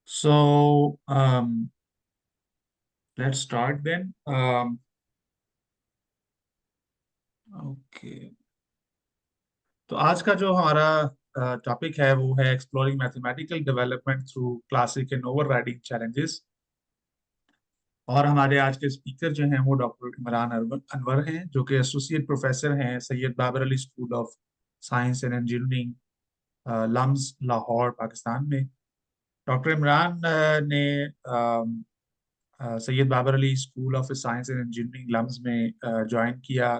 So let's start then. Okay. तो आज का जो हमारा टॉपिक है वो है exploring mathematical development through classic and overriding challenges. और हमारे आज के स्पीकर जो हैं वो डॉक्टर इमरान अनवर हैं, जो कि एसोसिएट प्रोफेसर हैं Syed Babar Ali School of Science and Engineering, LUMS, Lahore, Pakistan में। डॉक्टर इमरान ने Syed Babar Ali School of Science and Engineering LUMS में ज्वाइन किया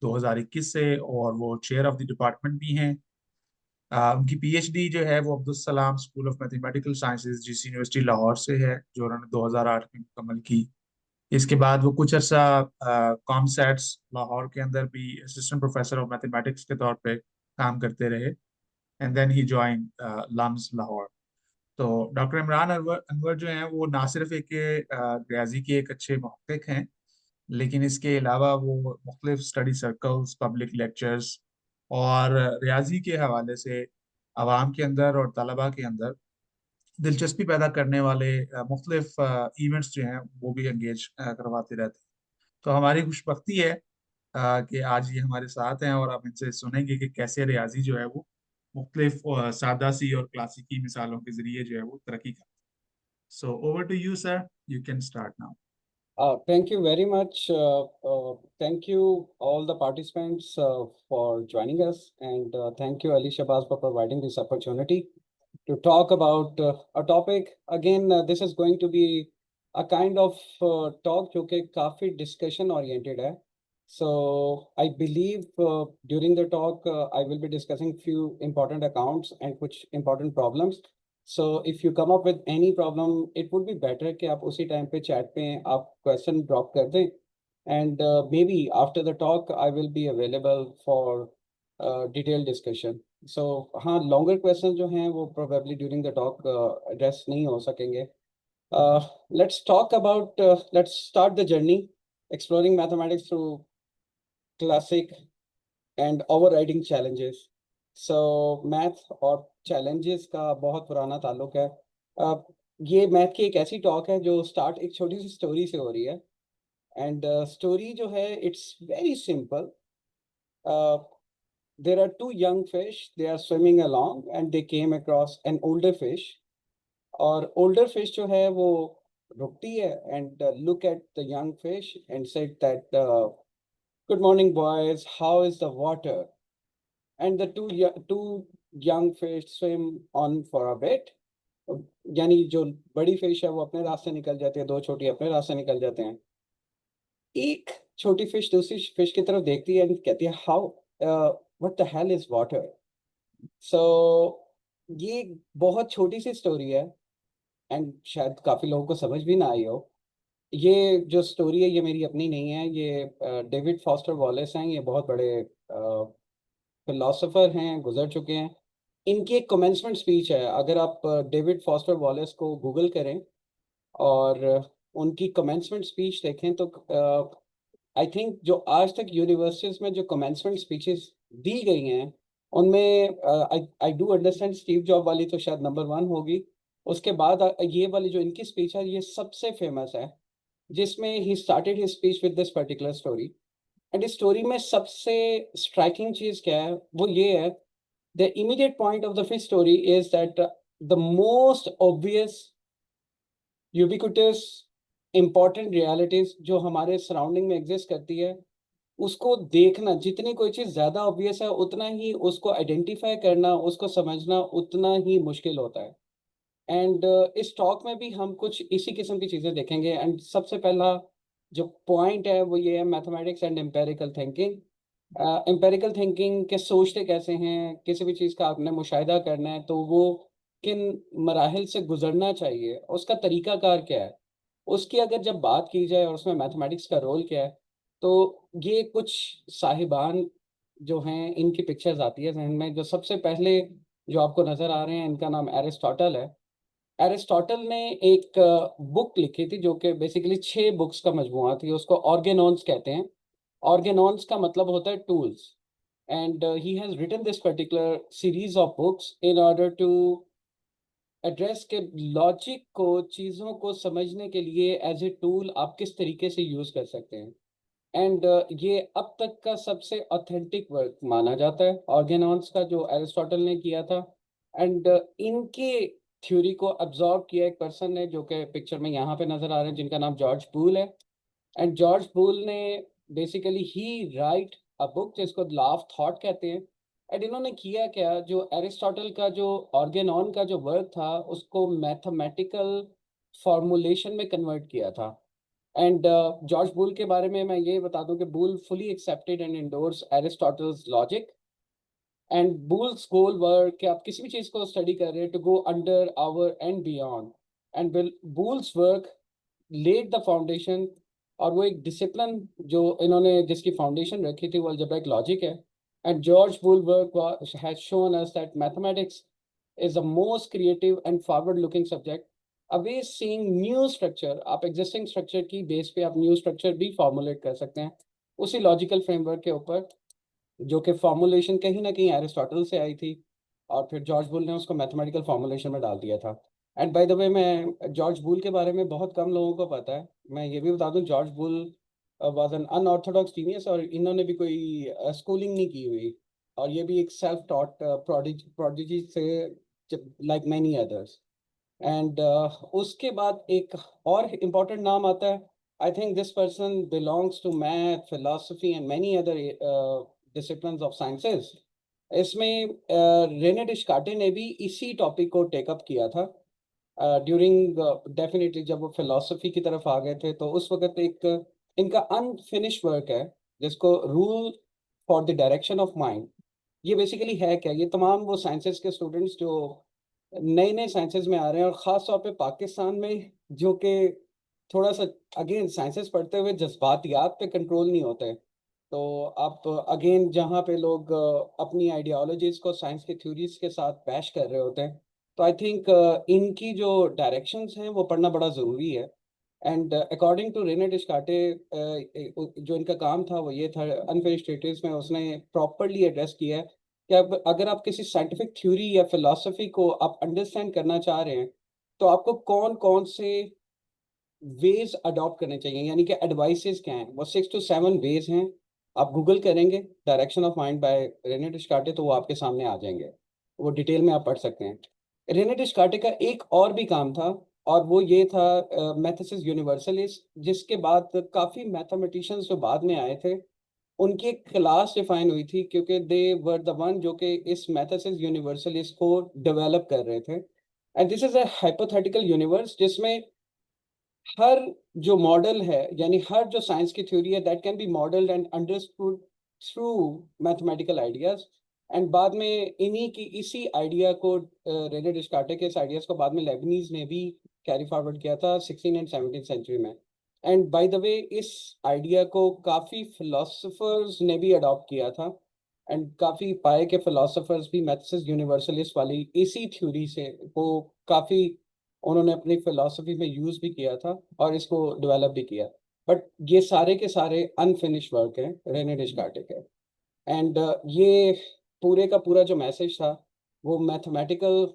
2021 से, और वो चेयर ऑफ द डिपार्टमेंट भी हैं। उनकी पीएचडी जो है वो Abdul Salam school of mathematical sciences GC university Lahore से है, जो उन्होंने 2008 में मुकम्मल की। इसके बाद वो कुछ अर्सा कॉमसैट्स लाहौर के अंदर भी असिस्टेंट प्रोफेसर ऑफ मैथमेटिक्स के तौर पे काम करते रहे, and then he join LUMS Lahore. तो डॉक्टर इमरान अनवर अनवर जो हैं वो ना सिर्फ एक रियाजी के एक अच्छे महक्किक हैं, लेकिन इसके अलावा वो मुख्तलिफ स्टडी सर्कल्स, पब्लिक लेक्चर्स और रियाजी के हवाले से आवाम के अंदर और तलबा के अंदर दिलचस्पी पैदा करने वाले मुख्तलिफ इवेंट्स जो हैं वो भी एंगेज करवाते रहते हैं। तो हमारी खुशबख्ती है कि आज ये हमारे साथ हैं, और आप इनसे सुनेंगे कि कैसे रियाजी जो है वो मुख्तलिफ सादा सी और क्लासिकी मिसालों के जरिए जो है वो तरक्की करती है। So over to you sir, you can start now. Thank you very much. Thank you all the participants for joining us, and thank you Ali Shabazz for providing this opportunity to talk about a topic. Again, this is going to be a kind of talk जो कि काफी discussion oriented है. So I believe during the talk I will be discussing few important accounts and कुछ important problems. So if you come up with any problem, it would be better कि आप उसी time पे chat पे आप question drop कर दें, and maybe after the talk I will be available for detailed discussion. So हाँ, longer questions जो हैं वो probably during the talk address नहीं हो सकेंगे. Let's talk about let's start the journey exploring mathematics through classic and overriding challenges. So math और challenges का बहुत पुराना ताल्लुक है. uh, ये मैथ की एक ऐसी टॉक है जो स्टार्ट एक छोटी सी स्टोरी से हो रही है, एंड स्टोरी जो है it's very simple. There are two young fish, they are swimming along and they came across an older fish. और older fish जो है वो रुकती है and look at the young fish and said that good morning boys, how is the water? And the two young fish swim on for a bit. यानी जो बड़ी fish है वो अपने रास्ते निकल जाती है, दो छोटी अपने रास्ते निकल जाते हैं. एक छोटी फिश दूसरी फिश की तरफ देखती है एंड कहती है how what the hell is water. So ये बहुत छोटी सी स्टोरी है एंड शायद काफी लोगों को समझ भी ना आई हो. ये जो स्टोरी है ये मेरी अपनी नहीं है, ये डेविड फॉस्टर वॉलेस हैं, ये बहुत बड़े फिलोसोफर हैं, गुजर चुके हैं. इनकी एक कमेंसमेंट स्पीच है, अगर आप डेविड फॉस्टर वॉलेस को गूगल करें और उनकी कमेंसमेंट स्पीच देखें तो आई थिंक जो आज तक यूनिवर्सिटीज में जो कमेंसमेंट स्पीचेस दी गई हैं उनमें I do understand Steve job वाली तो शायद नंबर वन होगी. उसके बाद ये वाली जो इनकी स्पीच है ये सबसे फेमस है, जिसमें he started his speech with this particular story. And इस स्टोरी में सबसे स्ट्राइकिंग चीज क्या है वो ये है, the immediate point of the fish story is that the most obvious, ubiquitous, important realities जो हमारे सराउंडिंग में एग्जिस्ट करती है उसको देखना, जितनी कोई चीज़ ज़्यादा ऑब्वियस है उतना ही उसको आइडेंटिफाई करना, उसको समझना उतना ही मुश्किल होता है. एंड इस टॉक में भी हम कुछ इसी किस्म की चीज़ें देखेंगे. एंड सबसे पहला जो पॉइंट है वो ये है, mathematics and empirical thinking. Empirical thinking के सोचते कैसे हैं, किसी भी चीज़ का आपने मुशाहिदा करना है तो वो किन मराहिल से गुजरना चाहिए, उसका तरीकाकार क्या है, उसकी अगर जब बात की जाए और उसमें मैथमेटिक्स का रोल क्या है, तो ये कुछ साहिबान जो हैं इनकी पिक्चर्स आती है जहन में. जो सबसे पहले जो आपको नज़र आ रहे हैं इनका नाम एरिस्टोटल है. एरिस्टोटल ने एक बुक लिखी थी जो कि बेसिकली 6 बुक्स का मजमुआ थी, उसको ऑर्गेनॉन्स कहते हैं. ऑर्गेनॉन्स का मतलब होता है tools. And he has written this particular series of books in order to address के लॉजिक को, चीज़ों को समझने के लिए एज ए टूल आप किस तरीके से यूज़ कर सकते हैं। एंड ये अब तक का सबसे ऑथेंटिक वर्क माना जाता है ऑर्गेनॉन्स का, जो एरिस्टोटल ने किया था। एंड इनके थ्योरी को अब्जॉर्ब किया एक पर्सन ने, जो कि पिक्चर में यहाँ पे नजर आ रहे हैं, जिनका नाम जॉर्ज बूल है। एंड जॉर्ज बूल ने basically he right a book जिसको लॉ ऑफ थॉट कहते हैं। एंड इन्होंने किया क्या, जो एरिस्टोटल का जो ऑर्गेनॉन का जो वर्क था उसको मैथमेटिकल फॉर्मुलेशन में कन्वर्ट किया था। एंड जॉर्ज बूल के बारे में मैं ये बता दूं कि Boole fully accepted and endorse Aristotle's logic. And Boole's goal work कि आप किसी भी चीज़ को स्टडी कर रहे हैं to go under our and beyond. And Boole's work laid the foundation, और वो एक डिसिप्लिन जो इन्होंने जिसकी फाउंडेशन रखी थी वो अलजेब्रिक लॉजिक है। And George Boole work has shown us that mathematics is the most creative and forward looking subject, a way seeing new structure। आप existing structure की बेस पे आप new structure भी formulate कर सकते हैं उसी लॉजिकल फ्रेमवर्क के ऊपर, जो कि फॉर्मुलेशन कहीं ना कहीं एरिस्टोटल से आई थी, और फिर जॉर्ज बुल ने उसको मैथमेटिकल फॉर्मुलेशन में डाल दिया था। एंड बाय द वे, मैं जॉर्ज बुल के बारे में बहुत कम लोगों को पता है। मैं ये भी बता दूं, George bull was an unorthodox genius, और इन्होंने भी कोई स्कूलिंग नहीं की हुई, और ये भी एक सेल्फ टॉट प्रोडिजी से, लाइक मैनी अदर्स। एंड उसके बाद एक और इम्पोर्टेंट नाम आता है। I think this person belongs to math, philosophy and many other disciplines of sciences. इसमें रेने डिस्कार्टे ने भी इसी टॉपिक को टेकअप किया था ड्यूरिंग, डेफिनेटली जब वो फिलोसफी की तरफ आ गए थे, तो उस वक्त एक इनका अनफिनिश वर्क है जिसको rule for the direction of mind. ये बेसिकली है क्या, ये तमाम वो साइंसेस के स्टूडेंट्स जो नए नए साइंसेज में आ रहे हैं, और ख़ास तौर पे पाकिस्तान में, जो कि थोड़ा सा अगेन साइंसेज पढ़ते हुए जज्बातियात पे कंट्रोल नहीं होते। तो आप अगेन जहाँ पे लोग अपनी आइडियोलॉजीज को साइंस की थ्योरीज के साथ बैश कर रहे होते हैं, तो आई थिंक इनकी जो डायरेक्शंस हैं वो पढ़ना बड़ा ज़रूरी है। एंड अकॉर्डिंग टू रेने डिस्कार्टे, जो इनका काम था वो ये था, अनफिनिश्ड ट्रीटीज में उसने प्रॉपरली एड्रेस किया है कि अब अगर आप किसी साइंटिफिक थ्योरी या फिलॉसफी को आप अंडरस्टैंड करना चाह रहे हैं, तो आपको कौन कौन से वेज अडॉप्ट करने चाहिए, यानी कि एडवाइसेस क्या हैं। वो 6 to 7 वेज हैं। आप गूगल करेंगे direction of mind by Rene Descartes, तो वो आपके सामने आ जाएंगे, वो डिटेल में आप पढ़ सकते हैं। रेने डिस्कार्टे का एक और भी काम था, और वो ये था मैथेसिस यूनिवर्सलिस, जिसके बाद काफ़ी मैथमेटिशियंस जो बाद में आए थे उनकी एक क्लास डिफाइन हुई थी, क्योंकि दे वर द वन जो कि इस मैथेसिस यूनिवर्सलिस को डेवलप कर रहे थे। And this is a hypothetical universe जिसमें हर जो मॉडल है, यानी हर जो साइंस की थ्योरी है, that can be modelled and understood through mathematical ideas. And बाद में इन्हीं की इसी आइडिया को, रेने डिस्कार्टे के इस आइडियाज को बाद में लेबनीज ने भी कैरी फॉरवर्ड किया था 16 and 17 सेंचुरी में। एंड बाय द वे, इस आइडिया को काफ़ी फिलोसफर्स ने भी अडॉप्ट किया था। एंड काफ़ी पाए के फिलोसफर्स भी मैथेसिस यूनिवर्सलिस्ट वाली इसी थ्योरी से को काफ़ी उन्होंने अपनी फिलॉसफी में यूज़ भी किया था, और इसको डेवलप भी किया। बट ये सारे के सारे अनफिनिश वर्क हैं रेने डिस्कार्टे के। एंड ये पूरे का पूरा जो मैसेज था वो mathematical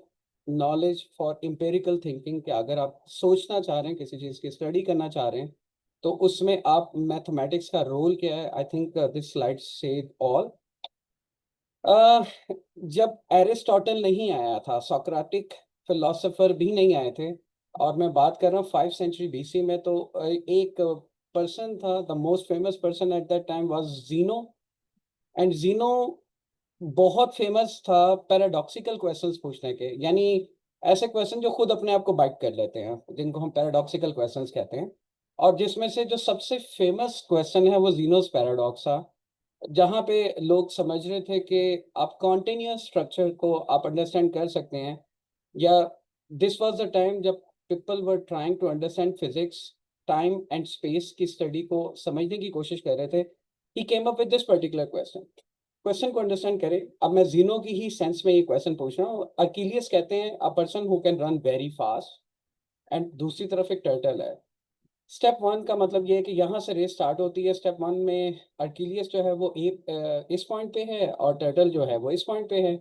knowledge for empirical thinking, कि अगर आप सोचना चाह रहे हैं, किसी चीज़ की स्टडी करना चाह रहे हैं, तो उसमें आप मैथमेटिक्स का रोल क्या है। I think this slide said all. जब एरिस्टोटल नहीं आया था, सोक्रेटिक फिलोसोफर भी नहीं आए थे, और मैं बात कर रहा हूँ 5th century BC में, तो एक पर्सन था, the most famous person at that time was Zeno. And Zeno बहुत फेमस था पैराडॉक्सिकल क्वेश्चंस पूछने के, यानी ऐसे क्वेश्चन जो खुद अपने आप को बाइट कर लेते हैं, जिनको हम पैराडॉक्सिकल क्वेश्चंस कहते हैं। और जिसमें से जो सबसे फेमस क्वेश्चन है वो जीनोस पैराडॉक्स था, जहाँ पे लोग समझ रहे थे कि आप कॉन्टिन्यूस स्ट्रक्चर को आप अंडरस्टैंड कर सकते हैं, या दिस वाज द टाइम जब people were trying to understand physics, time and space की स्टडी को समझने की कोशिश कर रहे थे। He came up with this particular question. Question को अंडरस्टैंड करें। अब मैं जीनो की ही सेंस में ये क्वेश्चन पूछ रहा हूँ। अकीलियस कहते हैं a person who can run very fast, and दूसरी तरफ एक टर्टल है। स्टेप वन का मतलब ये है कि यहाँ से रेस स्टार्ट होती है। स्टेप वन में अर्किलियस जो है वो इस पॉइंट पे है, और टर्टल जो है वो इस पॉइंट पे है।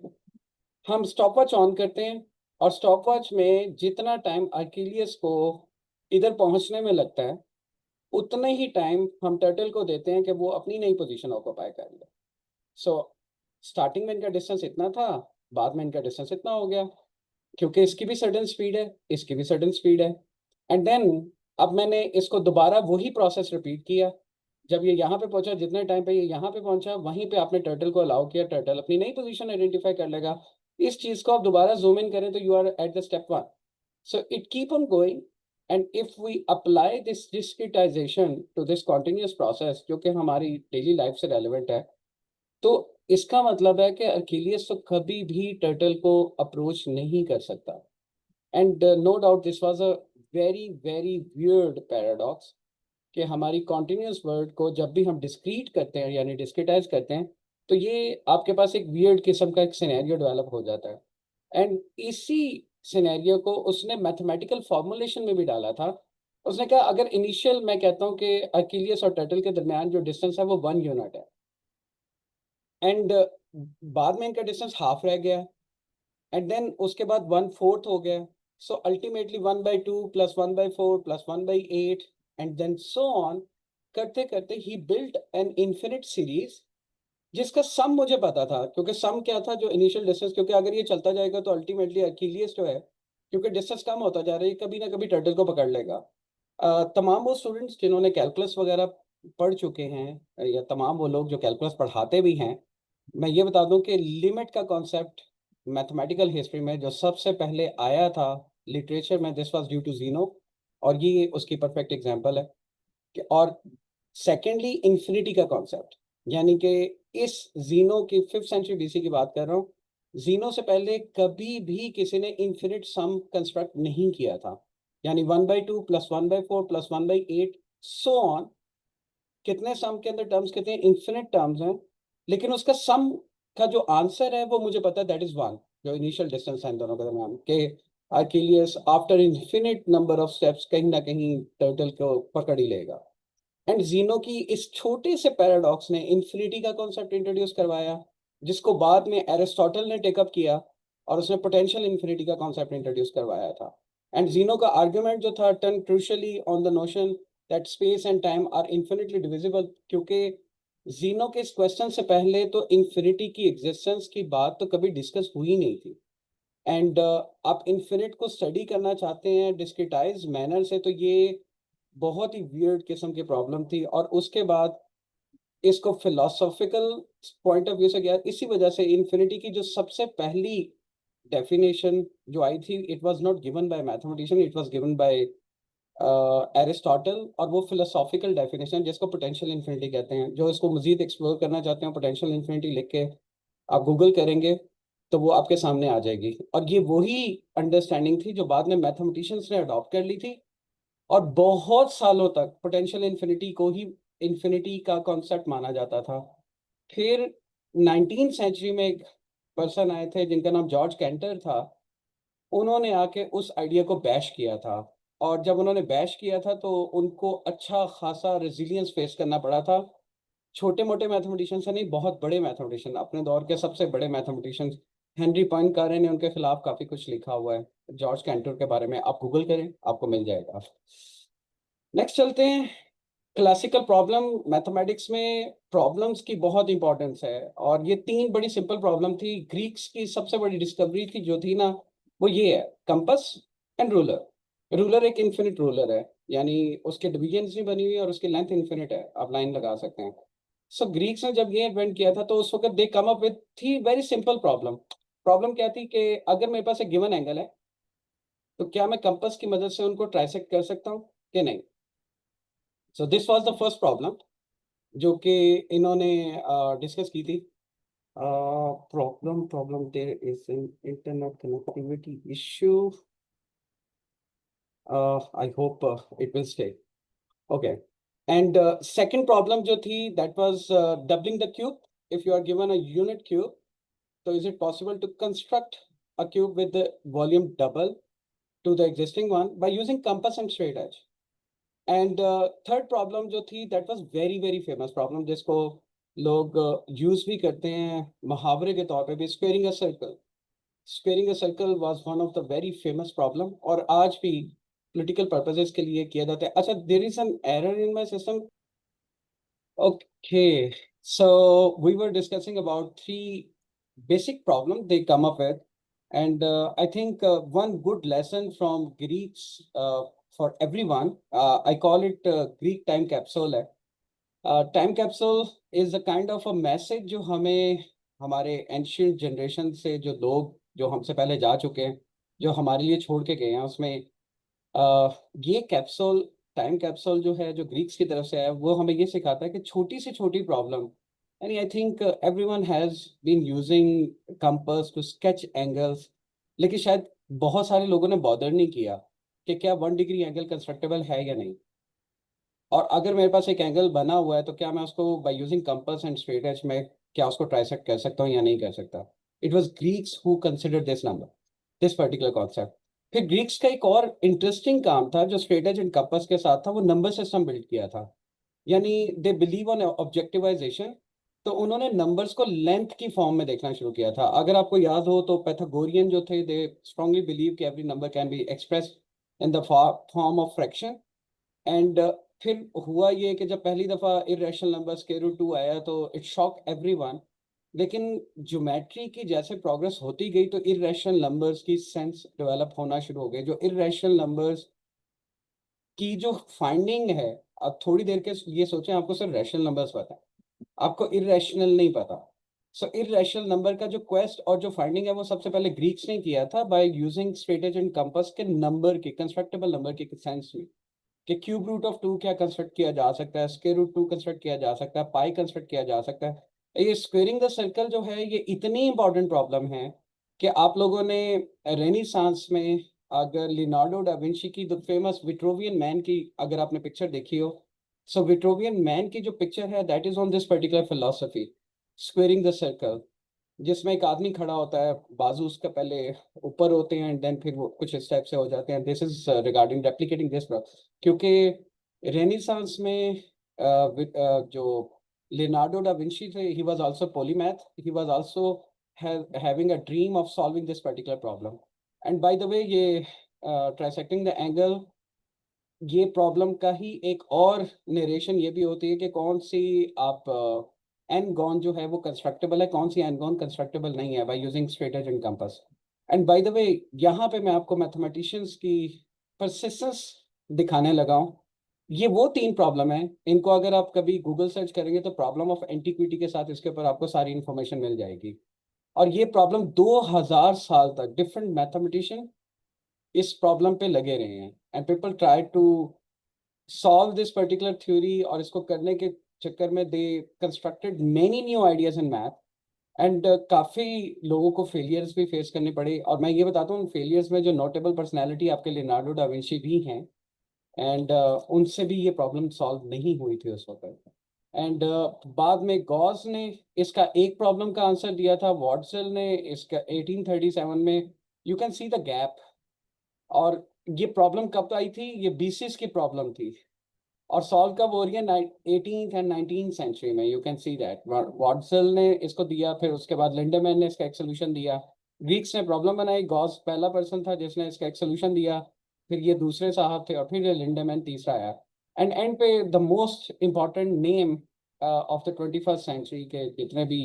हम स्टॉप वॉच ऑन करते हैं, और स्टॉपवॉच में जितना टाइम अर्किलियस को इधर पहुंचने में लगता है उतना ही टाइम हम टर्टल को देते हैं कि वो अपनी नई पोजीशन ऑक्यूपाई कर ले। सो स्टार्टिंग में इनका डिस्टेंस इतना था, बाद में इनका डिस्टेंस इतना हो गया, क्योंकि इसकी भी सडन स्पीड है, इसकी भी सडन स्पीड है। एंड देन अब मैंने इसको दोबारा वही प्रोसेस रिपीट किया। जब ये यहाँ पे पहुंचा, जितने टाइम पे ये यहाँ पे पहुंचा, वहीं पे आपने टर्टल को अलाउ किया, टर्टल अपनी नई पोजीशन आइडेंटिफाई कर लेगा। इस चीज को आप दोबारा जूम इन करें तो you are at the step 1। So it keep on going, and if we apply this discretization to this continuous process जो कि हमारी डेली लाइफ से रेलिवेंट है, तो इसका मतलब है कि अर्किलियस तो कभी भी टर्टल को अप्रोच नहीं कर सकता। And no doubt this was a very very weird paradox कि हमारी कॉन्टिन्यूस वर्ड को जब भी हम डिस्क्रीट करते हैं यानी डिस्क्रिटाइज करते हैं, तो ये आपके पास एक वियर्ड किस्म का एक सिनेरियो डेवलप हो जाता है। एंड इसी सिनेरियो को उसने मैथमेटिकल फॉर्मुलेशन में भी डाला था। उसने कहा अगर इनिशियल मैं कहता हूँ कि अर्किलियस और टर्टल के दरमियान जो डिस्टेंस है वो 1 यूनिट है, एंड बाद में इनका डिस्टेंस हाफ रह गया, एंड देन उसके बाद 1/4 हो गया। So ultimately 1/2 plus 1/4 plus 1/8 and then so on करते करते ही बिल्ट एन इन्फिनिट सीरीज जिसका सम मुझे पता था, क्योंकि सम क्या था, जो इनिशियल डिस्टेंस, क्योंकि अगर ये चलता जाएगा तो अल्टीमेटली अर्किलियस जो है, क्योंकि डिस्टेंस कम होता जा रहा है, कभी ना कभी टर्टल को पकड़ लेगा। तमाम वो स्टूडेंट्स जिन्होंने कैलकुलस वगैरह पढ़ चुके हैं या तमाम वो लोग जो कैलकुलस पढ़ाते भी हैं, मैं ये बता दूं कि लिमिट का कॉन्सेप्ट मैथमेटिकल हिस्ट्री में जो सबसे पहले आया था लिटरेचर में, दिस वाज ड्यू टू जीनो, और ये उसकी परफेक्ट एग्जांपल है और सेकेंडली इंफिनिटी का कॉन्सेप्ट, यानी कि इस जीनो की 5th सेंचुरी बीसी की बात कर रहा हूँ। जीनो से पहले कभी भी किसी ने इन्फिनिट सम कंस्ट्रक्ट नहीं किया था, यानी 1/2 प्लस 1/4 प्लस 1/8 सो ऑन, कितने सम के अंदर टर्म्स, कितने इन्फिनिट टर्म्स हैं, लेकिन उसका सम का जो आंसर है वो मुझे पता है, दैट इज 1, जो इनिशियल डिस्टेंस है इन दोनों के दरमियान के Achilles after infinite number of steps कहीं ना कहीं टर्टल को पकड़ ही लेगा। एंड जीनो की इस छोटे से पैराडॉक्स ने इन्फिनिटी का कॉन्सेप्ट इंट्रोड्यूस करवाया, जिसको बाद में एरिस्टोटल ने टेकअप किया और उसने पोटेंशियल इन्फिनिटी का कॉन्सेप्ट इंट्रोड्यूस करवाया था। एंड जीनो का आर्गुमेंट जो था turn crucially on the notion that space and time are infinitely divisible, क्योंकि जीनो के इस क्वेश्चन से पहले तो इन्फिनिटी की एग्जिस्टेंस की बात तो कभी डिस्कस हुई नहीं थी। एंड आप इन्फिनिट को स्टडी करना चाहते हैं डिस्क्रिटाइज मैनर से, तो ये बहुत ही वियर्ड किस्म की प्रॉब्लम थी। और उसके बाद इसको फिलोसॉफिकल पॉइंट ऑफ व्यू से गया, इसी वजह से इन्फिनिटी की जो सबसे पहली डेफिनेशन जो आई थी, it was not given by mathematician, it was given bye Aristotle, और वो फिलोसॉफिकल डेफिनेशन जिसको पोटेंशियल इन्फिनिटी कहते हैं। जो इसको मजीद एक्सप्लोर करना चाहते हैं, पोटेंशियल इन्फिनिटी लिख के आप गूगल करेंगे तो वो आपके सामने आ जाएगी। और ये वही अंडरस्टैंडिंग थी जो बाद में मैथमेटिशियंस ने अडॉप्ट कर ली थी, और बहुत सालों तक पोटेंशियल इन्फिनिटी को ही इन्फिनिटी का कॉन्सेप्ट माना जाता था। फिर 19th सेंचुरी में एक पर्सन आए थे जिनका नाम जॉर्ज कैंटर था, उन्होंने आके उस आइडिया को बैश किया था। और जब उन्होंने बैश किया था तो उनको अच्छा खासा रेजिलियंस फेस करना पड़ा था। छोटे मोटे मैथमेटिशियन से नहीं, बहुत बड़े मैथमेटिशियन, अपने दौर के सबसे बड़े मैथमेटिशियन हेनरी पॉइंकारे ने उनके खिलाफ काफ़ी कुछ लिखा हुआ है जॉर्ज कैंटर के बारे में, आप गूगल करें आपको मिल जाएगा। नेक्स्ट चलते हैं। क्लासिकल प्रॉब्लम, मैथमेटिक्स में प्रॉब्लम्स की बहुत इंपॉर्टेंस है, और ये 3 बड़ी सिंपल प्रॉब्लम थी। ग्रीक्स की सबसे बड़ी डिस्कवरी थी जो थी ना, वो ये है, कंपास एंड रूलर। रूलर एक इन्फिनिट रूलर है, यानी उसके डिवीजन्स नहीं बनी हुई और उसकी लेंथ इन्फिनिट है, आप लाइन लगा सकते हैं। सो ग्रीक्स ने जब ये इन्वेंट किया था तो उस वक्त दे कम अप विद थी वेरी सिंपल प्रॉब्लम। प्रॉब्लम क्या थी कि अगर मेरे पास एक गिवन एंगल है तो क्या मैं कंपास की मदद से उनको ट्राइसेक्ट कर सकता हूँ कि नहीं। So this was the first problem जो कि इन्होंने डिस्कस की थी। Problem there is an internet connectivity issue, I hope it will stay okay. And second problem जो थी that was doubling the cube. If you are given a unit cube, so is it possible to construct a cube with the volume double to the existing one by using compass and straight edge? And third problem जो थी that was very very famous problem जिसको लोग use भी करते हैं मुहावरे के तौर पे भी, squaring a circle। Squaring a circle was one of the very famous problem, और आज भी पॉलिटिकल पर्पसेस के लिए किया जाता है. अच्छा, there is an error in my system. Okay, so we were discussing about three basic problems they come up with, and I think one good lesson from Greeks for everyone, I call it Greek time capsule है. Time capsule is a kind of a message जो हमें हमारे ancient generation से जो लोग जो हमसे पहले जा चुके हैं, जो हमारे लिए छोड़ के गए हैं, उसमें ये कैप्सूल, टाइम कैप्सूल जो है, जो ग्रीक्स की तरफ से है, वो हमें ये सिखाता है कि छोटी से छोटी प्रॉब्लम, यानी I think everyone has been using compass to sketch angles, लेकिन शायद बहुत सारे लोगों ने बॉदर नहीं किया कि क्या 1 डिग्री एंगल कंस्ट्रक्टेबल है या नहीं, और अगर मेरे पास एक एंगल बना हुआ है तो क्या मैं उसको by using compass and straight edge में क्या उसको ट्राइसेक्ट कर सकता हूँ या नहीं कर सकता. It was Greeks who considered this number, this particular concept. फिर ग्रीक्स का एक और इंटरेस्टिंग काम था जो स्ट्रेट एज एंड कंपास के साथ था, वो नंबर सिस्टम बिल्ड किया था. यानी दे बिलीव ऑन ऑब्जेक्टिवाइजेशन. तो उन्होंने नंबर्स को लेंथ की फॉर्म में देखना शुरू किया था. अगर आपको याद हो तो पैथागोरियन जो थे, दे स्ट्रांगली बिलीव कि every number can be express in the form of fraction. And फिर हुआ ये कि जब पहली दफ़ा इरेशनल नंबर स्क्वायर रूट 2 आया तो इट शॉक एवरीवन. लेकिन ज्योमेट्री की जैसे प्रोग्रेस होती गई तो इरेशनल नंबर्स की सेंस डेवलप होना शुरू हो गए. जो इरेशनल नंबर्स की जो फाइंडिंग है, आप थोड़ी देर के लिए सोचें, आपको सिर्फ रैशनल नंबर्स पता है, आपको इरेशनल नहीं पता. सो इरेशनल नंबर का जो क्वेस्ट और जो फाइंडिंग है वो सबसे पहले ग्रीक्स ने किया था bye using straight and compass के नंबर की, कंस्ट्रक्टेबल नंबर की सेंस में, कि क्यूब रूट ऑफ 2 क्या कंस्ट्रक्ट किया जा सकता है, स्क्वायर रूट 2 कंस्ट्रक्ट किया जा सकता है, पाई कंस्ट्रक्ट किया जा सकता है. ये स्क्वेयरिंग द सर्कल जो है, ये इतनी इंपॉर्टेंट प्रॉब्लम है कि आप लोगों ने रेनेसांस में, अगर लियोनार्डो डा विंची की द फेमस विट्रोवियन मैन की अगर आपने पिक्चर देखी हो, सो विट्रोवियन मैन की जो पिक्चर है, that is on this particular philosophy, squaring the circle, जिसमें एक आदमी खड़ा होता है, बाजू उसका पहले ऊपर होते हैं एंड देन फिर वो कुछ इस टाइप से हो जाते हैं. This is regarding replicating this, क्योंकि रेनेसांस में जो लियोनार्डो डा विंची थे, he was also polymath, he was also having a dream of solving this particular problem. And by the way, ये ट्राइसेक्टिंग द एंगल, ये प्रॉब्लम का ही एक और narration ये भी होती है कि कौन सी आप एन गॉन जो है वो कंस्ट्रक्टेबल है, कौन सी एन गॉन कंस्ट्रक्टेबल नहीं है, by using straight edge and compass. And by the way, यहाँ पे मैं आपको मैथमेटिशियंस की परसिस्टेंस दिखाने लगा हूँ. ये वो 3 प्रॉब्लम है, इनको अगर आप कभी गूगल सर्च करेंगे तो प्रॉब्लम ऑफ एंटीक्विटी के साथ इसके ऊपर आपको सारी इन्फॉर्मेशन मिल जाएगी. और ये प्रॉब्लम 2000 साल तक डिफरेंट मैथमेटिशियन इस प्रॉब्लम पे लगे रहे हैं, and people try to solve this particular theory, और इसको करने के चक्कर में they constructed many new ideas in math. And काफ़ी लोगों को फेलियर्स भी फेस करने पड़े, और मैं ये बताता हूँ फेलियर्स में जो नोटेबल पर्सनैलिटी आपके लियोनार्डो डा विंची भी हैं, एंड उनसे भी ये प्रॉब्लम सॉल्व नहीं हुई थी उस वक्त. एंड बाद में गॉस ने इसका एक प्रॉब्लम का आंसर दिया था, वॉटसन ने इसका 1837 में. You can see the gap. और ये प्रॉब्लम कब आई थी, ये बीसीस की प्रॉब्लम थी, और सॉल्व कब हो रही है, 18th एंड 19th सेंचुरी में. You can see that Watson ने इसको दिया, फिर उसके बाद लिंडमैन ने इसका एक सोल्यूशन दिया. ग्रीक्स ने प्रॉब्लम बनाई, गॉस पहला पर्सन था जिसने इसका एक सोल्यूशन दिया, फिर ये दूसरे साहब थे, और फिर ये लिंडमैन तीसरा आया. एंड एंड पे the most important name of the 21st century के जितने भी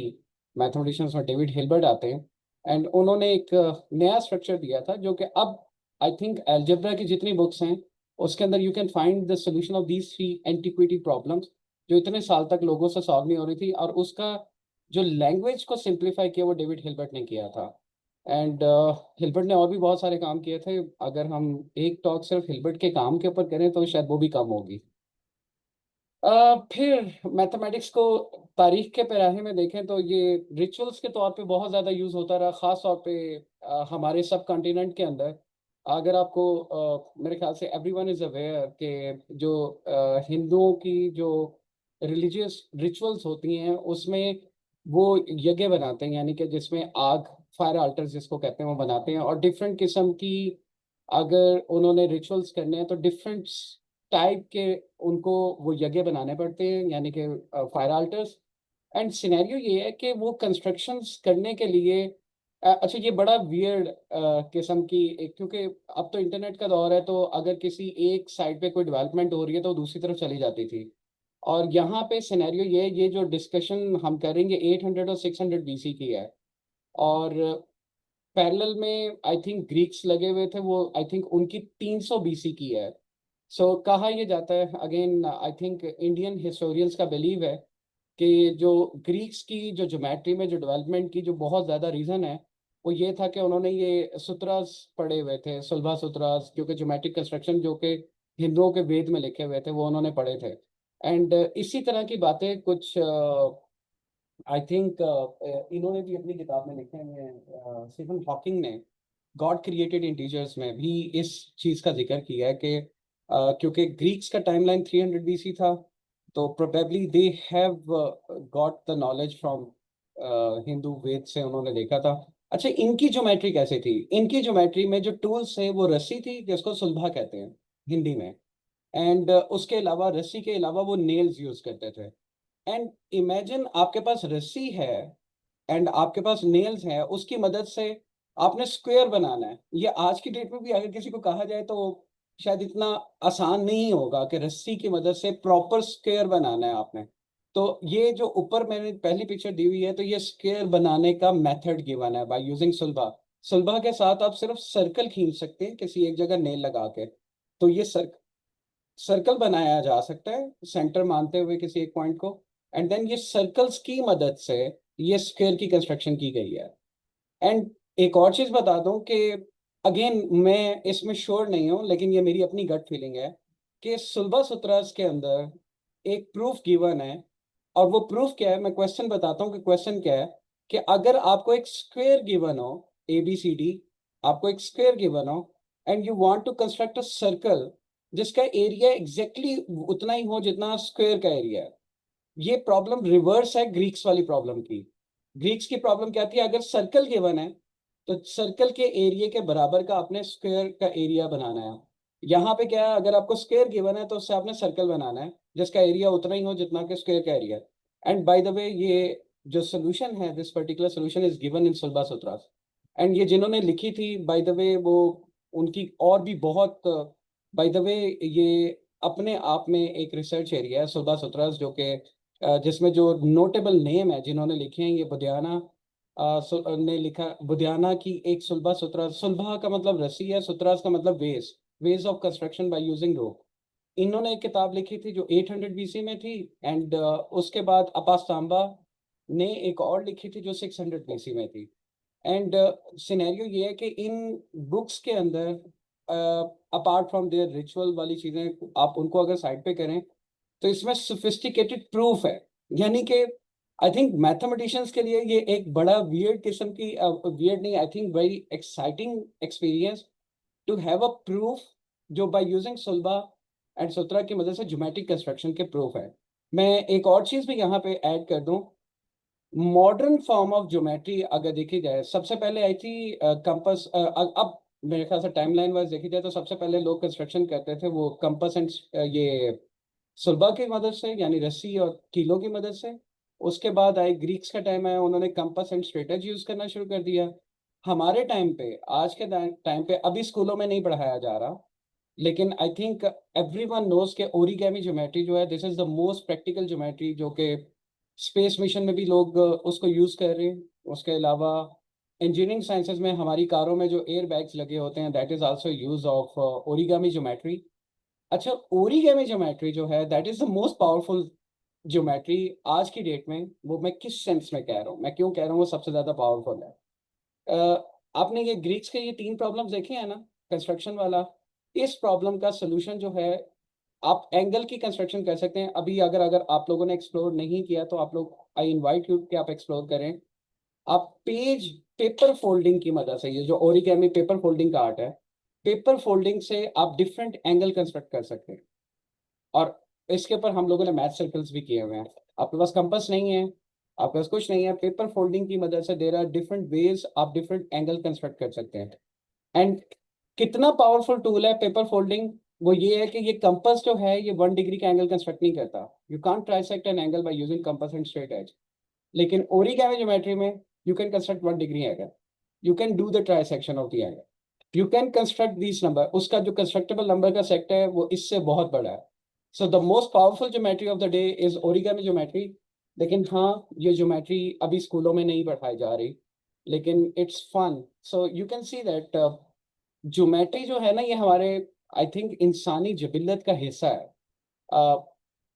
मैथमेटिशियंस में डेविड हिल्बर्ट आते हैं, एंड उन्होंने एक नया स्ट्रक्चर दिया था जो कि अब आई थिंक एल्जेब्रा की जितनी बुक्स हैं उसके अंदर you can find the solution of these 3 antiquity problems, जो इतने साल तक लोगों से सॉल्व नहीं हो रही थी, और उसका जो लैंग्वेज को सिंप्लीफाई किया वो डेविड हिल्बर्ट ने किया था. एंड हिल्बर्ट ने और भी बहुत सारे काम किए थे, अगर हम एक टॉक सिर्फ हिल्बर्ट के काम के ऊपर करें तो शायद वो भी कम होगी. फिर मैथमेटिक्स को तारीख के पैराहे में देखें तो ये रिचुअल्स के तौर पे बहुत ज़्यादा यूज़ होता रहा, ख़ास तौर पे हमारे सब कॉन्टिनेंट के अंदर. अगर आपको मेरे ख्याल से एवरीवन इज़ अवेयर कि जो हिंदुओं की जो रिलीजियस रिचुअल्स होती हैं उसमें वो यज्ञ बनाते हैं, यानी कि जिसमें आग, फायर आल्टर्स जिसको कहते हैं, वो बनाते हैं, और डिफरेंट किस्म की अगर उन्होंने रिचुअल्स करने हैं तो डिफरेंट टाइप के उनको वो यज्ञ बनाने पड़ते हैं, यानी कि फायर आल्टर्स. एंड सिनेरियो ये है कि वो कंस्ट्रक्शंस करने के लिए अच्छा, ये बड़ा वियर्ड किस्म की क्योंकि अब तो इंटरनेट का दौर है, तो अगर किसी एक साइड पे कोई डेवलपमेंट हो रही है तो दूसरी तरफ चली जाती थी। और यहाँ पे सिनेरियो ये जो डिस्कशन हम करेंगे 800 और 600 बीसी की है। और पैरेलल में आई थिंक ग्रीक्स लगे हुए थे, वो आई थिंक उनकी 300 बीसी की है। सो कहा यह जाता है, again I think Indian historians का बिलीव है कि जो ग्रीक्स की जो ज्योमेट्री में जो डेवलपमेंट की जो बहुत ज़्यादा रीज़न है, वो ये था कि उन्होंने ये सूत्रास पढ़े हुए थे, सुलभा सूत्रास, क्योंकि ज्योमेट्रिक कंस्ट्रक्शन जो कि हिंदुओं के वेद में लिखे हुए थे वो उन्होंने पढ़े थे। एंड इसी तरह की बातें कुछ आई थिंक इन्होंने भी अपनी किताब में लिखे हैं, स्टीफन हॉकिंग ने गॉड क्रिएटेड इंटीजर्स में भी इस चीज़ का जिक्र किया है कि क्योंकि ग्रीक्स का टाइमलाइन 300 बीसी था, तो probably they have got the knowledge from Hindu Veda से उन्होंने देखा था। अच्छा, इनकी ज्योमेट्री कैसे थी? इनकी ज्योमेट्री में जो टूल्स है वो रस्सी थी, जिसको सुलभा कहते हैं हिंदी में। एंड उसके अलावा रस्सी के अलावा वो नेल्स यूज करते थे। एंड इमेजिन आपके पास रस्सी है एंड आपके पास नेल्स हैं, उसकी मदद से आपने स्क्वायर बनाना है। ये आज की डेट में भी अगर किसी को कहा जाए तो शायद इतना आसान नहीं होगा कि रस्सी की मदद से प्रॉपर स्क्वायर बनाना है आपने। तो ये जो ऊपर मैंने पहली पिक्चर दी हुई है, तो ये स्क्वायर बनाने का मेथड गिवन है बाय यूजिंग सुलभा। सुलभा के साथ आप सिर्फ सर्कल खींच सकते हैं किसी एक जगह नेल लगा के। तो ये सर्कल बनाया जा सकता है सेंटर मानते हुए किसी एक पॉइंट को। एंड देन ये सर्कल्स की मदद से ये स्क्वायर की कंस्ट्रक्शन की गई है। एंड एक और चीज बता दूं कि अगेन मैं इसमें श्योर नहीं हूं, लेकिन ये मेरी अपनी गट फीलिंग है कि सुलभा सूत्रास के अंदर एक प्रूफ गिवन है। और वो प्रूफ क्या है, मैं क्वेश्चन बताता हूँ कि क्वेश्चन क्या है। कि अगर आपको एक स्क्वायर गिवन हो, ए बी सी डी, आपको एक स्क्वायर गिवन हो and you want to construct a circle जिसका एरिया एग्जैक्टली उतना ही हो जितना स्क्वायर का एरिया है। ये प्रॉब्लम रिवर्स है ग्रीक्स वाली प्रॉब्लम की। ग्रीक्स की प्रॉब्लम क्या थी? अगर सर्कल गिवन है तो सर्कल के एरिया के बराबर का आपने स्क्वायर का एरिया बनाना है। यहाँ पे क्या है, अगर आपको स्क्वायर गिवन है तो उससे आपने सर्कल बनाना है जिसका एरिया उतना ही हो जितना कि स्क्वायर का area. And by the way, ये जो सोल्यूशन है, this particular solution is given in Sulba Sutras. And ये जिन्होंने लिखी थी, बाय द वे, वो उनकी और भी बहुत, बाय द वे, ये अपने आप में एक रिसर्च एरिया है सुलभा सूत्रास, जो कि जिसमें जो नोटेबल नेम है जिन्होंने लिखे हैं, ये बुधियाना ने लिखा। बुधियाना की एक सुलभा सूत्रा, सुलभा का मतलब रस्सी है, सूत्रास का मतलब ways of construction by using rope. इन्होंने एक किताब लिखी थी जो 800 बीसी में थी। एंड उसके बाद अपास्तांबा ने एक और लिखी थी जो 600 बीसी में थी। एंड सिनेरियो ये है कि इन बुक्स के अंदर अपार्ट फ्रॉम देयर रिचुअल वाली चीज़ें आप उनको अगर साइड पे करें, तो इसमें सोफिस्टिकेटेड प्रूफ है। यानी कि आई थिंक मैथमेटिशियंस के लिए ये एक बड़ा वियर्ड किस्म की, वियर्ड नहीं, I think very exciting experience to have a proof जो by using Sulba and sutra की मदद से ज्योमेट्रिक कंस्ट्रक्शन के प्रूफ है। मैं एक और चीज़ भी यहाँ पे ऐड कर दूं। मॉडर्न फॉर्म ऑफ ज्योमेट्री अगर देखी जाए, सबसे पहले आई थी कंपास। अब मेरे ख्याल से टाइमलाइन वाइज देखी जाए तो सबसे पहले लोग कंस्ट्रक्शन करते थे वो कंपास एंड ये सुलभा की मदद से, यानी रस्सी और कीलों की मदद से। उसके बाद आए ग्रीक्स का टाइम आया, उन्होंने कंपास एंड स्ट्रेटज यूज करना शुरू कर दिया। हमारे टाइम पे, आज के टाइम पे, अभी स्कूलों में नहीं पढ़ाया जा रहा, लेकिन आई थिंक एवरीवन नोज के ओरिगेमी ज्योमेट्री जो है, this is the most practical geometry, जो कि स्पेस मिशन में भी लोग उसको यूज कर रहे हैं। उसके अलावा इंजीनियरिंग साइंसेज में हमारी कारों में जो एयर बैग्स लगे होते हैं, that is also use of origami geometry. अच्छा, ओरिगेमी ज्योमेट्री जो है, that is the most powerful geometry आज की डेट में। वो मैं किस सेंस में कह रहा हूँ, मैं क्यों कह रहा हूँ वो सबसे ज्यादा पावरफुल है? आपने ये ग्रीक्स के ये 3 प्रॉब्लम्स देखे हैं ना, कंस्ट्रक्शन वाला। इस प्रॉब्लम का सोल्यूशन जो है, आप एंगल की कंस्ट्रक्शन कर सकते हैं। अभी अगर अगर आप लोगों ने एक्सप्लोर नहीं किया तो आप लोग, आई इनवाइट यू कि आप एक्सप्लोर करें। आप पेपर फोल्डिंग की मदद से, ये जो ओरिगेमी पेपर फोल्डिंग का आर्ट है, पेपर फोल्डिंग से आप डिफरेंट एंगल कंस्ट्रक्ट कर सकते हैं। और इसके ऊपर हम लोगों ने मैथ सर्कल्स भी किए हुए हैं। आपके पास कंपास नहीं है, आपके पास कुछ नहीं है, पेपर फोल्डिंग की मदद से देर आर डिफरेंट वेज, आप डिफरेंट एंगल कंस्ट्रक्ट कर सकते हैं। एंड कितना पावरफुल टूल है पेपर फोल्डिंग, वो ये है कि ये कंपास जो है ये 1 डिग्री का एंगल कंस्ट्रक्ट नहीं करता। You can't trisect an angle by using compass and straight edge. लेकिन ओरिगेमी ज्योमेट्री में you can construct 1 degree angle. you can do the trisection of the angle. You can construct these number. उसका जो constructible number का set है वो इससे बहुत बड़ा है. So the most powerful geometry of the day is origami geometry. लेकिन हाँ, ये geometry अभी स्कूलों में नहीं पढ़ाई जा रही, लेकिन it's fun. So you can see that geometry जो है ना, ये हमारे I think इंसानी जबिल्लत का हिस्सा है.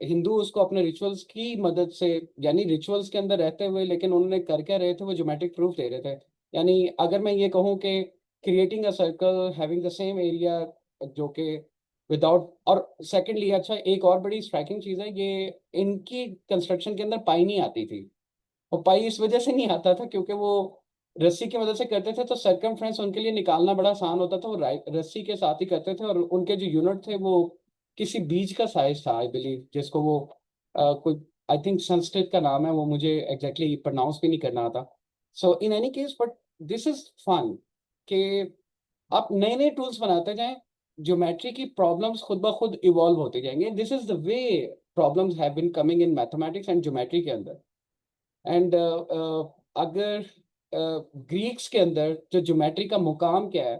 हिंदू उसको अपने रिचुअल्स की मदद से, यानी रिचुअल्स के अंदर रहते हुए, लेकिन उन्होंने कर क्या रहे थे, वो ज्योमेट्रिक प्रूफ दे रहे थे. यानी अगर मैं ये कहूँ कि creating a circle having the same area, जो कि विदाउट, और सेकेंडली अच्छा एक और बड़ी स्ट्राइकिंग चीज़ है, ये इनकी कंस्ट्रक्शन के अंदर पाई नहीं आती थी. और पाई इस वजह से नहीं आता था क्योंकि वो रस्सी की मदद से करते थे, तो सर्कमफ्रेंस उनके लिए निकालना बड़ा आसान होता था. वो रस्सी के साथ ही करते थे, और उनके जो यूनिट थे वो किसी बीज का साइज था आई बिलीव, जिसको वो कोई, आई थिंक संस्कृत का नाम है, वो मुझे एग्जैक्टली प्रोनाउंस भी नहीं करना आता. So in any case, but this is fun कि आप नए नए टूल्स बनाते जाएं, ज्योमेट्री की प्रॉब्लम्स खुद ब खुद इवॉल्व होते जाएंगे. This is the way problems have been coming in mathematics and geometry के अंदर. एंड अगर ग्रीक्स के अंदर जो ज्योमेट्री का मुकाम क्या है,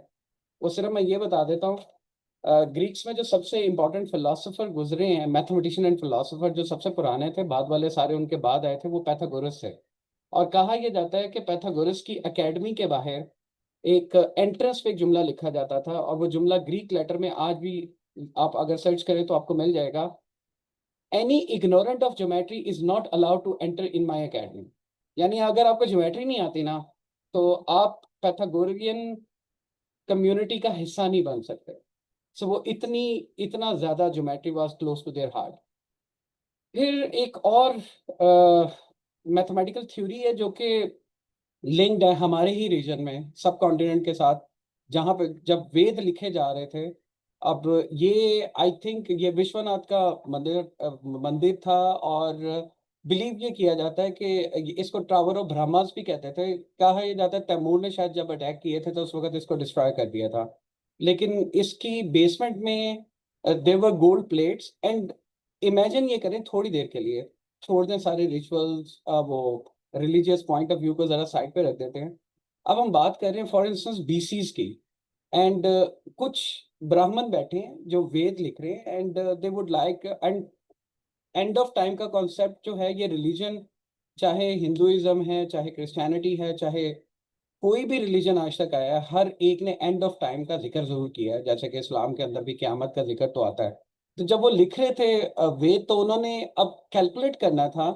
वो सिर्फ मैं ये बता देता हूँ. ग्रीक्स में जो सबसे इम्पोर्टेंट फिलोसोफर गुजरे हैं, मैथमेटिशियन एंड फिलोसोफर जो सबसे पुराने थे, बाद वाले सारे उनके बाद आए थे, वो पैथागोरस थे. और कहा यह जाता है कि पैथागोरस की एकेडमी के बाहर एक एंट्रेंस पे एक जुमला लिखा जाता था, और वो जुमला ग्रीक लेटर में आज भी आप अगर सर्च करें तो आपको मिल जाएगा. Any ignorant of geometry is not allowed to enter in my academy. यानी अगर आपको ज्योमेट्री नहीं आती ना, तो आप पैथागोरियन कम्युनिटी का हिस्सा नहीं बन सकते. सो वो इतना ज्यादा geometry was close to their heart. फिर एक और मैथमेटिकल थ्योरी है जो कि लिंक्ड है हमारे ही रीजन में, सब कॉन्टिनेंट के साथ, जहाँ पे जब वेद लिखे जा रहे थे. अब ये आई थिंक ये विश्वनाथ का मंदिर था, और बिलीव ये किया जाता है कि इसको टावर ऑफ ब्रह्मास भी कहते थे. कहा यह जाता है तैमूर ने शायद जब अटैक किए थे तो उस वक्त इसको डिस्ट्रॉय कर दिया था. लेकिन इसकी बेसमेंट में there were gold plates. And imagine ये करें थोड़ी देर के लिए, छोड़ दें सारे रिचुअल्स, वो रिलीजियस पॉइंट ऑफ व्यू को जरा साइड पे रख देते हैं. अब हम बात कर रहे हैं फॉर इंस्टेंस बीसीज की. एंड कुछ ब्राह्मण बैठे हैं जो वेद लिख रहे हैं, and they would like, and end of time का कॉन्सेप्ट जो है, ये रिलीजन चाहे हिंदुइज्म है, चाहे क्रिश्चियनिटी है, चाहे कोई भी रिलीजन आज तक आया है, हर एक ने एंड ऑफ टाइम का जिक्र जरूर किया है. जैसे कि इस्लाम के अंदर भी क़यामत का जिक्र तो आता है. तो जब वो लिख रहे थे वेद, तो उन्होंने अब कैलकुलेट करना था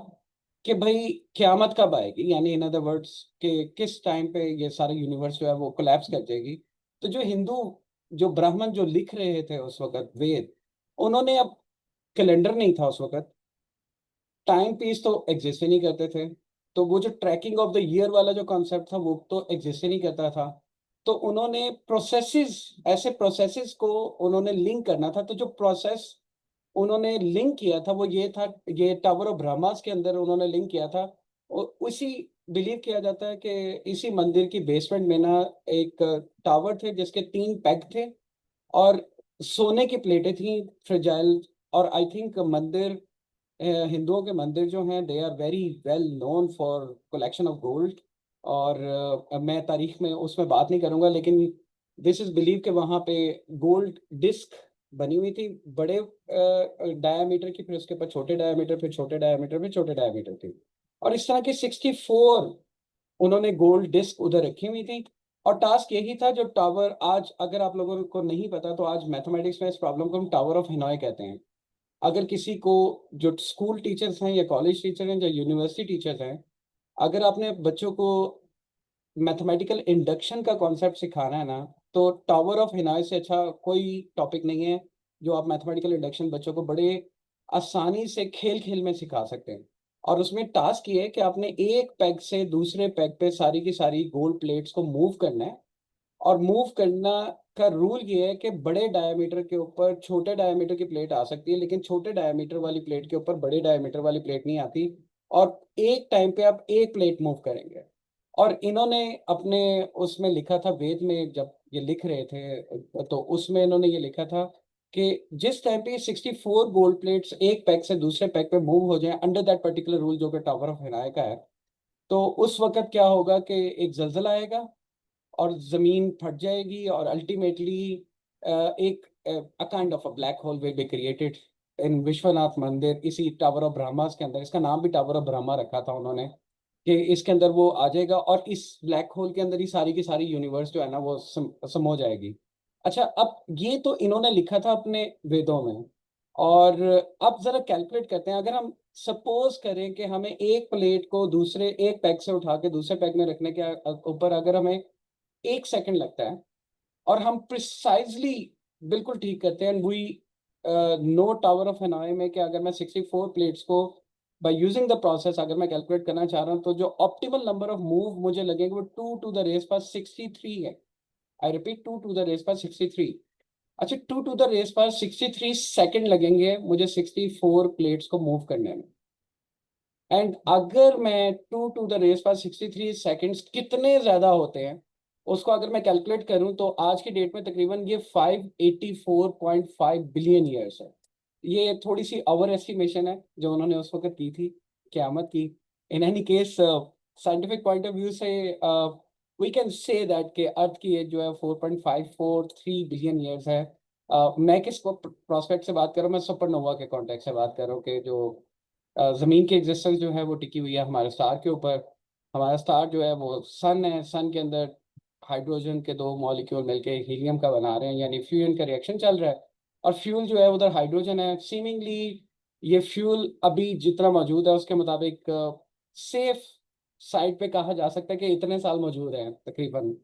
कि भाई क़यामत कब आएगी, यानी इन अदर वर्ड्स कि किस टाइम पे ये सारा यूनिवर्स जो है वो कोलैप्स कर जाएगी. तो जो हिंदू, जो ब्राह्मण जो लिख रहे थे उस वक्त वेद, उन्होंने अब कैलेंडर नहीं था उस वक्त, टाइम पीस तो एग्जिस्ट ही नहीं करते थे, तो वो जो ट्रैकिंग ऑफ द ईयर वाला जो कॉन्सेप्ट था वो तो एग्जिस्ट ही नहीं करता था. तो उन्होंने प्रोसेसेस, ऐसे प्रोसेसेस को उन्होंने लिंक करना था. तो जो प्रोसेस उन्होंने लिंक किया था वो ये था, ये टावर ऑफ ब्रह्मास के अंदर उन्होंने लिंक किया था. उसी बिलीव किया जाता है कि इसी मंदिर की बेसमेंट में ना एक टावर थे जिसके 3 पैग थे, और सोने की प्लेटें थी फ्रेजाइल. और आई थिंक मंदिर, हिंदुओं के मंदिर जो हैं, they are very well known for collection of gold. और अब मैं तारीख में उसमें बात नहीं करूंगा, लेकिन दिस इज बिलीव के वहाँ पे गोल्ड डिस्क बनी हुई थी, बड़े डायामीटर की, फिर उसके ऊपर छोटे डायामीटर, फिर छोटे डायामीटर, फिर छोटे डायामीटर थी. और इस तरह की 64 उन्होंने गोल्ड डिस्क उधर रखी हुई थी. और टास्क यही था, जो टावर आज, अगर आप लोगों को नहीं पता तो आज मैथमेटिक्स में इस प्रॉब्लम को हम टावर ऑफ हिनॉय कहते हैं. अगर किसी को, जो स्कूल टीचर्स हैं या कॉलेज टीचर हैं या यूनिवर्सिटी टीचर्स हैं, अगर आपने बच्चों को मैथमेटिकल इंडक्शन का कॉन्सेप्ट सिखाना है ना, तो टावर ऑफ हिनाय से अच्छा कोई टॉपिक नहीं है जो आप मैथमेटिकल इंडक्शन बच्चों को बड़े आसानी से खेल खेल में सिखा सकते हैं. और उसमें टास्क ये है कि आपने एक पैग से दूसरे पैग पे सारी की सारी गोल्ड प्लेट्स को मूव करना है. और मूव करना का रूल ये है कि बड़े डायमीटर के ऊपर छोटे डायमीटर की प्लेट आ सकती है, लेकिन छोटे डायमीटर वाली प्लेट के ऊपर बड़े डायमीटर वाली प्लेट नहीं आती. और एक टाइम पे आप एक प्लेट मूव करेंगे. और इन्होंने अपने उसमें लिखा था, वेद में जब ये लिख रहे थे तो उसमें इन्होंने ये लिखा था कि जिस टाइम पे 64 गोल्ड प्लेट्स एक पैक से दूसरे पैक पे मूव हो जाए अंडर दैट पर्टिकुलर रूल, जो कि टावर ऑफ हिनाय का है, तो उस वक्त क्या होगा कि एक जलजला आएगा, और जमीन फट जाएगी और अल्टीमेटली एक kind of a black hole will be created in Vishwanath मंदिर, इसी टावर ऑफ ब्रह्मास के अंदर। इसका नाम भी टावर ऑफ ब्रह्मा रखा था उन्होंने, कि इसके अंदर वो आ जाएगा और इस ब्लैक होल के अंदर ही सारी की सारी यूनिवर्स जो है ना वो समो जाएगी। अच्छा, अब ये तो इन्होंने लिखा था अपने वेदों में, और अब जरा कैलकुलेट करते हैं। अगर हम सपोज करें कि हमें एक प्लेट को दूसरे एक पैक से उठा के दूसरे पैक में रखने के ऊपर अगर हमें 1 सेकंड लगता है, और हम प्रिसाइजली बिल्कुल ठीक करते हैं, we know tower of Hanoi में कि अगर मैं 64 प्लेट्स को बाय यूजिंग द प्रोसेस अगर मैं कैलकुलेट करना चाह रहा हूँ, तो जो ऑप्टिमल नंबर ऑफ मूव मुझे लगेगा वो 2 टू द रेस पास 63 है। I repeat, 2 to the raise पास 63। अच्छा, 2 to the raise pass 63 second लगेंगे मुझे 64 प्लेट्स को मूव करने में। एंड अगर मैं 2 to the raise pass 63 seconds कितने ज्यादा होते हैं उसको अगर मैं कैलकुलेट करूं, तो आज की डेट में तकरीबन ये 584.5 बिलियन ईयर्स है। ये थोड़ी सी ओवर एस्टिमेशन है जो उन्होंने उस वक्त की थी क़यामत की। इन any case scientific point of view से वी कैन से दैट के अर्थ की एज जो है 4.543 बिलियन ईयर्स है। मैं किस प्रोस्पेक्ट से बात कर रहा हूँ? मैं सुपरनोवा के कॉन्टेक्स्ट से बात कर रहा हूँ कि जो ज़मीन की एग्जिस्टेंस जो है वो टिकी हुई है हमारे स्टार के ऊपर। हमारा स्टार जो है वो सन है, सन के अंदर हाइड्रोजन के 2 मॉलिक्यूल मिलके हीलियम का बना रहे हैं, यानी फ्यूजन का रिएक्शन चल रहा है, और फ्यूल जो है उधर हाइड्रोजन है। सीमिंगली ये फ्यूल अभी जितना मौजूद है उसके मुताबिक सेफ साइड पे कहा जा सकता है कि इतने साल मौजूद है तकरीबन,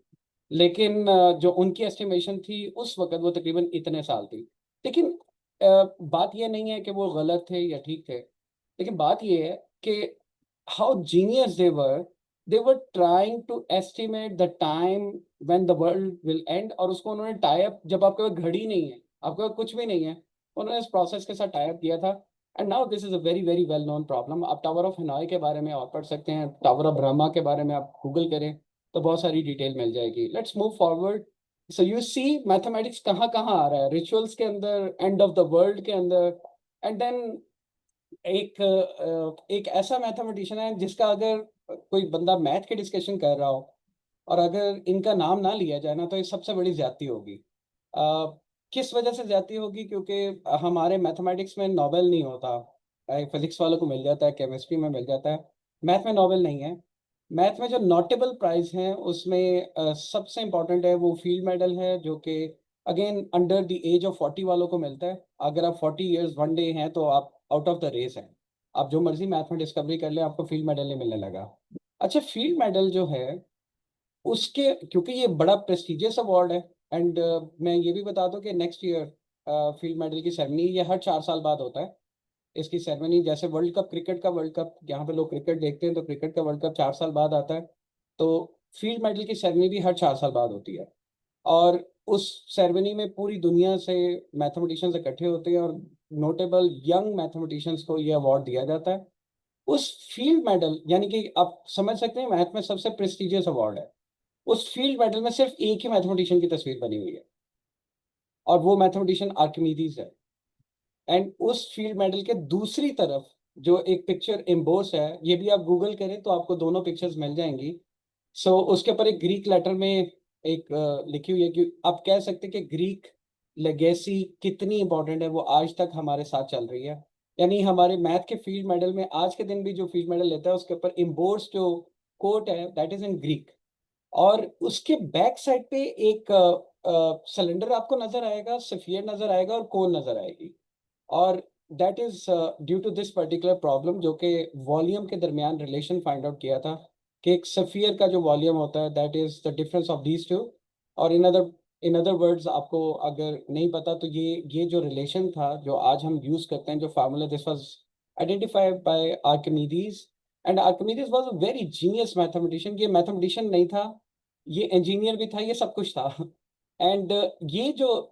लेकिन जो उनकी एस्टिमेशन थी उस वक्त वो तकरीबन इतने साल थी। लेकिन बात ये नहीं है कि वो गलत थे या ठीक थे, लेकिन बात ये है कि how genius they were trying to estimate the time when the world will end, और उसको उन्होंने टाई अप, जब आपके पास घड़ी नहीं है, आपके पास कुछ भी नहीं है, उन्होंने इस प्रोसेस के साथ टाई अप किया था। And now this is a very very well known problem. आप टावर ऑफ हनोई के बारे में और पढ़ सकते हैं, टावर ऑफ ब्रह्मा के बारे में आप गूगल करें तो बहुत सारी डिटेल मिल जाएगी। Let's move forward. So you see mathematics कहाँ कहाँ आ रहा है, रिचुअल्स के अंदर, एंड ऑफ द वर्ल्ड के अंदर। एंड देन एक ऐसा मैथमेटिशियन है जिसका अगर कोई बंदा मैथ के डिस्कशन कर रहा हो और अगर इनका नाम ना लिया जाए ना, तो ये सबसे बड़ी ज्यादती होगी। किस वजह से ज्यादती होगी? क्योंकि हमारे मैथमेटिक्स में नोबेल नहीं होता। फिजिक्स वालों को मिल जाता है, केमिस्ट्री में मिल जाता है, मैथ में नोबेल नहीं है। मैथ में जो नोटेबल प्राइज हैं उसमें सबसे इम्पोर्टेंट है वो फील्ड मेडल है, जो कि again under the age of 40 वालों को मिलता है। अगर आप 40 ईयर्स 1 डे हैं तो आप आउट ऑफ द रेस हैं। आप जो मर्जी मैथ में डिस्कवरी कर लें, आपको फील्ड मेडल नहीं मिलने लगा। अच्छा, फील्ड मेडल जो है उसके, क्योंकि ये बड़ा प्रेस्टिजियस अवार्ड है, एंड मैं ये भी बता दूं कि नेक्स्ट ईयर फील्ड मेडल की सेरेमनी ये हर 4 साल बाद होता है। इसकी सेरेमनी जैसे वर्ल्ड कप, क्रिकेट का वर्ल्ड कप, यहाँ पे लोग क्रिकेट देखते हैं तो क्रिकेट का वर्ल्ड कप 4 साल बाद आता है, तो फील्ड मेडल की सेरेमनी भी हर 4 साल बाद होती है। और उस सेरेमनी में पूरी दुनिया से मैथमेटिशियंस इकट्ठे होते हैं, और नोटेबल यंग मैथमेटिशियंस को ये अवार्ड दिया जाता है। उस फील्ड मेडल, यानी कि आप समझ सकते हैं मैथ में सबसे प्रेस्टिजियस अवार्ड है, उस फील्ड मेडल में सिर्फ एक ही मैथमेटिशियन की तस्वीर बनी हुई है, और वो मैथमेटिशियन आर्किमिडीज है। एंड उस फील्ड मेडल के दूसरी तरफ जो एक पिक्चर एम्बोस है, ये भी आप गूगल करें तो आपको दोनों पिक्चर्स मिल जाएंगी। सो उसके ऊपर एक ग्रीक लेटर में एक लिखी हुई है कि आप कह सकते हैं कि ग्रीक लेगेसी कितनी इंपॉर्टेंट है, वो आज तक हमारे साथ चल रही है। यानी हमारे मैथ के फील्ड मेडल में आज के दिन भी जो फील्ड मेडल लेता है उसके ऊपर एम्बोस जो कोट है दैट इज इन ग्रीक। और उसके बैक साइड पे एक सिलेंडर आपको नजर आएगा, सफियर नजर आएगा और कोन नजर आएगी। और that is due to this particular problem, जो कि वॉल्यूम के दरमियान रिलेशन फाइंड आउट किया था कि एक सफियर का जो वॉल्यूम होता है that is the difference of these two. और इन अदर वर्ड्स, आपको अगर नहीं पता तो ये जो रिलेशन था जो आज हम यूज करते हैं, जो formula, this was identified by Archimedes. And Archimedes was a very genius mathematician. ये मैथमेटिशियन नहीं था, ये इंजीनियर भी था, ये सब कुछ था। एंड ये जो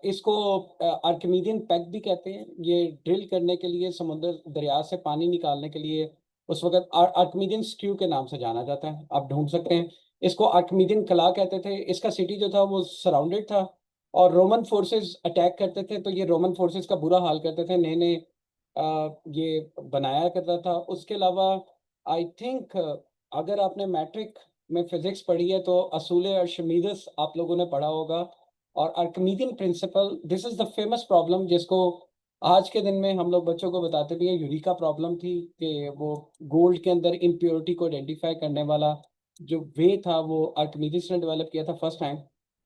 इसको आर्किमिडियन पैक भी कहते हैं, ये ड्रिल करने के लिए, समुद्र दरिया से पानी निकालने के लिए उस वक्त आर्किमिडियन स्क्रू के नाम से जाना जाता है, आप ढूंढ सकते हैं इसको। आर्किमिडियन कला कहते थे। इसका सिटी जो था वो सराउंडेड था, और रोमन फोर्सेस अटैक करते थे, तो ये रोमन फोर्सेस का बुरा हाल करते थे, नए नए ये बनाया करता था। उसके अलावा आई थिंक अगर आपने मैट्रिक में फिजिक्स पढ़ी है तो असूले अर्शिमीदेस आप लोगों ने पढ़ा होगा, और Archimedean principle, this is the famous problem जिसको आज के दिन में हम लोग बच्चों को बताते भी हैं। यूरिका प्रॉब्लम थी कि वो गोल्ड के अंदर इम्प्योरिटी को आइडेंटिफाई करने वाला जो वे था वो आर्किमिडीज ने डेवलप किया था फर्स्ट टाइम।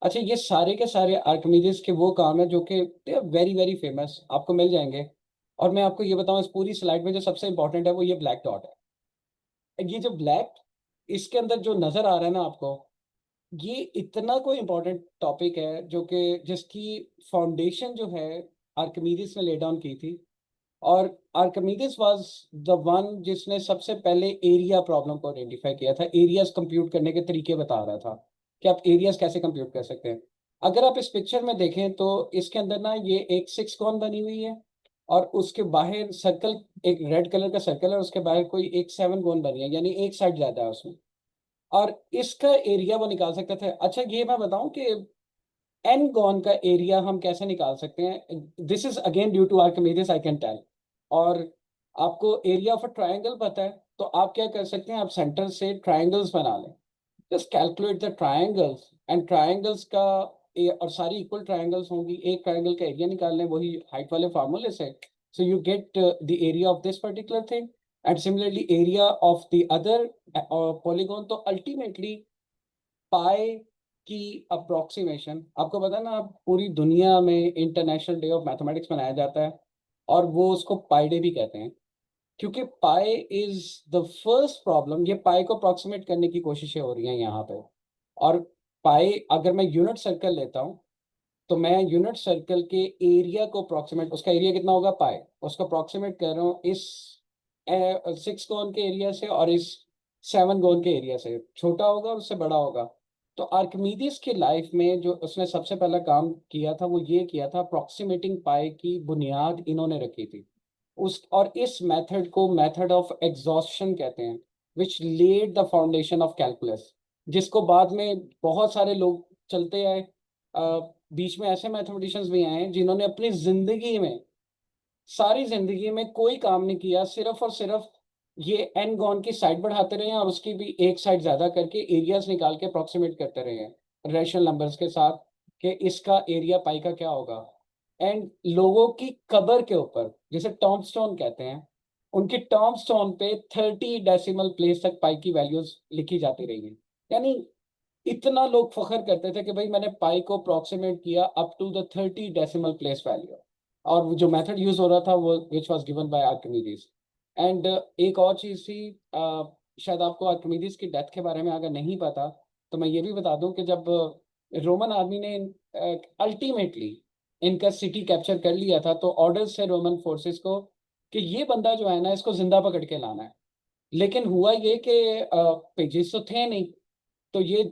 अच्छा, ये सारे के सारे आर्किमिडीज के वो काम है जो कि they are very very famous, आपको मिल जाएंगे। और मैं आपको ये बताऊं, इस पूरी स्लाइड में जो सबसे इंपॉर्टेंट है वो ये ब्लैक डॉट है। ये जो ब्लैक इसके अंदर जो नजर आ रहा है ना आपको, ये इतना कोई इंपॉर्टेंट टॉपिक है जो कि जिसकी फाउंडेशन जो है आर्किमिडीज ने ले डाउन की थी। और आर्किमिडीज वाज द वन जिसने सबसे पहले एरिया प्रॉब्लम को आइडेंटिफाई किया था। एरियाज कंप्यूट करने के तरीके बता रहा था कि आप एरियाज कैसे कंप्यूट कर सकते हैं। अगर आप इस पिक्चर में देखें तो इसके अंदर ना ये एक सिक्स कॉन बनी हुई है, और उसके बाहर सर्कल, एक रेड कलर का सर्कल है, और उसके बाहर कोई एक सेवन कॉन बनी है, यानी एक साइड ज्यादा है उसमें। और इसका एरिया वो निकाल सकते थे। अच्छा, ये मैं बताऊं कि एन गॉन का एरिया हम कैसे निकाल सकते हैं, this is again due to Archimedes, I can tell. और आपको एरिया ऑफ अ ट्राइंगल पता है, तो आप क्या कर सकते हैं, आप सेंटर से ट्राइंगल्स बना लें। Just calculate the triangles, and triangles का और सारी इक्वल ट्राइंगल्स होंगी, एक ट्राइंगल का एरिया निकाल लें वही हाइट वाले फार्मूले से। So you get the area of this particular thing, and similarly area of the other polygon. तो अल्टीमेटली पाई की अप्रोक्सीमेशन, आपको पता है ना, पूरी दुनिया में इंटरनेशनल डे ऑफ मैथमेटिक्स मनाया जाता है, और वो उसको पाई डे भी कहते हैं, क्योंकि pi is the first problem. ये पाई को अप्रोक्सीमेट करने की कोशिशें हो रही हैं यहाँ पे। और पाई, अगर मैं यूनिट सर्कल लेता हूँ, तो मैं यूनिट सर्कल के एरिया को अप्रोक्सीमेट, उसका एरिया कितना होगा पाई, उसको अप्रोक्सीमेट कर रहा हूँ इस सिक्स गोन के एरिया से, और इस सेवन गोन के एरिया से। छोटा होगा और उससे बड़ा होगा। तो आर्किमिडीज की लाइफ में जो उसने सबसे पहला काम किया था वो ये किया था, अप्रोक्सीमेटिंग पाई की बुनियाद इन्होंने रखी थी। उस और इस मेथड को मेथड ऑफ एग्जॉस्शन कहते हैं, विच lead the foundation of calculus, जिसको बाद में बहुत सारे लोग चलते आए। बीच में ऐसे मैथमेटिशियंस भी आए हैं जिन्होंने अपनी जिंदगी में, सारी जिंदगी में कोई काम नहीं किया, सिर्फ और सिर्फ ये एन गॉन की साइड बढ़ाते रहे हैं, और उसकी भी एक साइड ज्यादा करके एरियाज निकाल के अप्रोक्सीमेट करते रहे हैं रेशनल नंबर्स के साथ, कि इसका एरिया पाई का क्या होगा। एंड लोगों की कबर के ऊपर, जिसे टॉम्बस्टोन कहते हैं, उनकी टॉम्बस्टोन पे 30 डेसिमल प्लेस तक पाई की वैल्यूज लिखी जाती रही हैं। यानी इतना लोग फख्र करते थे कि भाई मैंने पाई को अप्रोक्सीमेट किया up to the 30 decimal place value. और वो जो मेथड यूज हो रहा था वो which was given by Archimedes. And एक और चीज थी, शायद आपको आर्किमिडीज की डेथ के बारे में अगर नहीं पता, तो मैं ये भी बता दूं कि जब रोमन आर्मी ने अल्टीमेटली इनका सिटी कैप्चर कर लिया था, तो ऑर्डर्स थे रोमन फोर्सेस को कि ये बंदा जो है ना, इसको जिंदा पकड़ के लाना है। लेकिन हुआ ये कि पेजेस तो थे नहीं, तो ये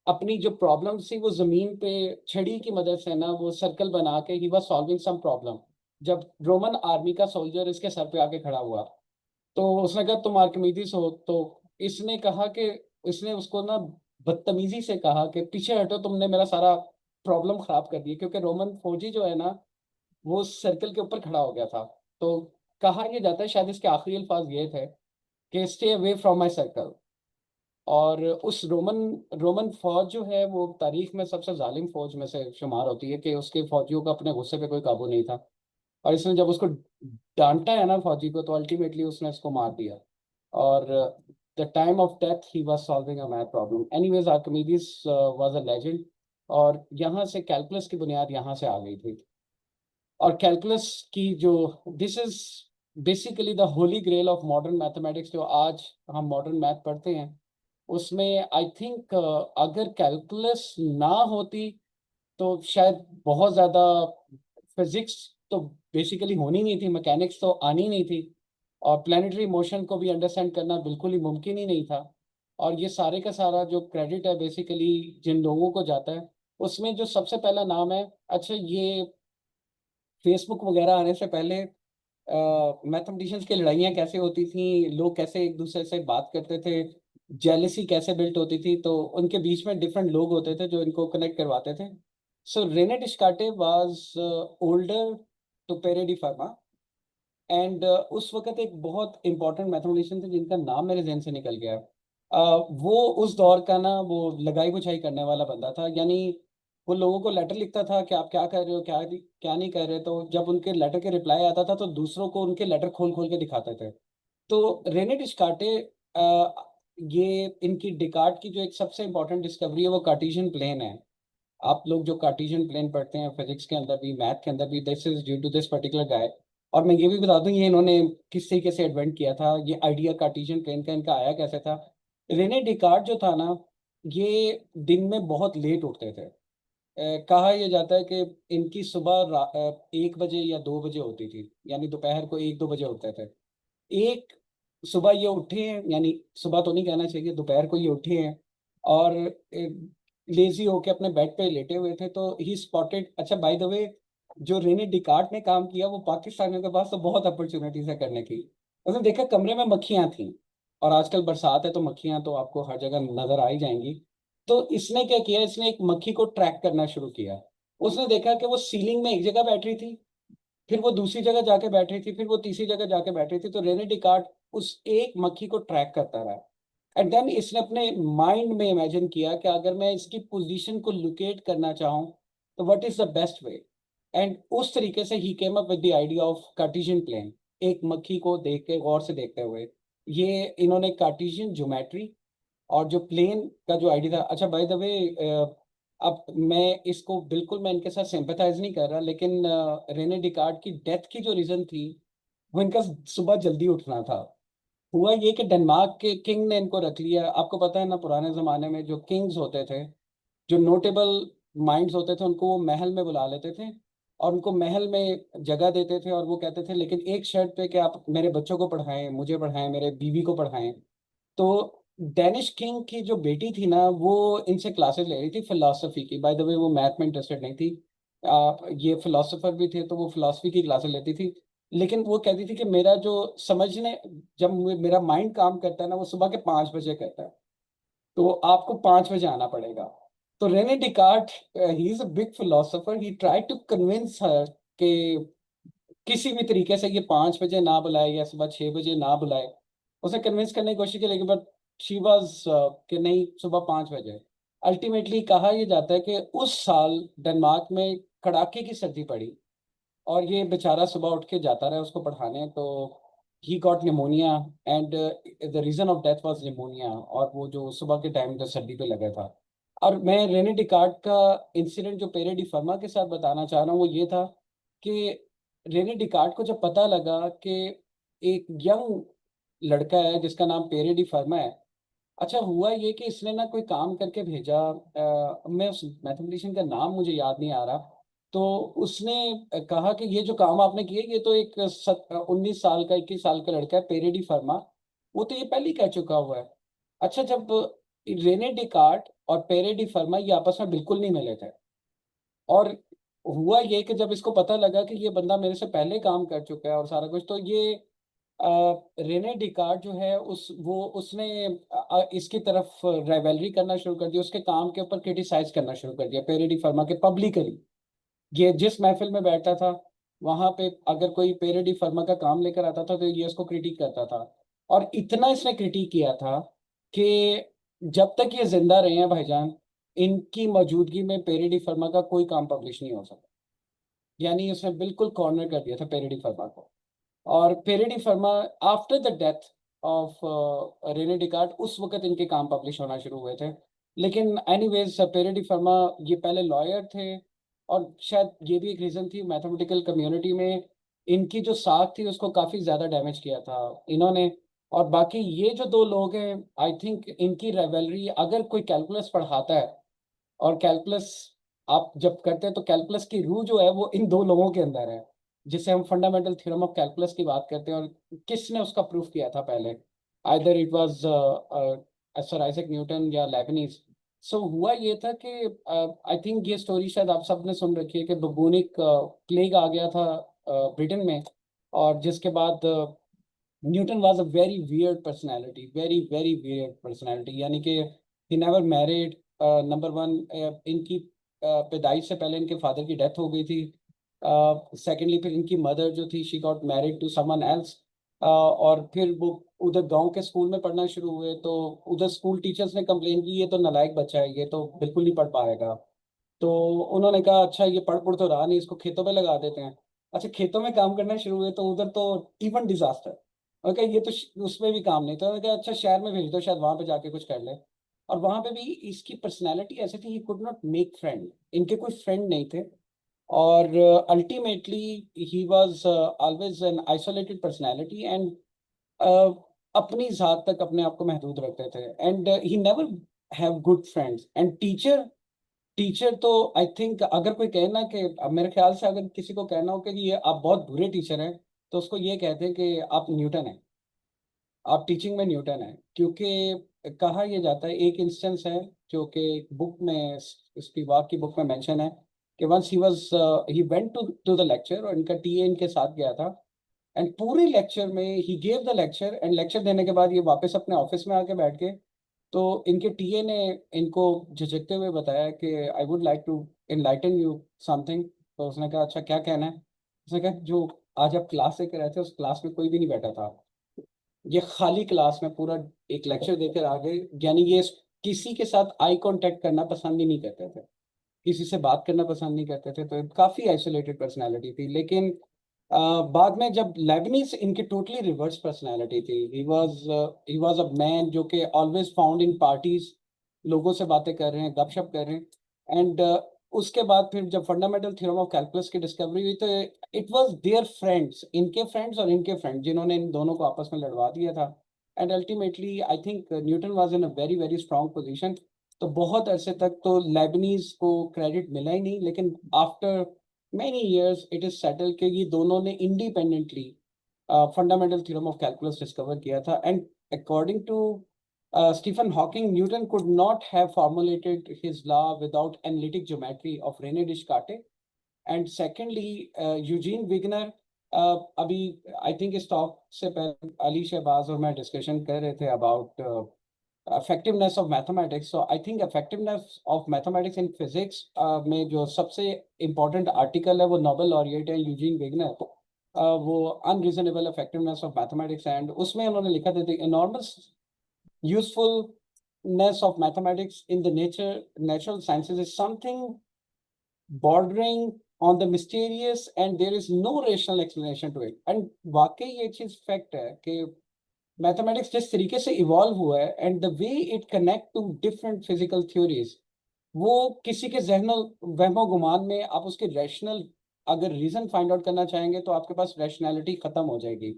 अपनी जो प्रॉब्लम थी वो जमीन पे छड़ी की मदद से ना वो सर्कल बना के ही वाज सॉल्विंग सम प्रॉब्लम। जब रोमन आर्मी का सोल्जर इसके सर पे आके खड़ा हुआ, तो उसने कहा तुम आर्किमिडीज हो, तो इसने कहा कि, इसने उसको ना बदतमीजी से कहा कि पीछे हटो, तुमने मेरा सारा प्रॉब्लम खराब कर दिया, क्योंकि रोमन फौजी जो है ना वो सर्कल के ऊपर खड़ा हो गया था। तो कहा यह जाता है, शायद इसके आखिरी अल्फाज ये थे कि stay away from my circle. और उस रोमन रोमन फौज जो है वो तारीख में सबसे जालिम फौज में से शुमार होती है, कि उसके फौजियों का अपने गुस्से पे कोई काबू नहीं था, और इसने जब उसको डांटा है ना फौजी को, तो अल्टीमेटली उसने उसको मार दिया। और the time of death he was solving a math problem. Anyways, Archimedes was a legend, और यहाँ से कैलकुलस की बुनियाद यहाँ से आ गई थी। और कैलकुलस की जो, this is basically the holy grail of modern mathematics, जो आज हम मॉडर्न मैथ पढ़ते हैं उसमें आई थिंक अगर कैलकुलस ना होती तो शायद बहुत ज़्यादा फिजिक्स तो बेसिकली होनी नहीं थी, मैकेनिक्स तो आनी नहीं थी, और प्लानिटरी मोशन को भी अंडरस्टैंड करना बिल्कुल ही मुमकिन ही नहीं था। और ये सारे का सारा जो क्रेडिट है बेसिकली जिन लोगों को जाता है, उसमें जो सबसे पहला नाम है, अच्छा ये फेसबुक वगैरह आने से पहले मैथमेटिशियंस की लड़ाइयाँ कैसे होती थी, लोग कैसे एक दूसरे से बात करते थे, जेलसी कैसे बिल्ट होती थी, तो उनके बीच में डिफरेंट लोग होते थे जो इनको कनेक्ट करवाते थे। सो रेने डिस्कार्टे वाज ओल्डर टू पेरे डी फर्मा, एंड उस वक्त एक बहुत इंपॉर्टेंट मैथमेटिशियन थे जिनका नाम मेरे जहन से निकल गया है। वो उस दौर का ना वो लगाई बुझाई करने वाला बंदा था। यानी वो लोगों को लेटर लिखता था कि आप क्या कर रहे हो, क्या नहीं कर रहे। तो जब उनके लेटर के रिप्लाई आता था तो दूसरों को उनके लेटर खोल खोल के दिखाते थे। तो रेने डिस्कार्टे, ये इनकी डिकार्ट की जो एक सबसे इंपॉर्टेंट डिस्कवरी है वो कार्टेशियन प्लेन है। आप लोग जो कार्टेशियन प्लेन पढ़ते हैं फिजिक्स के अंदर भी मैथ के अंदर भी, this is due to this particular guy. और मैं ये भी बता दूं ये इन्होंने किस तरीके से इन्वेंट किया था, ये आइडिया कार्टेशियन प्लेन का इनका आया कैसे था। रेने डिकार्ट जो था ना, ये दिन में बहुत लेट उठते थे। कहा यह जाता है कि इनकी सुबह 1 बजे या 2 बजे होती थी, यानी दोपहर को 1-2 बजे उठते थे। एक सुबह ये उठे हैं, यानी सुबह तो नहीं कहना चाहिए, दोपहर को ये उठे हैं और लेजी होके अपने बेड पे लेटे हुए थे तो ही स्पॉटेड। अच्छा बाय द वे, जो रेने डिकार्ट ने काम किया वो पाकिस्तानियों के पास तो बहुत अपॉर्चुनिटीज है करने की। उसने देखा कमरे में मक्खियां थी, और आजकल बरसात है तो मक्खियां तो आपको हर जगह नजर आ ही जाएंगी। तो इसने क्या किया, इसने एक मक्खी को ट्रैक करना शुरू किया। उसने देखा कि वो सीलिंग में एक जगह बैठ रही थी, फिर वो दूसरी जगह जाके बैठ रही थी, फिर वो तीसरी जगह जाके बैठ रही थी। तो रेने डिकार्ट उस एक मक्खी को ट्रैक करता रहा। एंड देन इसने अपने माइंड में इमेजिन किया कि अगर मैं इसकी पोजीशन को लोकेट करना चाहूँ तो what is the best way. And उस तरीके से he came up with the idea of Cartesian plane. एक मक्खी को देख के गौर से देखते हुए ये इन्होंने कार्टेशियन ज्योमेट्री और जो प्लेन का जो आइडिया था। अच्छा बाय द वे, अब मैं इसको बिल्कुल मैं इनके साथ सिंपैथाइज नहीं कर रहा, लेकिन रेने डिकार्ड की डेथ की जो रीजन थी वो इनका सुबह जल्दी उठना था। हुआ ये कि डेनमार्क के किंग ने इनको रख लिया। आपको पता है ना, पुराने जमाने में जो किंग्स होते थे, जो नोटेबल माइंड्स होते थे, उनको वो महल में बुला लेते थे और उनको महल में जगह देते थे। और वो कहते थे लेकिन एक शर्त पे कि आप मेरे बच्चों को पढ़ाएं, मुझे पढ़ाएं, मेरे बीवी को पढ़ाएं। तो डेनिश किंग की जो बेटी थी ना, वो इनसे क्लासेस ले रही थी फिलोसफी की। बाय द वे वो मैथ में इंटरेस्टेड नहीं थी। ये फिलोसोफर भी थे तो वो फिलोसफी की क्लासेस लेती थी। लेकिन वो कहती थी कि मेरा जो समझने, जब मेरा माइंड काम करता है ना वो सुबह के 5 बजे करता है, तो आपको 5 बजे आना पड़ेगा। तो Rene Descartes, he is a big philosopher, he try to convince her कि किसी भी तरीके से ये 5 बजे ना बुलाए या सुबह 6 बजे ना बुलाए। उसे कन्विंस करने की कोशिश की लेकिन बट शी वाज कि नहीं, सुबह 5 बजे। अल्टीमेटली कहा यह जाता है कि उस साल डेनमार्क में कड़ाके की सर्दी पड़ी और ये बेचारा सुबह उठ के जाता रहा उसको पढ़ाने। तो he got pneumonia and the reason of death was pneumonia, और वो जो सुबह के टाइम जो सर्दी पे लगा था। और मैं रेने डिकार्ट का इंसिडेंट जो पेरे डी फर्मा के साथ बताना चाह रहा हूँ वो ये था कि रेने डिकार्ट को जब पता लगा कि एक यंग लड़का है जिसका नाम पेरे डी फर्मा है। अच्छा हुआ ये कि इसने ना कोई काम करके भेजा, मैं उस मैथमेटिशियन का नाम मुझे याद नहीं आ रहा। तो उसने कहा कि ये जो काम आपने किया ये तो एक 19 साल का 21 साल का लड़का है पेरेडी फर्मा, वो तो ये पहले ही कह चुका हुआ है। अच्छा जब रेने डिकार्ट और पेरेडी फर्मा ये आपस में बिल्कुल नहीं मिले थे। और हुआ ये कि जब इसको पता लगा कि ये बंदा मेरे से पहले काम कर चुका है और सारा कुछ, तो ये रेने डिकार्ड जो है उसने इसकी तरफ राइवलरी करना शुरू कर दिया, उसके काम के ऊपर क्रिटिसाइज करना शुरू कर दिया पेरेडी फर्मा के पब्लिकली। ये जिस महफिल में बैठता था वहां पे अगर कोई पेरेडी फर्मा का काम लेकर आता था तो ये उसको क्रिटिक करता था। और इतना इसने क्रिटिक किया था कि जब तक ये जिंदा रहे हैं भाईजान, इनकी मौजूदगी में पेरेडी फर्मा का कोई काम पब्लिश नहीं हो सकता। यानी उसने बिल्कुल कॉर्नर कर दिया था पेरेडी फर्मा को। और Pierre de Fermat after the death of Rene Descartes उस वक्त इनके काम पब्लिश होना शुरू हुए थे। लेकिन एनीवेज पेरेडी फर्मा ये पहले लॉयर थे, और शायद ये भी एक रीज़न थी मैथमेटिकल कम्युनिटी में इनकी जो साख थी उसको काफ़ी ज़्यादा डैमेज किया था इन्होंने। और बाकी ये जो दो लोग हैं, आई थिंक इनकी रेवेलरी, अगर कोई कैलकुलस पढ़ाता है और कैलकुलस आप जब करते हैं तो कैलकुलस की रूह जो है वो इन दो लोगों के अंदर है, जिसे हम फंडामेंटल थ्योरम ऑफ कैलकुलस की बात करते हैं। और किसने उसका प्रूफ किया था पहले, either it was sir Isaac Newton या लेबनीज। सो हुआ ये था कि आई थिंक ये स्टोरी शायद आप सब ने सुन रखी है कि बुबूनिक प्लेग आ गया था ब्रिटेन में। और जिसके बाद Newton was a very weird personality, very very weird personality. यानी कि he never married, number one, इनकी पैदाइश से पहले इनके फादर की डेथ हो गई थी। सेकेंडली फिर इनकी मदर जो थी she got married to someone else. और फिर वो उधर गांव के स्कूल में पढ़ना शुरू हुए, तो उधर स्कूल टीचर्स ने कंप्लेन की ये तो नालायक बच्चा है, ये तो बिल्कुल नहीं पढ़ पाएगा। तो उन्होंने कहा अच्छा ये पढ़ तो रहा नहीं, इसको खेतों पे लगा देते हैं। अच्छा खेतों में काम करना शुरू हुए तो उधर तो इवन डिजास्टर। और कहा ये तो उसमें भी काम नहीं, तो उन्होंने कहा अच्छा शहर में भेज दो, शायद वहां पे जाके कुछ कर ले। और वहां पे भी इसकी पर्सनैलिटी ऐसी थी, he could not make friend, इनके कोई फ्रेंड नहीं थे। और ultimately he was always an isolated personality, and अपनी जात तक अपने आप को महदूद रखते थे, and he never have good friends. And teacher, teacher तो आई थिंक अगर कोई कहे ना कि, अब मेरे ख्याल से अगर किसी को कहना हो कि ये आप बहुत बुरे टीचर हैं, तो उसको ये कहते हैं कि आप न्यूटन हैं, आप टीचिंग में न्यूटन हैं। क्योंकि कहा यह जाता है, एक इंस्टेंस है जो कि बुक में, स्पिवाक की बुक में मेंशन है, कि once he went to the lecture, और इनका टीए इनके साथ गया था, एंड पूरे लेक्चर में he gave the lecture, and lecture देने के बाद ये वापस अपने ऑफिस में आके बैठ गए। तो इनके टीए ने इनको झिझकते हुए बताया कि I would like to enlighten you something. तो उसने कहा अच्छा क्या कहना है। उसने कहा जो आज आप क्लास लेकर आए थे उस क्लास में कोई भी नहीं बैठा था, ये खाली क्लास में पूरा एक लेक्चर देकर आ गए। यानी ये किसी के साथ आई कांटेक्ट करना पसंद ही नहीं करते थे, किसी से बात करना पसंद नहीं करते थे, तो काफी आइसोलेटेड पर्सनालिटी थी। लेकिन बाद में जब लेबनीज, इनकी टोटली रिवर्स पर्सनालिटी थी। ही वाज अ मैन जो कि ऑलवेज फाउंड इन पार्टीज, लोगों से बातें कर रहे हैं, गपशप कर रहे हैं। एंड उसके बाद फिर जब फंडामेंटल थ्योरम ऑफ कैलकुलस की डिस्कवरी हुई, तो इट वाज देयर फ्रेंड्स, इनके फ्रेंड्स और इनके फ्रेंड्स, जिन्होंने इन दोनों को आपस में लड़वा दिया था। And ultimately I think Newton was in a very very strong position. तो बहुत अरसे तक तो लेबनीज को क्रेडिट मिला ही नहीं, लेकिन after many years it is settled कि ये दोनों ने independently fundamental theorem of calculus discover किया था। And according to Stephen Hawking, Newton could not have formulated his law without analytic geometry of René Descartes. And secondly, Eugene Wigner, अभी I think इस talk से पहले अली शहबाज और मैं discussion कर रहे थे about effectiveness of mathematics. So I think effectiveness of mathematics in physics में जो सबसे important article है वो नोबेल लॉरिएट है यूजीन वेगनर, वो unreasonable effectiveness of mathematics, and उसमें उन्होंने लिखा था the enormous usefulness of mathematics in the natural sciences is something bordering on the mysterious, and there is no rational explanation to it. And वाकई ये चीज fact है कि मैथमेटिक्स जिस तरीके से इवॉल्व हुआ है, and the way it connect to different physical theories, वो किसी के जहनो वहमो गुमान में आप उसके रैशनल अगर रीजन फाइंड आउट करना चाहेंगे तो आपके पास रैशनैलिटी खत्म हो जाएगी।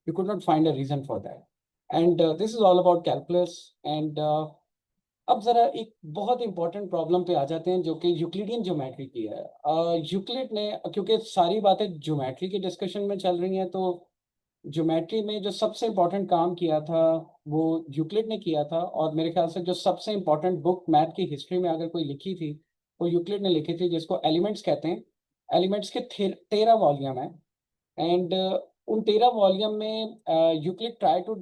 You could not find a reason for that. And this is all about calculus. And अब जरा एक बहुत इंपॉर्टेंट प्रॉब्लम पे आ जाते हैं जो कि यूक्लिडियन ज्योमेट्री की है। यूक्लिड ने, क्योंकि सारी बातें ज्योमेट्री की डिस्कशन में चल रही हैं, तो ज्योमेट्री में जो सबसे इम्पोर्टेंट काम किया था वो यूक्लिड ने किया था। और मेरे ख्याल से जो सबसे इम्पोर्टेंट बुक मैथ की हिस्ट्री में अगर कोई लिखी थी वो यूक्लिड ने लिखी थी, जिसको एलिमेंट्स कहते हैं। एलिमेंट्स के 13 वॉल्यूम है। एंड उन 13 वॉल्यूम में यूक्लिड ट्राई टू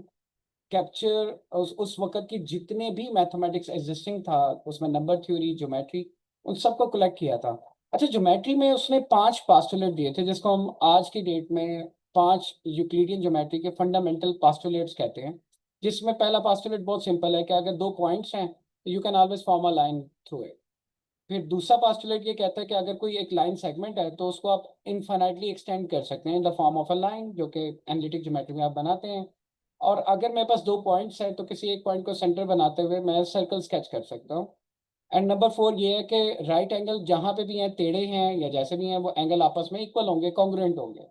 कैप्चर उस वक्त की जितने भी मैथमेटिक्स एग्जिस्टिंग था, उसमें नंबर थ्योरी, ज्योमेट्री, उन सबको कलेक्ट किया था। अच्छा ज्योमेट्री में उसने 5 पास्टुलेट दिए थे, जिसको हम आज की डेट में 5 यूक्लिडियन ज्योमेट्री के फंडामेंटल पास्टुलेट्स कहते हैं। जिसमें पहला पास्टुलेट बहुत सिंपल है कि अगर दो पॉइंट्स हैं तो you can always form a line through it. फिर दूसरा पास्टुलेट ये कहता है कि अगर कोई एक लाइन सेगमेंट है तो उसको आप इनफाइनाइटली एक्सटेंड कर सकते हैं in the form of a line, जो कि एनालिटिक ज्योमेट्री में आप बनाते हैं। और अगर मेरे पास दो पॉइंट्स हैं तो किसी एक पॉइंट को सेंटर बनाते हुए मैं सर्कल स्केच कर सकता हूँ। एंड नंबर 4 ये है कि राइट एंगल जहाँ पे भी हैं, टेढ़े हैं या जैसे भी हैं, वो एंगल आपस में इक्वल होंगे, कॉन्ग्रुएंट होंगे।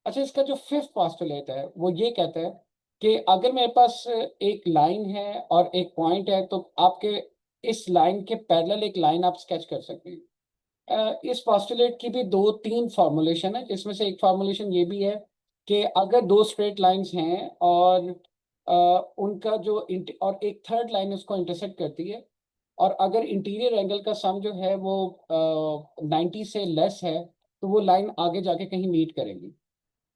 अच्छा इसका जो फिफ्थ पॉस्टुलेट है वो ये कहता है कि अगर मेरे पास एक लाइन है और एक पॉइंट है तो आपके इस लाइन के पैरेलल एक लाइन आप स्केच कर सकते हैं। इस पॉस्टुलेट की भी दो तीन फॉर्मुलेशन है, जिसमें से एक फॉर्मुलेशन ये भी है कि अगर दो स्ट्रेट लाइंस हैं और उनका जो और एक थर्ड लाइन उसको इंटरसेक्ट करती है, और अगर इंटीरियर एंगल का सम जो है वो 90 से लेस है, तो वो लाइन आगे जाके कहीं मीट करेंगी।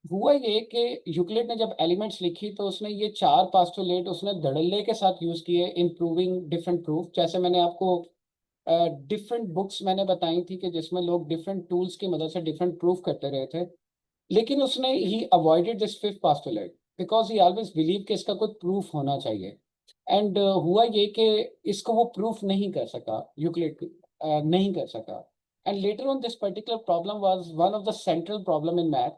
हुआ ये कि यूक्लिड ने जब एलिमेंट्स लिखी तो उसने ये चार पास्टुलेट उसने धड़ल्ले के साथ यूज किए इन प्रूविंग डिफरेंट प्रूफ। जैसे मैंने आपको डिफरेंट बुक्स मैंने बताई थी कि जिसमें लोग डिफरेंट टूल्स की मदद से डिफरेंट प्रूफ करते रहे थे, लेकिन उसने he avoided this fifth postulate. Because he always believe कि इसका कोई प्रूफ होना चाहिए। एंड हुआ ये कि इसको वो प्रूफ नहीं कर सका, यूक्लिड नहीं कर सका। And later on this particular problem was one of the central problem in math.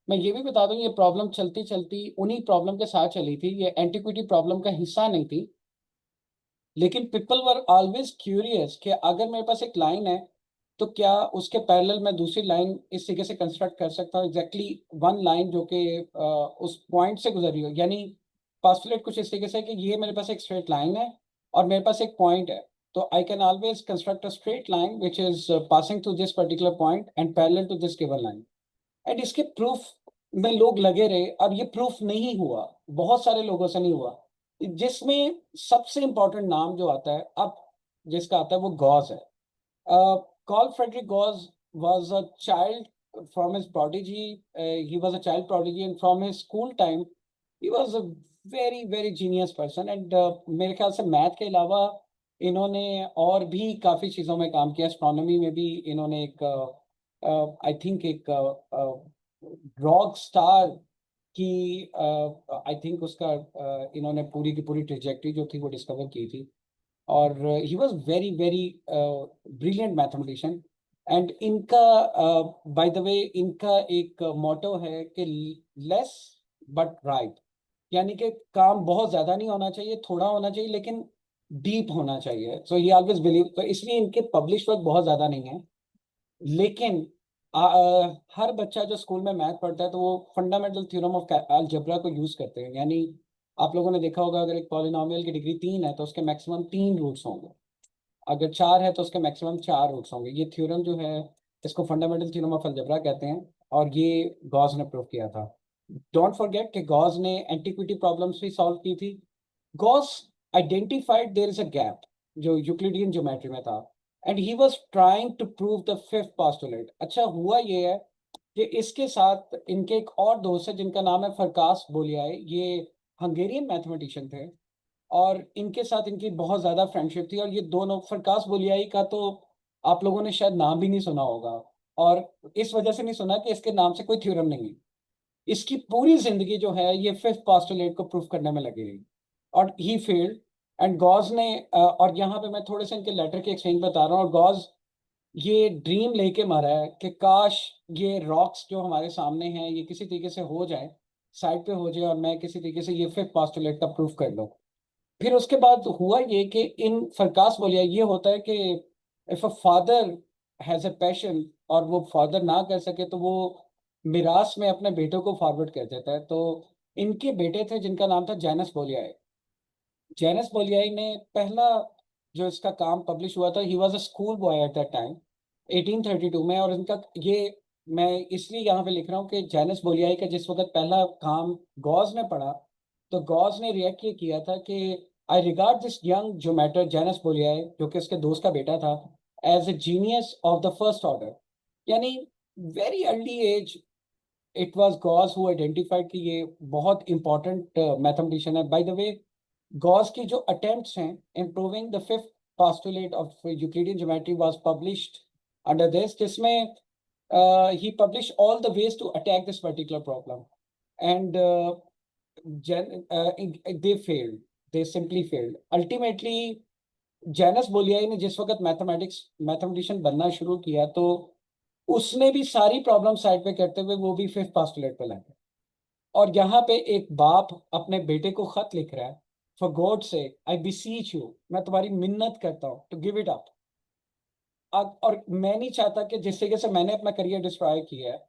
मैं ये भी बता दूं, ये प्रॉब्लम चलती चलती उन्हीं प्रॉब्लम के साथ चली थी, ये एंटीक्विटी प्रॉब्लम का हिस्सा नहीं थी। लेकिन पीपल वर ऑलवेज क्यूरियस कि अगर मेरे पास एक लाइन है तो क्या उसके पैरेलल मैं दूसरी लाइन इस तरीके से कंस्ट्रक्ट कर सकता हूँ, एग्जैक्टली वन लाइन जो कि उस पॉइंट से गुजरी हो। यानी पास्टुलेट कुछ इस तरीके से कि ये मेरे पास एक स्ट्रेट लाइन है और मेरे पास एक पॉइंट है, तो I can always construct a straight line which is passing through this particular point and parallel to this given line. And इसके प्रूफ में लोग लगे रहे, अब ये प्रूफ नहीं हुआ, बहुत सारे लोगों से नहीं हुआ। जिसमें सबसे इंपॉर्टेंट नाम जो आता है अब, जिसका आता है वो गॉस है। Carl Friedrich Gauss was a child from his prodigy. He was a child prodigy, and from his school time, he was a very very genius person. And मेरे ख्याल से मैथ के अलावा इन्होंने और भी काफ़ी चीज़ों में काम किया। एस्ट्रोनॉमी में भी इन्होंने एक आई थिंक एक रॉक स्टार की आई थिंक उसका इन्होंने पूरी की पूरी ट्रेजेक्टरी जो थी वो डिस्कवर की थी। और he was very very brilliant mathematician. And इनका बाय द वे इनका एक मोटो है कि लेस बट राइट, यानी कि काम बहुत ज़्यादा नहीं होना चाहिए, थोड़ा होना चाहिए लेकिन डीप होना चाहिए। सो ही ऑलवेज बिलीव, तो इसलिए इनके पब्लिश वर्क बहुत ज़्यादा नहीं है। लेकिन हर बच्चा जो स्कूल में मैथ पढ़ता है तो वो फंडामेंटल थ्योरम ऑफ अलजेब्रा को यूज़ करते हैं। यानी आप लोगों ने देखा होगा, अगर एक पॉलिनोमियल की डिग्री 3 है तो उसके मैक्सिमम 3 रूट्स होंगे, अगर 4 है तो उसके मैक्सिमम 4 रूट्स होंगे। ये थ्योरम जो है इसको फंडामेंटल थ्योरम ऑफ अलजेब्रा कहते हैं, और ये गॉस ने प्रूव किया था। डोंट फॉरगेट कि गॉस ने एंटीक्विटी प्रॉब्लम्स भी सॉल्व की थी। Gauss identified there is a gap जो यूक्लिडियन ज्योमेट्री में था, and he was trying to prove the fifth postulate. अच्छा हुआ ये है कि इसके साथ इनके एक और दोस्त है जिनका नाम है फरकास बोलियाई। ये हंगेरियन मैथमेटिशियन थे और इनके साथ इनकी बहुत ज़्यादा फ्रेंडशिप थी। और ये दोनों, फरकास बोलियाई का तो आप लोगों ने शायद नाम भी नहीं सुना होगा, और इस वजह से नहीं सुना कि इसके नाम से कोई थ्योरम नहीं है। इसकी पूरी जिंदगी जो है ये फिफ्थ पोस्टुलेट को प्रूफ करने में लगी रही, और ही फेल्ड। एंड गॉस ने और यहाँ पे मैं थोड़े से इनके लेटर के एक्सचेंज बता रहा हूँ। और गॉस ये ड्रीम लेके मारा है कि काश ये रॉक्स जो हमारे सामने हैं ये किसी तरीके से हो जाए, साइड पे हो जाए, और मैं किसी तरीके से ये फिफ्थ पोस्टुलेट का प्रूफ कर लूँ। फिर उसके बाद हुआ ये कि इन फरकास बोलिया ये होता है कि if a father has a passion और वो फादर ना कर सके तो वो मिरास में अपने बेटों को फॉरवर्ड कर देता है। तो इनके बेटे थे जिनका नाम था जैनस बोलियाई। जैनस बोलियाई ने पहला जो इसका काम पब्लिश हुआ था, he was a school boy eight that time 1832 में। और इनका ये मैं इसलिए यहाँ पे लिख रहा हूँ कि जैनस बोलियाई का जिस वक्त पहला काम गॉस ने पढ़ा तो गॉस ने रिएक्ट ये किया था कि I regard this young geometer Janos Bolyai, जो कि उसके दोस्त का बेटा था, as a genius of the first order. यानी very early age it was Gauss who identified कि ये बहुत इंपॉर्टेंट मैथमेटिशियन है। बाय द वे गॉस की जो अटेम्प्ट्स हैं improving the fifth postulate of Euclidean geometry was published under this, जिसमें he published all the ways to attack this particular problem, and they failed, they simply failed ultimately। Janos Bolyai ने जिस वक्त mathematician बनना शुरू किया तो उसने भी सारी प्रॉब्लम साइड पे करते हुए वो भी फिफ्थ पोस्टुलेट पे लाया। और यहाँ पे एक बाप अपने बेटे को खत लिख रहा है, फॉर गॉड से आई बिसीच यू, मैं तुम्हारी मिन्नत करता हूँ टू गिव इट अप। और मैं नहीं चाहता कि जिस तरीके से मैंने अपना करियर डिस्ट्रॉय किया है,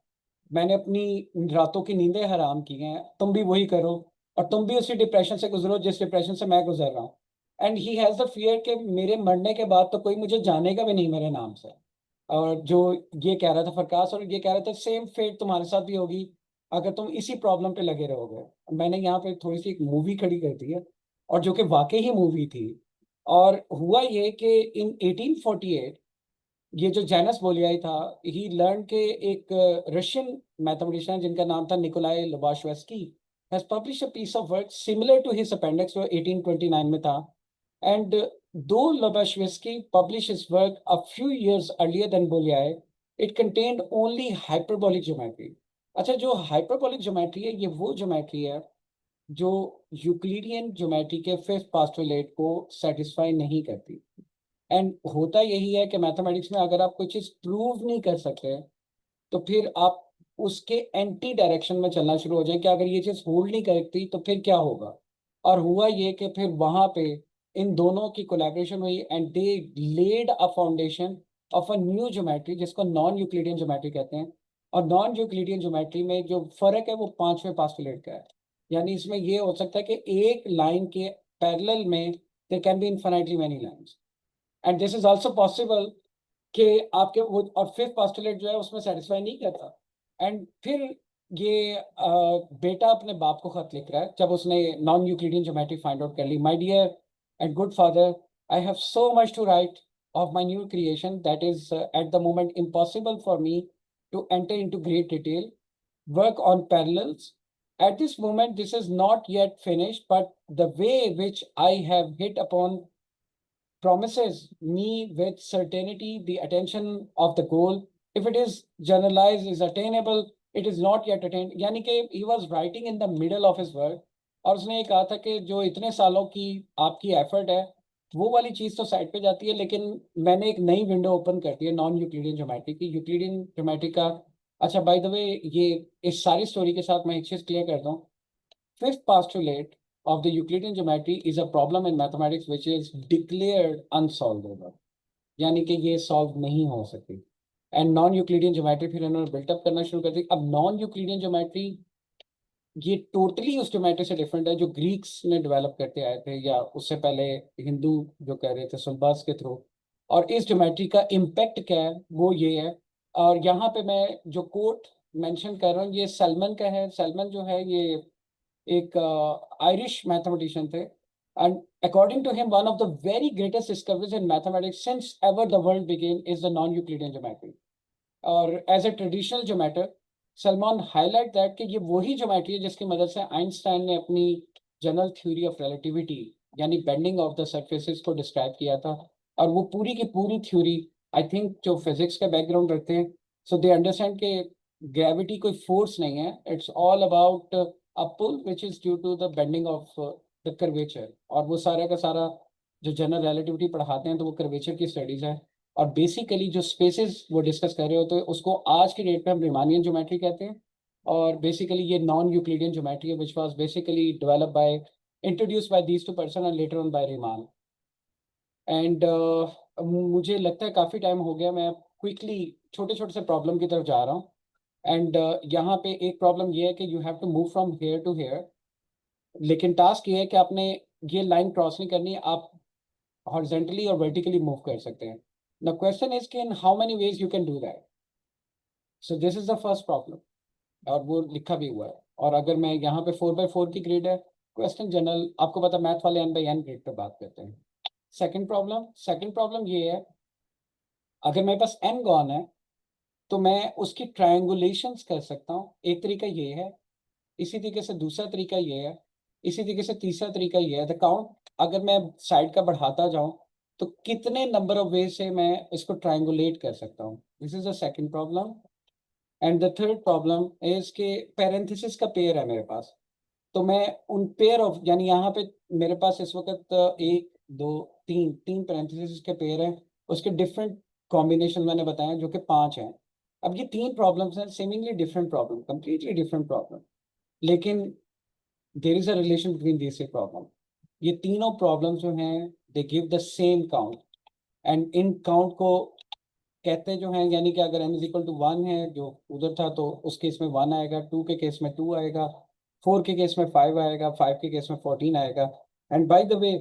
मैंने अपनी रातों की नींदें हराम की हैं, तुम भी वही करो और तुम भी उसी डिप्रेशन से गुजरो जिस डिप्रेशन से मैं गुजर रहा हूँ। And he has the fear कि मेरे मरने के बाद तो कोई मुझे जानेगा भी नहीं मेरे नाम से। और जो ये कह रहा था फरकास, और ये कह रहा था सेम फेट तुम्हारे साथ भी होगी अगर तुम इसी प्रॉब्लम पे लगे रहोगे। मैंने यहाँ पे थोड़ी सी एक मूवी खड़ी कर दी है, और जो कि वाकई ही मूवी थी। और हुआ ये कि इन 1848 ये जो जैनस बोलियाई था, ही लर्न के एक रशियन मैथमेटिशियन जिनका नाम था Nikolai Lobachevsky has publish a piece of work similar to his appendix जो 1829 में था। And though Lobachevsky publish his work a few years earlier than Bolyai, it contained only hyperbolic geometry. अच्छा, जो hyperbolic geometry है ये वो geometry है जो यूक्लिडियन ज्योमेट्री के फिफ्थ पोस्टुलेट को सेटिस्फाई नहीं करती। एंड होता यही है कि मैथमेटिक्स में अगर आप कोई चीज़ प्रूव नहीं कर सकते तो फिर आप उसके एंटी डायरेक्शन में चलना शुरू हो जाए कि अगर ये चीज़ होल्ड नहीं करती तो फिर क्या होगा। और हुआ ये कि फिर वहाँ पे इन दोनों की कोलैबोरेशन हुई and they laid a foundation of a new geometry जिसको नॉन यूक्लिडियन ज्योमेट्री कहते हैं। और नॉन यूक्लिडियन ज्योमेट्री में जो फर्क है वो पांचवें पास्टुलेट का है। यानी इसमें ये हो सकता है कि एक लाइन के पैरेलल में there can be infinitely many lines, and this is also possible कि आपके वो और फिफ्थ पोस्टुलेट जो है उसमें सेटिस्फाई नहीं करता। एंड फिर ये बेटा अपने बाप को खत लिख रहा है जब उसने non Euclidean geometry find out कर ली। My dear and good father, I have so much to write of my new creation that is at the moment impossible for me to enter into great detail, work on parallels. At this moment, this is not yet finished, but the way which I have hit upon promises me with certainty the attention of the goal. If it is generalized, is attainable, it is not yet attained. यानी कि he was writing in the middle of his work और उसने ये कहा था कि जो इतने सालों की आपकी एफर्ट है वो वाली चीज़ तो साइड पे जाती है, लेकिन मैंने एक नई विंडो ओपन कर दी है नॉन यूक्लिडियन ज्योमेट्री की। यूक्लिडियन ज्योमेट्री का अच्छा बाय द वे, ये इस सारी स्टोरी के साथ मैं एक चीज़ क्लियर करता हूँ। Fifth postulate of the Euclidean geometry is a problem in mathematics which is declared unsolvable, यानी कि ये सॉल्व नहीं हो सकती। एंड नॉन यूक्लिडियन ज्योमेट्री फिर इन्होंने बिल्टअप करना शुरू कर दी। अब नॉन यूक्लिडियन ज्योमेट्री ये टोटली उस ज्योमेट्री से डिफरेंट है जो ग्रीक्स ने डेवलप करते आए थे या उससे पहले हिंदू जो कर रहे थे सुलभास के थ्रू। और इस ज्योमेट्री का इम्पैक्ट क्या है वो ये है। और यहाँ पे मैं जो कोट मेंशन कर रहा हूँ ये सैलमन का है। सैलमन जो है ये एक आयरिश मैथमेटिशियन थे, and according to him one of the very greatest discoveries in mathematics since ever the world began is the non Euclidean geometry. और as a traditional geometer Salmon highlight that कि ये वही geometry है जिसकी मदद से Einstein ने अपनी जनरल थ्योरी ऑफ रिलेटिविटी यानी बेंडिंग ऑफ द सरफेसेस को डिस्क्राइब किया था। और वो पूरी की पूरी थ्योरी आई थिंक जो फिजिक्स का बैकग्राउंड रखते हैं सो दे अंडरस्टैंड कि ग्रेविटी कोई फोर्स नहीं है, it's all about a pull which is due to the bending of the curvature. और वो सारा का सारा जो जनरल रिलेटिविटी पढ़ाते हैं तो वो कर्वेचर की स्टडीज है। और बेसिकली जो स्पेसेस वो डिस्कस कर रहे होते हैं उसको आज की डेट में हम रिमानियन ज्योमेट्री कहते हैं। और बेसिकली ये नॉन यूक्लिडियन ज्योमेट्री है which was basically developed by introduced by these two person and later on by Riemann. And मुझे लगता है काफ़ी टाइम हो गया, मैं क्विकली छोटे छोटे से प्रॉब्लम की तरफ जा रहा हूँ। एंड यहाँ पे एक प्रॉब्लम ये है कि you have to move from here to here, लेकिन टास्क ये है कि आपने ये लाइन क्रॉस नहीं करनी, आप हॉरिजेंटली और वर्टिकली मूव कर सकते हैं। द क्वेश्चन इज कि in how many ways you can do that. So this is the first problem और वो लिखा भी हुआ है। और अगर मैं यहाँ पे 4/4 की ग्रिड है, क्वेश्चन जनरल आपको पता मैथ वाले n/n ग्रिड पे बात करते हैं। सेकंड प्रॉब्लम ये है, अगर मेरे पास n गॉन है तो मैं उसकी ट्रायंगुलेशंस कर सकता हूँ। एक तरीका ये है, इसी तरीके से दूसरा तरीका ये है, इसी तरीके से तीसरा तरीका ये है। द काउंट अगर मैं साइड का बढ़ाता जाऊं तो कितने नंबर ऑफ वे से मैं इसको ट्रायंगुलेट कर सकता हूँ। This is the second problem. And the third problem is के पैरेंथेसिस का पेयर है मेरे पास, तो मैं उन पेयर ऑफ यानी यहाँ पे मेरे पास इस वक्त एक दो तीन तीन पैरेंथेसिस के पेयर हैं, उसके डिफरेंट कॉम्बिनेशन मैंने बताया जो कि 5 हैं। अब ये 3 प्रॉब्लम्स हैं, seemingly different problem, completely different problem, लेकिन there is a relation between this problem. ये तीनों प्रॉब्लम जो हैं they give the same count, and इन काउंट को कहते जो हैं, यानी कि अगर n इज इक्वल टू 1 है जो उधर था तो उस केस में 1 आएगा, 2 के केस में 2 आएगा, 4 के केस में 5 आएगा, 5 के केस में 14 आएगा। And by the way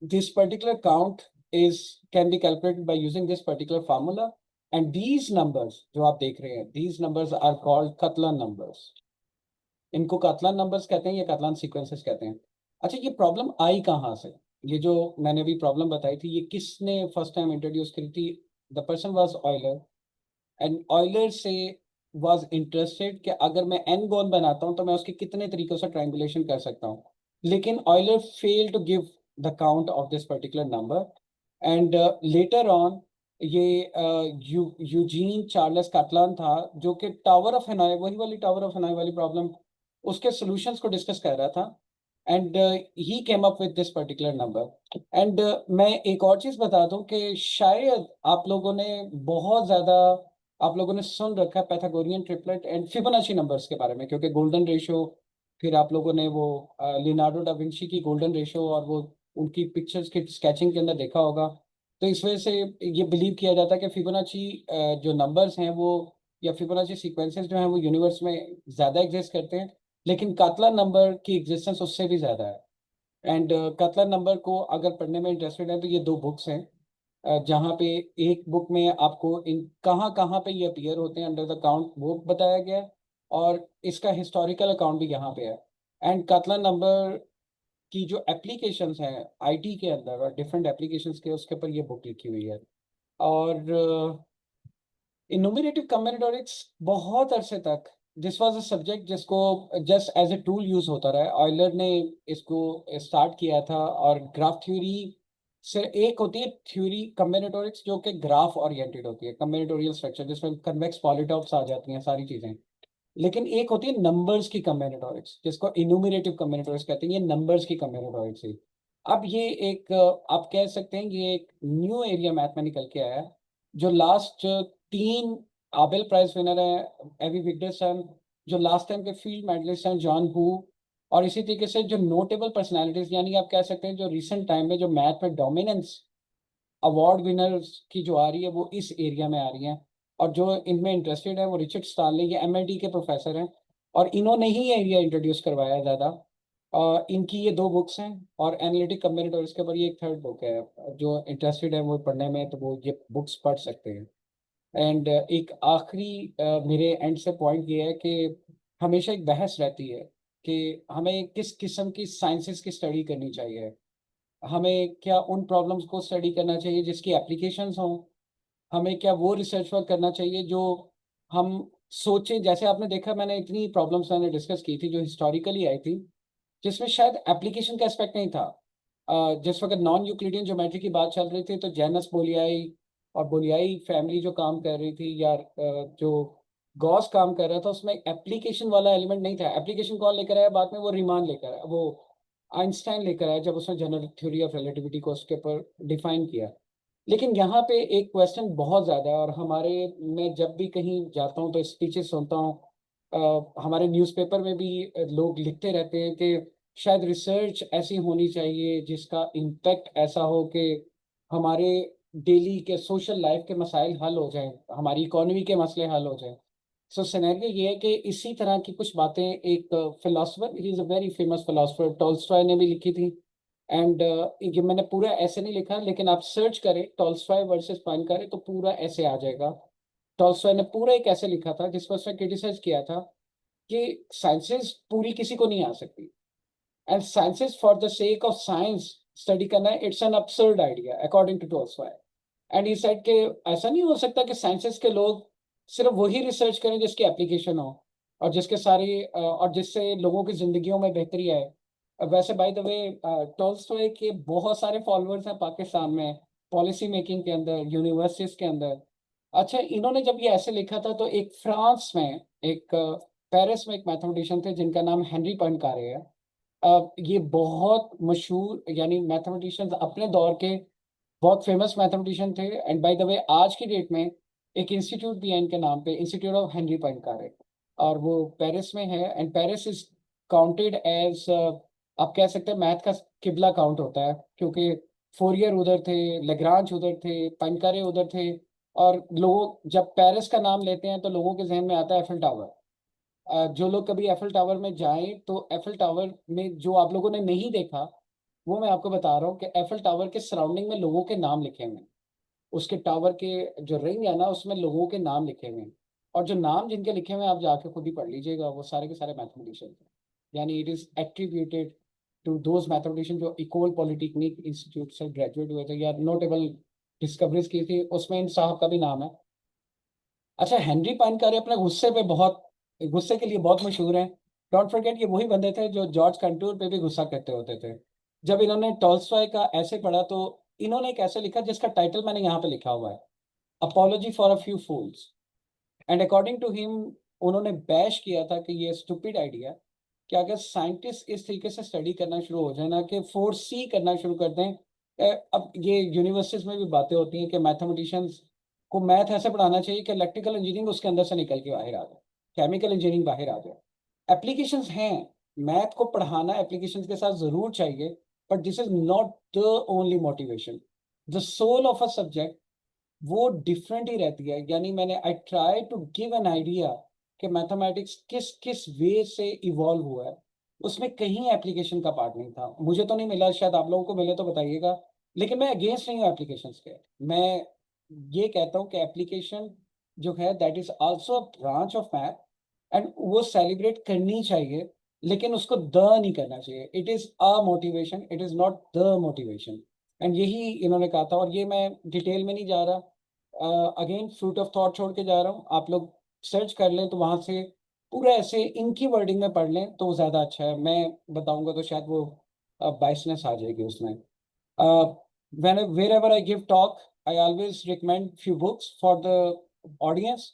this particular count is can be calculated by using this particular formula. And these numbers जो आप देख रहे हैं these numbers are called Catalan numbers. इनको कतलन नंबर्स कहते हैं या कतलन सीक्वेंसेस कहते हैं। अच्छा, ये प्रॉब्लम आई कहाँ से? ये जो मैंने अभी प्रॉब्लम बताई थी ये किसने फर्स्ट टाइम इंट्रोड्यूस करी थी? The person was Euler, and Euler से वाज इंटरेस्टेड कि अगर मैं एन गॉन बनाता हूँ तो मैं उसके कितने तरीकों से ट्रायंगुलेशन कर सकता हूँ। लेकिन Euler fail to give the count of this particular number. And later on ये यूजीन चार्ल्स कैटलान था जो कि टावर ऑफ हेनॉय, वही वाली टावर ऑफ हेनॉय वाली प्रॉब्लम उसके सॉल्यूशंस को डिस्कस कर रहा था and he came up with this particular number. And मैं एक और चीज बता दूं कि शायद आप लोगों ने बहुत ज्यादा आप लोगों ने सुन रखा है Pythagorean triplet and Fibonacci numbers के बारे में, क्योंकि गोल्डन रेशियो, फिर आप लोगों ने वो लियोनार्डो डा विंची की गोल्डन रेशियो और वो उनकी पिक्चर्स की स्केचिंग के अंदर देखा होगा। तो इस वजह से ये बिलीव किया जाता है कि फिबोनाची जो नंबर्स हैं वो या फिबोनाची सीक्वेंसेस जो हैं वो यूनिवर्स में ज़्यादा एग्जिस्ट करते हैं, लेकिन कातला नंबर की एग्जिस्टेंस उससे भी ज़्यादा है। एंड कातला नंबर को अगर पढ़ने में इंटरेस्टेड है तो ये दो बुक्स हैं, जहाँ पे एक बुक में आपको इन कहाँ कहाँ पे ये अपीयर होते हैं अंडर द काउंट वो बताया गया है, और इसका हिस्टोरिकल अकाउंट भी यहाँ पे है। एंड कातला नंबर की जो एप्लीकेशंस हैं आईटी के अंदर और डिफरेंट एप्लीकेशंस के, उसके ऊपर ये बुक लिखी हुई है। और इन्यूमरेटिव कॉम्बिनेटोरिक्स बहुत अरसे तक दिस वाज अ सब्जेक्ट जिसको just as a tool use होता रहा है। ऑयलर ने इसको स्टार्ट किया था, और ग्राफ थ्योरी से एक होती है थ्योरी कॉम्बिनेटोरिक्स जो कि ग्राफ ओरिएंटेड होती है, कॉम्बिनेटोरियल स्ट्रक्चर जिसमें कन्वेक्स पॉलीटॉप्स आ जाती हैं, सारी चीजें। लेकिन एक होती है नंबर्स की कॉम्बिनेटोरिक्स जिसको इन्यूमरेटिव कॉम्बिनेटोरिक्स कहते हैं, ये नंबर्स की कॉम्बिनेटोरिक्स है। अब ये एक आप कह सकते हैं ये एक न्यू एरिया मैथ में निकल के आया है, जो लास्ट 3 आबेल प्राइज विनर है एवी विक्टरसन, जो लास्ट टाइम के फील्ड मेडलिस्ट हैं जॉन हू, और इसी तरीके से जो नोटेबल पर्सनालिटीज यानी आप कह सकते हैं जो रिसेंट टाइम में जो मैथ में डोमिनेंस अवार्ड विनर्स की जो आ रही है वो इस एरिया में आ रही हैं। और जो इनमें इंटरेस्टेड है वो रिचर्ड स्टानले, ये एमआईटी के प्रोफेसर हैं, और इन्होंने ही ये एरिया इंट्रोड्यूस करवाया है ज़्यादा। इनकी ये 2 बुक्स हैं, और एनालिटिक कम्बिनेटोर इसके ऊपर ये एक थर्ड बुक है। जो इंटरेस्टेड है वो पढ़ने में तो वो ये बुक्स पढ़ सकते हैं। एंड एक आखिरी मेरे एंड से पॉइंट ये है कि हमेशा एक बहस रहती है कि हमें किस किस्म की साइंसेस की स्टडी करनी चाहिए। हमें क्या उन प्रॉब्लम्स को स्टडी करना चाहिए जिसकी एप्लीकेशंस हों, हमें क्या वो रिसर्च वर्क करना चाहिए जो हम सोचें। जैसे आपने देखा मैंने इतनी प्रॉब्लम्स मैंने डिस्कस की थी जो हिस्टोरिकली आई थी, जिसमें शायद एप्लीकेशन का एस्पेक्ट नहीं था। जिस वक्त नॉन यूक्लिडियन ज्योमेट्री की बात चल रही थी तो जेनस बोलियाई और बोलियाई फैमिली जो काम कर रही थी, या जो गॉस काम कर रहा था, उसमें एप्लीकेशन वाला एलिमेंट नहीं था। एप्लीकेशन कौन लेकर आया बाद में? वो रीमान लेकर आया, वो आइंस्टाइन लेकर आया जब उसने जनरल थ्योरी ऑफ रिलेटिविटी को उसके ऊपर डिफाइन किया। लेकिन यहाँ पे एक क्वेश्चन बहुत ज़्यादा है, और हमारे मैं जब भी कहीं जाता हूँ तो स्पीचेस सुनता हूँ, हमारे न्यूज़पेपर में भी लोग लिखते रहते हैं कि शायद रिसर्च ऐसी होनी चाहिए जिसका इम्पैक्ट ऐसा हो कि हमारे डेली के सोशल लाइफ के मसाइल हल हो जाएं, हमारी इकोनॉमी के मसले हल हो जाएं। सो सिनेरियो ये है कि इसी तरह की कुछ बातें एक philosopher, he is a very famous philosopher, Tolstoy ने भी लिखी थी। एंड ये मैंने पूरा ऐसे नहीं लिखा, लेकिन आप सर्च करें टॉल्स्टॉय वर्सेस पाइनकारे तो पूरा ऐसे आ जाएगा। टॉल्स्टॉय ने पूरा एक ऐसे लिखा था जिसमें उसने क्रिटिसाइज किया था कि साइंसेस पूरी किसी को नहीं आ सकती, and sciences for the sake of science study करना है, it's an absurd idea according to Tolstoy. And he said कि ऐसा नहीं हो सकता कि साइंसेस के लोग सिर्फ वही रिसर्च करें जिसकी एप्लीकेशन हो, और जिसके सारी और जिससे लोगों की जिंदगियों में बेहतरी आए। वैसे बाय द वे टॉल्स्टॉय के बहुत सारे फॉलोअर्स हैं पाकिस्तान में, पॉलिसी मेकिंग के अंदर, यूनिवर्सिटीज के अंदर। अच्छा, इन्होंने जब ये ऐसे लिखा था तो एक फ्रांस में एक पेरिस में एक मैथमेटिशियन थे जिनका नाम हेनरी पॉइंकारे है। ये बहुत मशहूर यानी मैथमेटिशियंस अपने दौर के बहुत फेमस मैथमेटिशियन थे। एंड बाय द वे आज की डेट में एक इंस्टीट्यूट भी है इनके नाम पे, इंस्टीट्यूट ऑफ हेनरी पॉइंकारे, और वो पेरिस में है। And Paris is counted as, आप कह सकते हैं मैथ का किबला काउंट होता है, क्योंकि फोरियर उधर थे, लेग्रांज उधर थे, पॉइंकारे उधर थे। और लोग जब पेरिस का नाम लेते हैं तो लोगों के जहन में आता है एफिल टावर। जो लोग कभी एफिल टावर में जाएं तो एफिल टावर में जो आप लोगों ने नहीं देखा वो मैं आपको बता रहा हूँ कि एफिल टावर के सराउंडिंग में लोगों के नाम लिखे हुए हैं। उसके टावर के जो रिंग है ना उसमें लोगों के नाम लिखे हुए हैं, और जो नाम जिनके लिखे हुए हैं आप जाके खुद ही पढ़ लीजिएगा, वो सारे के सारे मैथमेटिशियंस हैं। यानी it is attributed to those mathematician जो इकोल पॉलिटेक्निक इंस्टीट्यूट से ग्रेजुएट हुए थे या नोटेबल डिस्कवरीज की थी, उसमें इन साहब का भी नाम है। अच्छा, हेनरी पाइनकारे अपने गुस्से पे बहुत, गुस्से के लिए बहुत मशहूर हैं। डोंट फॉरगेट ये वही बंदे थे जो जॉर्ज कंटूर पे भी गुस्सा करते होते थे। जब इन्होंने टॉल्स्टॉय का ऐसे पढ़ा तो इन्होंने एक ऐसे लिखा जिसका टाइटल मैंने यहाँ पे लिखा हुआ है, apology for a few fools. And according to him उन्होंने बैश किया था कि ये स्टूपिड आइडिया कि अगर साइंटिस्ट इस तरीके से स्टडी करना शुरू हो जाए ना कि फोरसी करना शुरू कर दें। अब ये यूनिवर्सिटीज में भी बातें होती हैं कि मैथमेटिशियंस को मैथ ऐसे पढ़ाना चाहिए कि इलेक्ट्रिकल इंजीनियरिंग उसके अंदर से निकल के बाहर आ जाए, केमिकल इंजीनियरिंग बाहर आ जाए। एप्लीकेशंस हैं, मैथ को पढ़ाना एप्लीकेशंस के साथ जरूर चाहिए, but this is not the only motivation. The soul of a subject वो डिफरेंट ही रहती है। यानी मैंने I try to give an idea कि मैथमेटिक्स किस किस वे से इवॉल्व हुआ है, उसमें कहीं एप्लीकेशन का पार्ट नहीं था। मुझे तो नहीं मिला, शायद आप लोगों को मिले तो बताइएगा। लेकिन मैं अगेंस्ट नहीं हूँ एप्लीकेशंस के। मैं ये कहता हूँ कि एप्लीकेशन जो है that is also a branch of math, and वो सेलिब्रेट करनी चाहिए, लेकिन उसको द नहीं करना चाहिए। It is a motivation, it is not the motivation. And यही इन्होंने कहा था, और ये मैं डिटेल में नहीं जा रहा, अगेन फ्रूट ऑफ थॉट छोड़ के जा रहा हूँ। आप लोग सर्च कर लें तो वहां से पूरा ऐसे इनकी वर्डिंग में पढ़ लें तो ज़्यादा अच्छा है। मैं बताऊंगा तो शायद वो बाइसनेस आ जाएगी उसमें। when wherever I give talk, I always recommend few books for the audience.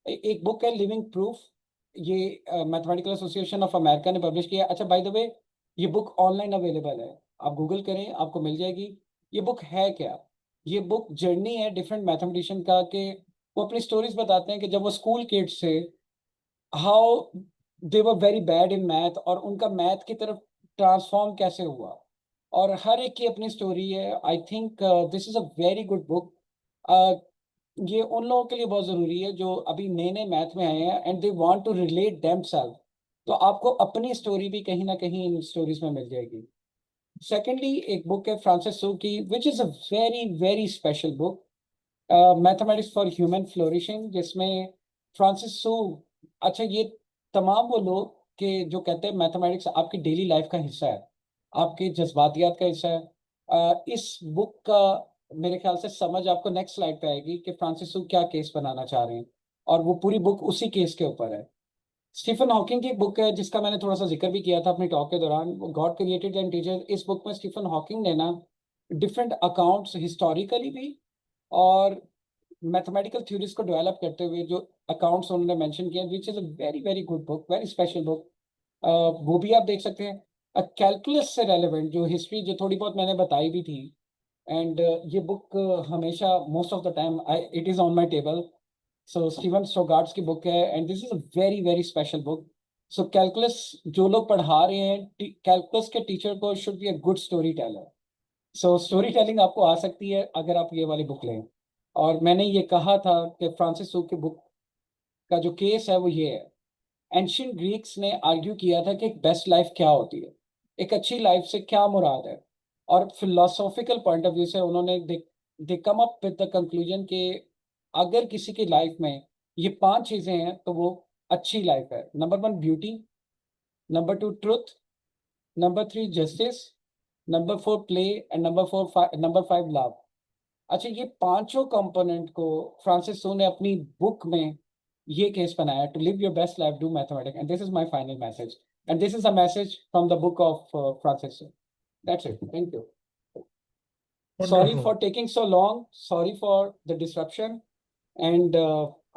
एक बुक है लिविंग प्रूफ, ये मैथमेटिकल एसोसिएशन ऑफ अमेरिका ने पब्लिश किया है। अच्छा, बाय द वे, ये बुक ऑनलाइन अवेलेबल है, आप गूगल करें आपको मिल जाएगी। ये बुक है क्या? ये बुक जर्नी है डिफरेंट मैथमेटिशियन का, कि वो अपनी स्टोरीज बताते हैं कि जब वो स्कूल किड्स से how they were very bad in math, और उनका मैथ की तरफ ट्रांसफॉर्म कैसे हुआ। और हर एक की अपनी स्टोरी है। I think this is a very good book. ये उन लोगों के लिए बहुत ज़रूरी है जो अभी नए नए मैथ में आए हैं and they want to relate themselves. तो आपको अपनी स्टोरी भी कहीं ना कहीं इन स्टोरीज में मिल जाएगी। सेकेंडली, एक बुक है फ्रांसिस सू की, which is a very very special book, mathematics for human flourishing, जिसमें फ्रांसिस सू, अच्छा ये तमाम वो लोग के जो कहते हैं मैथमेटिक्स आपकी डेली लाइफ का हिस्सा है, आपके जज्बातियात का हिस्सा है। इस बुक का मेरे ख्याल से समझ आपको नेक्स्ट स्लाइड पे आएगी कि फ्रांसिस सू क्या केस बनाना चाह रहे हैं, और वो पूरी बुक उसी केस के ऊपर है। स्टीफन हॉकिंग की एक बुक है जिसका मैंने थोड़ा सा जिक्र भी किया था अपनी टॉक के दौरान, गॉड क्रिएटेड एंड टीचर। इस बुक में स्टीफन हॉकिंग ने ना डिफरेंट अकाउंट्स हिस्टोरिकली भी और मैथमेटिकल थ्योरीज को डेवलप करते हुए जो अकाउंट्स उन्होंने मेंशन किए, which is a very very good book, very special book. वो भी आप देख सकते हैं। कैलकुलस से रेलेवेंट जो हिस्ट्री जो थोड़ी बहुत मैंने बताई भी थी, एंड ये बुक हमेशा most of the time I it is on my table. So Steven Strogatz की बुक है, and this is a very very special book. So calculus जो लोग पढ़ा रहे हैं, कैलकुलस के टीचर को should be a good storyteller. So storytelling आपको आ सकती है अगर आप ये वाली बुक लें। और मैंने ये कहा था कि फ्रांसिस सू की बुक का जो केस है वो ये है, एंशियंट ग्रीक्स ने आर्ग्यू किया था कि एक बेस्ट लाइफ क्या होती है, एक अच्छी लाइफ से क्या मुराद है। और फिलोसॉफिकल पॉइंट ऑफ व्यू से उन्होंने they come up with the conclusion कि अगर किसी की लाइफ में ये पांच चीजें हैं तो वो अच्छी लाइफ है। Number one beauty, number two truth, number three justice, number four play, and number five love. अच्छा, ये पांचों कंपोनेंट को फ्रांसिस सू ने अपनी बुक में ये केस बनाया, to live your best life do mathematics, and this is my final message, and this is a message from the book of Francis Su. That's it, thank you. Sorry wonderful. for taking so long, sorry for the disruption, and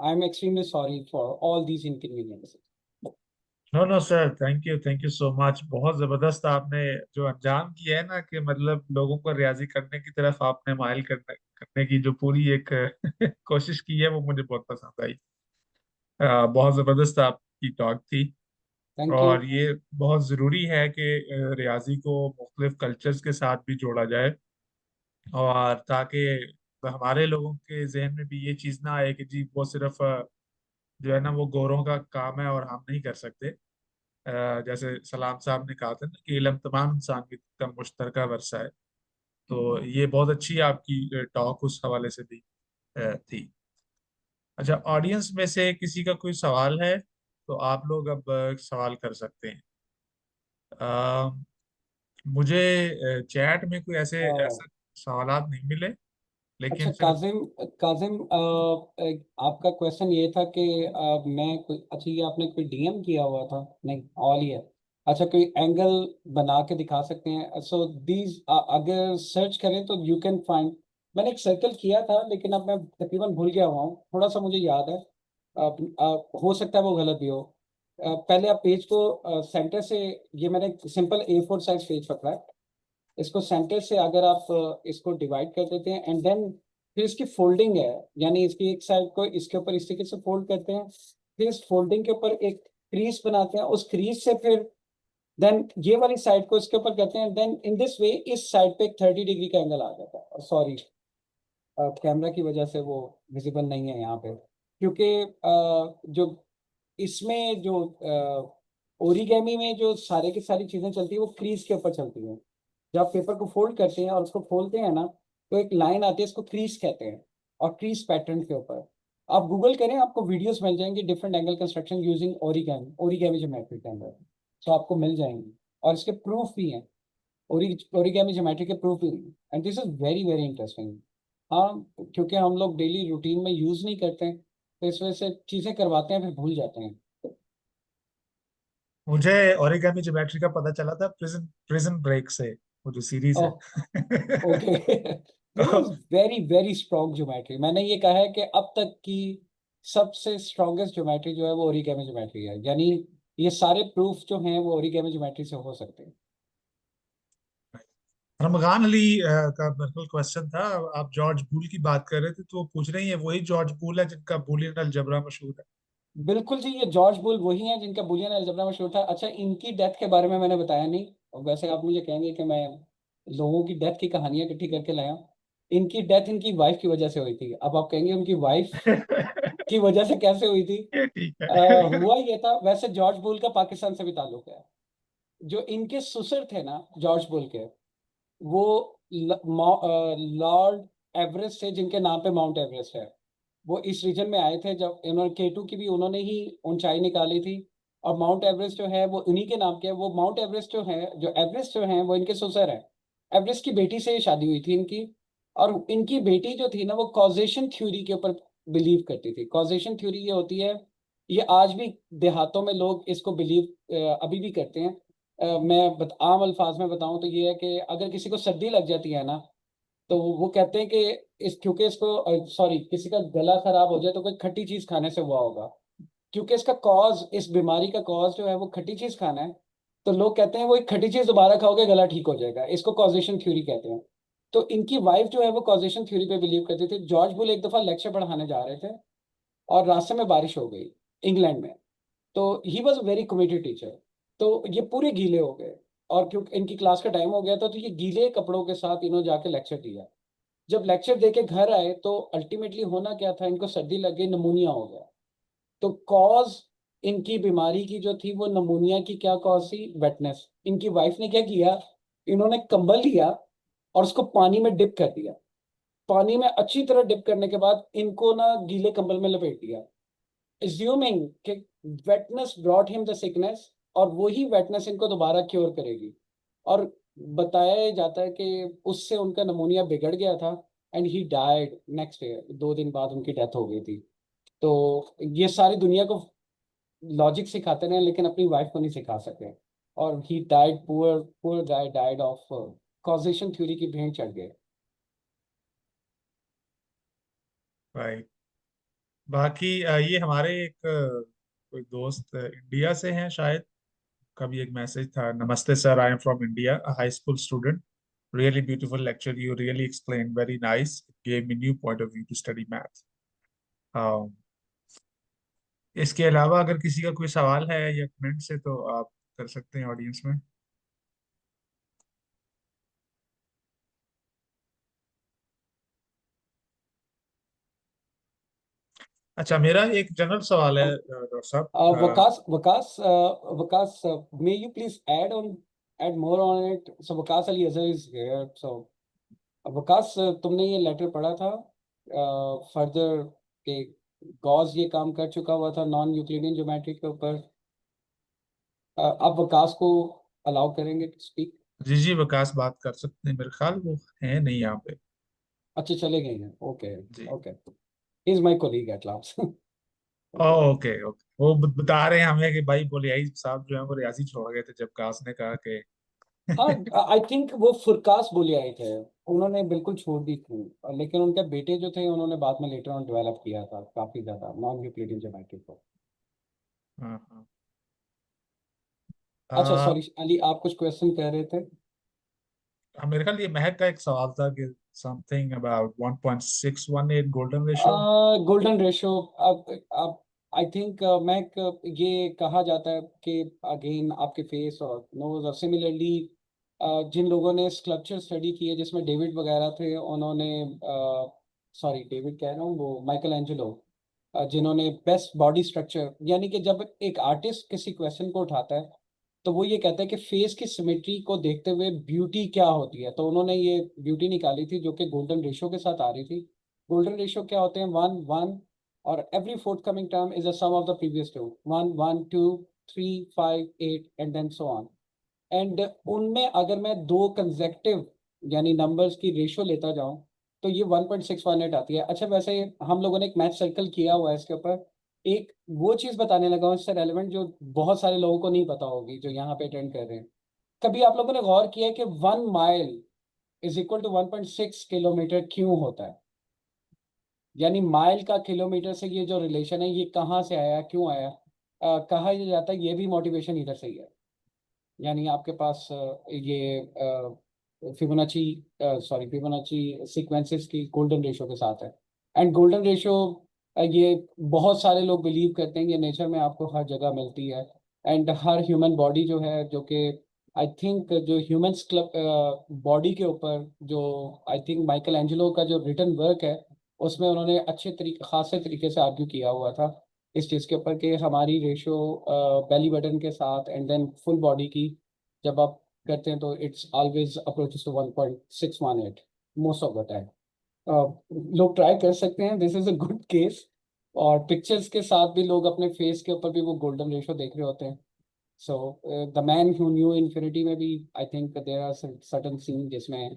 I'm extremely sorry for all these inconveniences. No no sir, thank you so much. बहुत जबरदस्त आपने जो अंजाम किया है ना, कि मतलब लोगों को रियाजी करने की तरफ आपने माइल करने करने की जो पूरी एक कोशिश की है, वो मुझे बहुत पसंद आई। बहुत जबरदस्त आपकी टॉक थी। Thank और you. ये बहुत ज़रूरी है कि रियाजी को मुख्तलिफ कल्चर्स के साथ भी जोड़ा जाए, और ताकि हमारे लोगों के जहन में भी ये चीज़ ना आए कि जी वो सिर्फ जो है ना वो गोरों का काम है और हम नहीं कर सकते। जैसे सलाम साहब ने कहा था ना कि इल्म तमाम इंसान का मुश्तरका वर्सा है। तो ये बहुत अच्छी आपकी टॉक उस हवाले से भी थी। अच्छा, ऑडियंस में से किसी का कोई सवाल है तो आप लोग अब सवाल कर सकते हैं। अ, मुझे चैट में कोई ऐसे Uh, ऐसे सवालात नहीं मिले, अच्छा लेकिन फिर काजिम, काजिम, आपका क्वेश्चन ये था कि मैं कोई, अच्छा ये आपने कोई डीएम किया हुआ था? नहीं, ऑल ही है। अच्छा, कोई एंगल बना के दिखा सकते हैं? सो दीज अगर सर्च करें तो यू कैन फाइंड। मैंने एक सर्कल किया था लेकिन अब मैं तकरीबन भूल गया हुआ हूँ, थोड़ा सा मुझे याद है। हो सकता है वो गलत भी हो। पहले आप पेज को सेंटर से, ये मैंने सिंपल A4 साइज पेज पकड़ा है, इसको सेंटर से अगर आप इसको डिवाइड कर देते हैं एंड देन फिर इसकी फोल्डिंग है, यानी इसकी एक साइड को इसके ऊपर इस तरीके से फोल्ड करते हैं, फिर इस फोल्डिंग के ऊपर एक क्रीज बनाते हैं, उस क्रीज से फिर देन ये वाली साइड को इसके ऊपर करते हैं, देन इन दिस वे इस साइड पे एक 30 डिग्री का एंगल आ जाता है। सॉरी, कैमरा की वजह से वो विजिबल नहीं है यहाँ पे, क्योंकि जो इसमें जो ओरिगेमी में जो सारे की सारी चीजें चलती है वो क्रीज के ऊपर चलती हैं। जब आप पेपर को फोल्ड करते हैं और उसको खोलते हैं ना, तो एक लाइन आती है, इसको क्रीज कहते हैं, और क्रीज पैटर्न के ऊपर आप गूगल करें, आपको वीडियोस मिल जाएंगे different angle construction using origami, origami geometry के अंदर, तो आपको मिल जाएंगे और इसके प्रूफ भी हैं, ओरिगेमी ज्योमेट्री के प्रूफ भी हैं, and this is very very interesting. हाँ, क्योंकि हम लोग डेली रूटीन में यूज नहीं करते हैं, तो इस वजह से चीजें करवाते हैं फिर भूल जाते हैं। मुझे ओरिगामी ज्योमेट्री का पता चला था प्रिजन प्रिजन ब्रेक से, वो जो सीरीज है। Oh, okay. This is very very strong geometry. मैंने ये कहा है कि अब तक की सबसे स्ट्रॉन्गेस्ट ज्योमेट्री जो है वो ओरिगेमी ज्योमेट्री है, यानी ये सारे प्रूफ जो हैं वो ओरिगेमी ज्योमेट्री से हो सकते हैं। रमजान अली का बिल्कुल क्वेश्चन था। आप जॉर्ज बूल की बात कर रहे थे, तो वो पूछ रही है वही जॉर्ज बूल है जिनका बूलियन अलजबरा मशहूर है। बिल्कुल जी, ये जॉर्ज बुल वही हैं जिनका बुलियन अलजेब्रा मशहूर था। अच्छा, इनकी डेथ के बारे में मैंने बताया नहीं, और वैसे आप मुझे कहेंगे कि मैं लोगों की डेथ की कहानियां इकट्ठी करके लाया हूं। इनकी डेथ इनकी वाइफ की वजह से हुई थी। अब आप कहेंगे उनकी वाइफ की वजह से कैसे हुई थी? ये ठीक है। हुआ ये था, वैसे जॉर्ज बुल का पाकिस्तान से भी ताल्लुक है। जो इनके ससुर थे ना जॉर्ज बुल के, वो लॉर्ड एवरेस्ट थे, जिनके नाम पे माउंट एवरेस्ट है। वो इस रीजन में आए थे जब इन्होंने K2 की भी उन्होंने ही ऊंचाई निकाली थी, और माउंट एवरेस्ट जो है वो उन्हीं के नाम के है। वो माउंट एवरेस्ट जो है, जो एवरेस्ट जो है वो इनके ससुर है। एवरेस्ट की बेटी से शादी हुई थी इनकी, और इनकी बेटी जो थी ना वो कॉजेशन थ्योरी के ऊपर बिलीव करती थी। कॉजेशन थ्योरी ये होती है, ये आज भी देहातों में लोग इसको बिलीव अभी भी करते हैं। मैं आम अल्फाज में बताऊं तो ये है कि अगर किसी को सर्दी लग जाती है ना, तो वो कहते हैं कि इस क्योंकि इसको सॉरी किसी का गला खराब हो जाए तो कोई खट्टी चीज खाने से हुआ होगा, क्योंकि इसका कॉज, इस बीमारी का कॉज जो है वो खट्टी चीज खाना है। तो लोग कहते हैं वो एक खट्टी चीज दोबारा खाओगे गला ठीक हो जाएगा, इसको कॉजेशन थ्योरी कहते हैं। तो इनकी वाइफ जो है वो कॉजेशन थ्योरी पे बिलीव करती थी। जॉर्ज बुल एक दफा लेक्चर पढ़ाने जा रहे थे और रास्ते में बारिश हो गई इंग्लैंड में, तो he was very committed teacher. तो ये पूरे गीले हो गए, और क्योंकि इनकी क्लास का टाइम हो गया था, तो ये गीले कपड़ों के साथ इन्होंने जाके लेक्चर दिया। जब लेक्चर देके घर आए तो अल्टीमेटली होना क्या था, इनको सर्दी लग गई, नमूनिया हो गया। तो कॉज इनकी बीमारी की जो थी वो नमूनिया की क्या कॉज थी? वेटनेस। इनकी वाइफ ने क्या किया, इन्होंने कंबल लिया और उसको पानी में डिप कर दिया। पानी में अच्छी तरह डिप करने के बाद इनको ना गीले कंबल में लपेट दिया, assuming कि वेटनेस ब्रॉट हिम द सिकनेस, और वही वेटनेस इनको दोबारा क्योर करेगी। और बताया जाता है कि उससे उनका नमूनिया बिगड़ गया था, and he died next day, 2 दिन बाद उनकी डेथ हो गई थी। तो ये सारी दुनिया को लॉजिक सिखाते रहे लेकिन अपनी वाइफ को नहीं सिखा सके, और he died, poor poor guy died of causation theory की भेंट चढ़ गए। भाई बाकी ये हमारे एक कोई दोस्त इंडिया से हैं शायद। कभी एक मैसेज था, नमस्ते sir, I am from India, high school student, really beautiful lecture, you really explain very nice, gave me new point of view to study math. इसके अलावा अगर किसी का कोई सवाल है या कमेंट से, तो आप कर सकते हैं ऑडियंस में। अच्छा, मेरा एक जनरल सवाल है डॉक्टर साहब। Vakas, Vakas, Vakas, may you please add more on it? So Vakas Ali Azhar is here. So Vakas, तुमने ये लेटर पढ़ा था फर्दर के गॉस ये काम कर चुका हुआ था नॉन यूक्लिडियन ज्योमेट्री के ऊपर। आप वकास को अलाउ करेंगे टू स्पीक? जी जी, विकास बात कर सकते हैं, मेरे ख्याल वो है नहीं यहाँ पे। अच्छे चले गए हैं, ओके। जी। Okay, is my colleague at last. Okay okay, वो बता रहे हैं हमें कि भाई बोलियाई साहब जो है वो रियाजी छोड़ गए थे जब कास ने कहा कि हाँ, आई थिंक वो फुरकास बोले आए थे, उन्होंने बिल्कुल छोड़ दी थी, लेकिन उनके बेटे जो थे उन्होंने बाद में लेटर ऑन डेवलप किया था काफी ज्यादा नॉन यूक्लिडियन ज्योमेट्री को। हाँ हाँ। अच्छा आ, सॉरी अली, आप कुछ क्वेश्चन कह रहे थे। मेरे ख्याल ये महक का एक सवाल था कि something about 1.618 golden ratio. Golden ratio, अब आई थिंक मैं ये कहा जाता है कि अगेन आपके फेस और नोज और सिमिलरली जिन लोगों ने स्कल्पचर स्टडी की है जिसमें डेविड वगैरह थे, उन्होंने सॉरी डेविड कह रहा हूँ, वो माइकल एंजेलो, जिन्होंने बेस्ट बॉडी स्ट्रक्चर, यानी कि जब एक आर्टिस्ट किसी क्वेश्चन को उठाता है तो वो ये कहता है कि फेस की सिमेट्री को देखते हुए ब्यूटी क्या होती है, तो उन्होंने ये ब्यूटी निकाली थी जो कि गोल्डन रेशो के साथ आ रही थी। गोल्डन रेशियो क्या होते हैं? वन वन, और every fourth coming term is a sum of the previous two, one one two three five eight and then so on. And उनमें अगर मैं दो कंसेक्टिव यानी नंबर्स की रेशियो लेता जाऊं तो ये 1.618 आती है। अच्छा वैसे हम लोगों ने एक मैथ सर्कल किया हुआ है इसके ऊपर, एक वो चीज बताने लगा हूं इससे रेलेवेंट जो बहुत सारे लोगों को नहीं पता होगी जो यहाँ पे अटेंड कर रहे हैं। कभी आप लोगों ने गौर किया है कि 1 mile is equal to 1.6 kilometre क्यों होता है? यानी माइल का किलोमीटर से ये जो रिलेशन है ये कहाँ से आया, क्यों आया? कहा यह जाता है ये भी मोटिवेशन इधर से ही है। यानी आपके पास ये फिबोनाची फिबोनाची सीक्वेंसेस की गोल्डन रेशो के साथ है। एंड गोल्डन रेशो ये बहुत सारे लोग बिलीव करते हैं, ये नेचर में आपको हर जगह मिलती है। एंड हर ह्यूमन बॉडी जो है, जो कि आई थिंक जो ह्यूमन बॉडी के ऊपर जो आई थिंक माइकल एंजेलो का जो रिटन वर्क है उसमें उन्होंने अच्छे तरीके खासे तरीके से आर्ग्यू किया हुआ था इस चीज़ के ऊपर कि हमारी रेशो बेली बटन के साथ एंड देन फुल बॉडी की जब आप करते हैं तो it's always approaches to 1.618 most of the time. लोग ट्राई कर सकते हैं, this is a good case. और पिक्चर्स के साथ भी लोग अपने फेस के ऊपर भी वो गोल्डन रेशो देख रहे होते हैं। So the man who knew infinity में भी I think there are certain scene जिसमें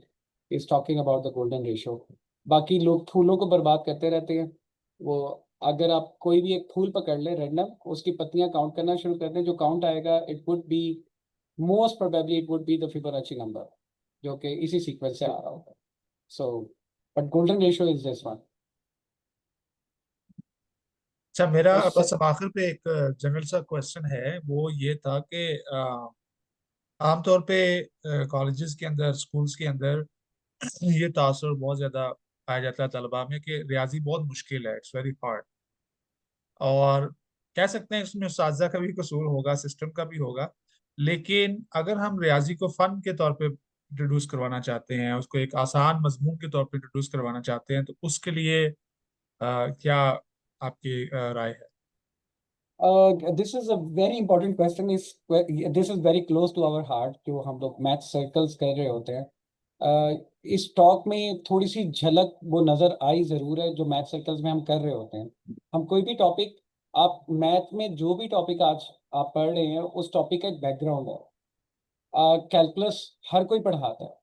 is talking about the golden ratio. बाकी लोग फूलों को बर्बाद करते रहते हैं। वो अगर आप कोई भी एक फूल पकड़ ले रैंडम, उसकी पत्तियां काउंट करना शुरू कर दें, जो काउंट आएगा it would be most probably it would be the Fibonacci number, जो कि इसी सीक्वेंस से आ रहा होगा। So but golden ratio is this one. अच्छा, मेरा उससे बस अब आखिर पे एक जनरल सा क्वेश्चन है, वो ये था कि आमतौर पे कॉलेजेस के अंदर, स्कूल्स के अंदर ये तासुर बहुत ज्यादा पाया जाता है तलबा में कि रियाजी बहुत मुश्किल है, इट्स वेरी हार्ड। और कह सकते हैं इसमें उस्ताज़ा का भी कसूर होगा, सिस्टम का भी होगा। लेकिन अगर हम रियाजी को फन के तौर पे इंट्रोड्यूस करवाना चाहते हैं, उसको एक आसान मजमून के तौर पे इंट्रोड्यूस करवाना चाहते हैं, तो उसके लिए क्या आपकी राय है? This is a very important question, इस this is very close to our heart जो हम लोग मैथ सर्कल्स कर रहे होते हैं। इस टॉक में थोड़ी सी झलक वो नज़र आई ज़रूर है जो मैथ सर्कल्स में हम कर रहे होते हैं। हम कोई भी टॉपिक, आप मैथ में जो भी टॉपिक आज आप पढ़ रहे हैं उस टॉपिक का एक बैकग्राउंड है। कैलकुलस हर कोई पढ़ाता है,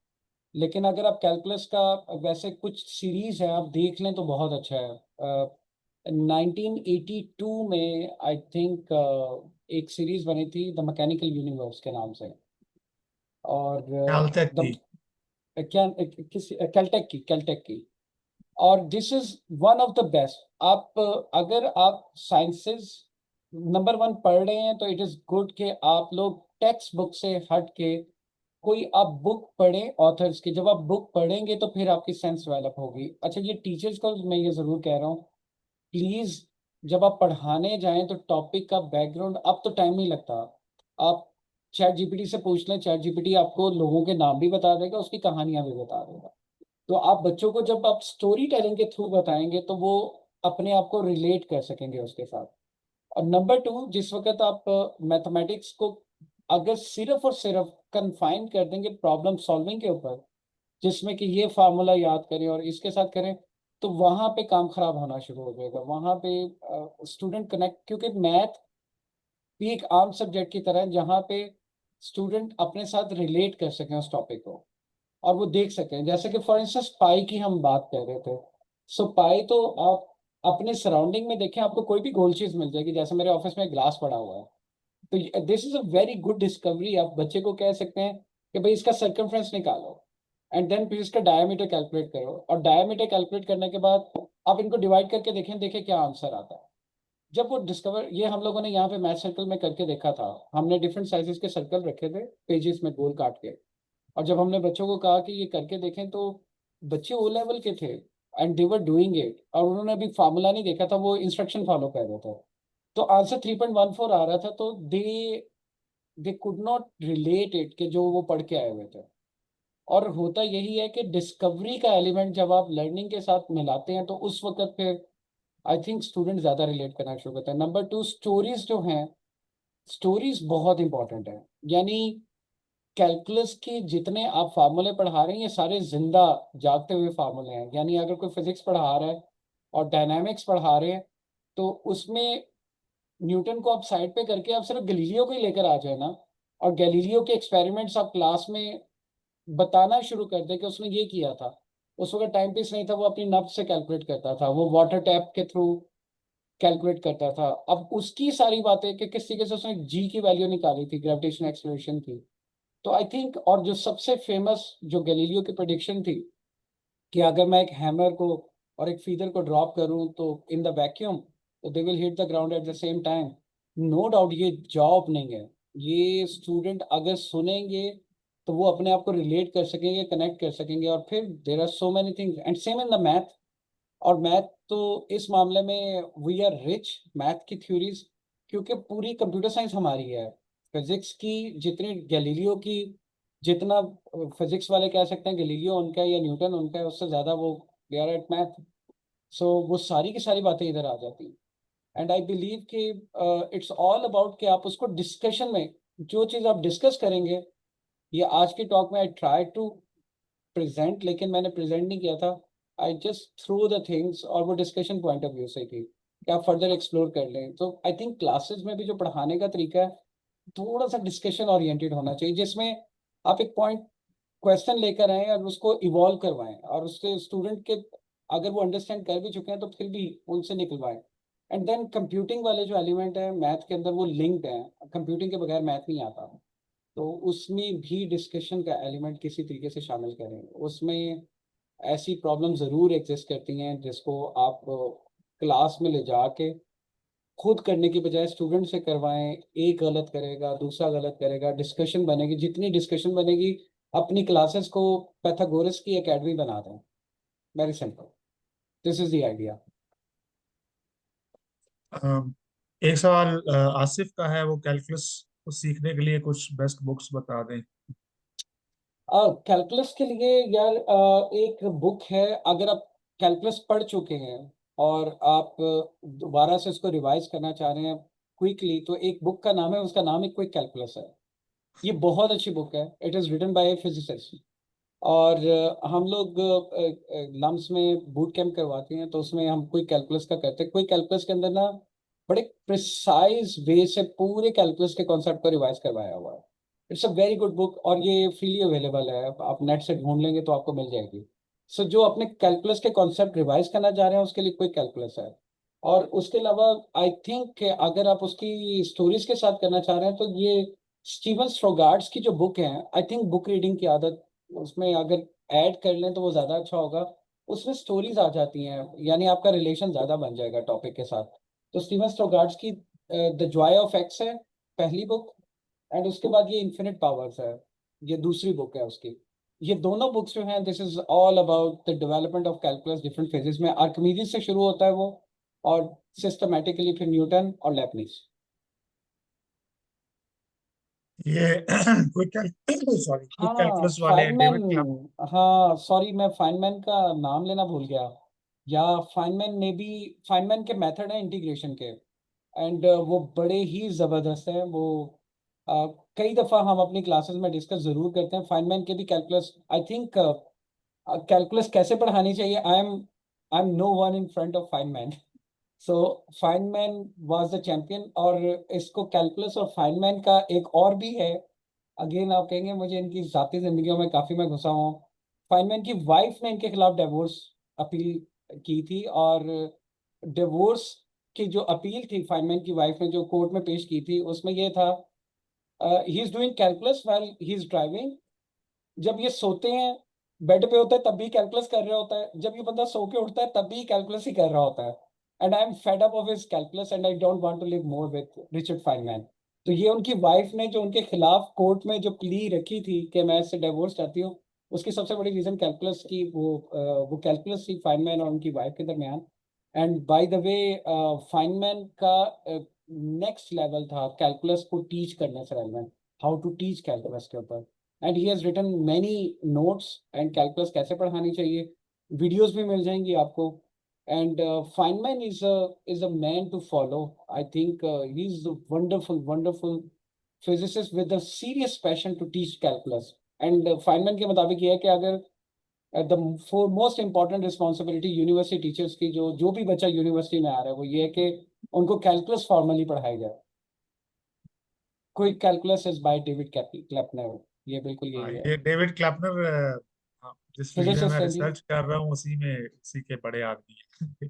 लेकिन अगर आप कैलकुलस का वैसे कुछ सीरीज है आप देख लें तो बहुत अच्छा है। 1982 में आई थिंक एक सीरीज बनी थी द मैकेनिकल यूनिवर्स के नाम से। और ख्याल तक द की। क्या किस कैलटेक की। और this is one of the best. आप अगर आप साइंसेस नंबर वन पढ़ रहे हैं तो इट इज गुड कि आप लोग टेक्स्ट बुक से हट के कोई आप बुक पढ़ें ऑथर्स की। जब आप बुक पढ़ेंगे तो फिर आपकी सेंस डेवलप होगी। अच्छा ये टीचर्स को मैं ये ज़रूर कह रहा हूँ, प्लीज़ जब आप पढ़ाने जाएं तो टॉपिक का बैकग्राउंड, अब तो टाइम नहीं लगता, आप चैट जीपीटी से पूछ लें, चैट जीपीटी आपको लोगों के नाम भी बता देगा, उसकी कहानियां भी बता देगा। तो आप बच्चों को जब आप स्टोरी टेलिंग के थ्रू बताएंगे तो वो अपने आप को रिलेट कर सकेंगे उसके साथ। और नंबर टू, जिस वक्त आप मैथमेटिक्स को अगर सिर्फ और सिर्फ कन्फाइन कर देंगे प्रॉब्लम सॉल्विंग के ऊपर, जिसमें कि ये फार्मूला याद करें और इसके साथ करें, तो वहां पे काम खराब होना शुरू हो जाएगा। वहां पे स्टूडेंट कनेक्ट, क्योंकि मैथ भी एक आम सब्जेक्ट की तरह है जहाँ पे स्टूडेंट अपने साथ रिलेट कर सकें उस टॉपिक को और वो देख सकें। जैसे कि फॉर इंस्टेंस पाई की हम बात कर रहे थे, सो पाई तो आप अपने सराउंडिंग में देखें, आपको कोई भी गोल चीज मिल जाएगी। जैसे मेरे ऑफिस में ग्लास पड़ा हुआ है, तो this is a very good discovery. आप बच्चे को कह सकते हैं कि भाई इसका सर्कमफ्रेंस निकालो एंड देन फिर इसका डायमीटर कैलकुलेट करो, और डायमीटर कैलकुलेट करने के बाद आप इनको डिवाइड करके देखें, देखें क्या आंसर आता है। जब वो डिस्कवर, ये हम लोगों ने यहाँ पे मैथ सर्कल में करके देखा था, हमने डिफरेंट साइजेस के सर्कल रखे थे पेजेस में गोल काट के, और जब हमने बच्चों को कहा कि ये करके देखें तो बच्चे ओ लेवल के थे and they were doing it, और उन्होंने अभी फार्मूला नहीं देखा था, वो इंस्ट्रक्शन फॉलो कर रहे थे, तो आंसर 3.14 आ रहा था, तो they could not relate it कि जो वो पढ़ के आए हुए थे। और होता यही है कि डिस्कवरी का एलिमेंट जब आप लर्निंग के साथ मिलाते हैं तो उस वक्त फिर आई थिंक स्टूडेंट ज़्यादा रिलेट करना शुरू करते हैं। नंबर टू, स्टोरीज जो हैं, स्टोरीज बहुत इंपॉर्टेंट है। यानी कैलकुलस के जितने आप फार्मूले पढ़ा रहे हैं ये सारे जिंदा जागते हुए फार्मूले हैं। यानी अगर कोई फिजिक्स पढ़ा रहा है और डायनामिक्स पढ़ा रहे हैं, तो उसमें न्यूटन को आप साइड पे करके आप सिर्फ गैलीलियो को ही लेकर आ जाए ना, और गैलीलियो के एक्सपेरिमेंट्स आप क्लास में बताना शुरू कर दें कि उसने ये किया था। उस वक्त टाइम पीस नहीं था, वो अपनी नब्ज से कैलकुलेट करता था, वो वाटर टैप के थ्रू कैलकुलेट करता था। अब उसकी सारी बातें कि किस तरीके से उसने जी की वैल्यू निकाली थी, ग्रेविटेशन एक्सेलरेशन की। तो आई थिंक, और जो सबसे फेमस जो गैलीलियो की प्रेडिक्शन थी कि अगर मैं एक हैमर को और एक फीदर को ड्रॉप करूं तो इन द वैक्यूम तो they will hit the ground at the same time. No doubt ये जॉ ओपनिंग है। ये स्टूडेंट अगर सुनेंगे तो वो अपने आप को रिलेट कर सकेंगे, कनेक्ट कर सकेंगे, और फिर there are so many things and same in the math. और मैथ तो इस मामले में वी आर रिच मैथ की थ्योरीज, क्योंकि पूरी कंप्यूटर साइंस हमारी है। फिजिक्स की जितनी गैलीलियो की, जितना फिजिक्स वाले कह सकते हैं गैलीलियो उनका है या न्यूटन उनका है, उससे ज़्यादा वो दे आर एट मैथ। सो वो सारी की सारी बातें इधर आ जाती हैं। एंड आई बिलीव कि इट्स ऑल अबाउट कि आप उसको डिस्कशन में, जो चीज़ आप डिस्कस करेंगे, ये आज की टॉक में आई ट्राई टू प्रेजेंट, लेकिन मैंने प्रेजेंट नहीं किया था। I just through the things, और वो डिस्कशन पॉइंट ऑफ व्यू से थी कि आप फर्दर एक्सप्लोर कर लें। तो आई थिंक क्लासेस में भी जो पढ़ाने का तरीका है थोड़ा सा डिस्कशन ओरिएंटेड होना चाहिए, जिसमें आप एक पॉइंट क्वेश्चन लेकर आए और उसको इवॉल्व करवाएं, और उससे स्टूडेंट के अगर वो अंडरस्टैंड कर भी चुके हैं तो फिर भी उनसे निकलवाएं। एंड देन कंप्यूटिंग वाले जो एलिमेंट है मैथ के अंदर वो लिंक्ड है, कंप्यूटिंग के बगैर मैथ नहीं आता। तो उसमें भी डिस्कशन का एलिमेंट किसी तरीके से शामिल करें। उसमें ऐसी प्रॉब्लम ज़रूर एग्जिस्ट करती हैं जिसको आप क्लास में ले जाके खुद करने की बजाय स्टूडेंट से करवाएं। एक गलत करेगा, दूसरा गलत करेगा, डिस्कशन बनेगी, जितनी डिस्कशन बनेगी अपनी क्लासेस को पैथागोरस की एकेडमी बना दें। Very simple, this is the idea. एक सवाल आसिफ का है, वो कैलकुलस को सीखने के लिए कुछ बेस्ट बुक्स बता दें। कैलकुलस के लिए यार एक बुक है, अगर आप कैलकुलस पढ़ चुके हैं और आप दोबारा से उसको रिवाइज करना चाह रहे हैं क्विकली, तो एक बुक का नाम है, उसका नाम है क्विक कैलकुलस है। ये बहुत अच्छी बुक है, it is written by a physicist. और हम लोग लम्स में बूट कैंप करवाते हैं, तो उसमें हम क्विक कैलकुलस का करते हैं। क्विक कैलकुलस के अंदर ना बड़े प्रिसाइज वे से पूरे कैलकुलस के कॉन्सेप्ट को रिवाइज करवाया हुआ है। It's a very good book, और ये फ्रीली अवेलेबल है, आप नेट से ढूंढ लेंगे तो आपको मिल जाएगी। सो जो अपने कैलकुलस के कॉन्सेप्ट रिवाइज करना चाह रहे हैं उसके लिए क्विक कैलकुलस है। और उसके अलावा आई थिंक अगर आप उसकी स्टोरीज के साथ करना चाह रहे हैं तो ये स्टीवन स्ट्रोगार्ड्स की जो बुक है, आई थिंक बुक रीडिंग की आदत उसमें अगर ऐड कर लें तो वो ज़्यादा अच्छा होगा। उसमें स्टोरीज आ जाती हैं, यानी आपका रिलेशन ज़्यादा बन जाएगा टॉपिक के साथ। तो स्टीवन स्ट्रोगार्ड्स की द जॉय ऑफ एक्स है पहली बुक, एंड उसके बाद ये इन्फिनिट पावर्स है, ये दूसरी बुक है उसकी। ये दोनों बुक्स जो हैं, this is all about the development of calculus different phases में। आर्किमिडीज से शुरू होता है वो, और सिस्टमैटिकली फिर न्यूटन और लेबनिज। ये क्विक सॉरी क्विक हाँ कैलकुलस वाले फाइनमैन, डेविड क्लम। हाँ सॉरी मैं फाइनमैन का नाम लेना भूल गया। या फाइनमैन ने भी, फाइनमैन के मेथड है इंटीग्रेशन के, एंड वो बड़े ही ज़बरदस्त हैं वो। अ, कई दफ़ा हम अपनी क्लासेस में डिस्कस ज़रूर करते हैं फाइनमैन के भी कैलकुलस। आई थिंक कैलकुलस कैसे पढ़ानी चाहिए, I am no one in front of Feynman. So Feynman was the champion. और इसको कैलकुलस और फाइनमैन का एक और भी है, अगेन आप कहेंगे मुझे इनकी जाती जिंदगियों में काफ़ी मैं घुसा हूँ। फाइनमैन की वाइफ ने इनके खिलाफ डिवोर्स अपील की थी, और डिवोर्स की जो अपील थी फाइनमैन की वाइफ ने जो कोर्ट में पेश की थी उसमें ये था, he is doing calculus while he is driving. जब ये सोते हैं, बेड पे होता है तब भी कैलकुलस कर रहा होता है, जब ये बंदा सो के उठता है तब भी कैलकुलस ही कर रहा होता है। and I'm fed up of his calculus and I don't want to live more with Richard Feynman. तो ये उनकी वाइफ ने जो उनके खिलाफ कोर्ट में जो प्ली रखी थी कि मैं इससे डिवोर्स चाहती हूँ, उसकी सबसे बड़ी रीजन कैलकुलस की वो कैलकुलस थी फाइनमैन और उनकी वाइफ के दरमियान. And by the way Feynman का नेक्स्ट लेवल था कैलकुलस को टीच करने से relevant, how to teach calculus के ऊपर. And he has written many notes and calculus कैसे पढ़ानी चाहिए, वीडियोस भी मिल जाएंगी आपको. And Feynman is a man to follow. I think he's a wonderful physicist with a serious passion to teach calculus. And Feynman के मुताबिक ये है कि अगर the four most important responsibility university teachers की, जो भी बच्चा यूनिवर्सिटी में आ रहा है, वो ये है कि उनको कैलकुलस फॉर्मली पढ़ाया जाए. Quick calculus is by David Kleppner. ये बिल्कुल यही है. ये डेविड क्लैपनर, जिस फील्ड में मैं फिजिसिस्ट है जी. रिसर्च कर रहा हूँ उसी के बड़े आदमी हैं।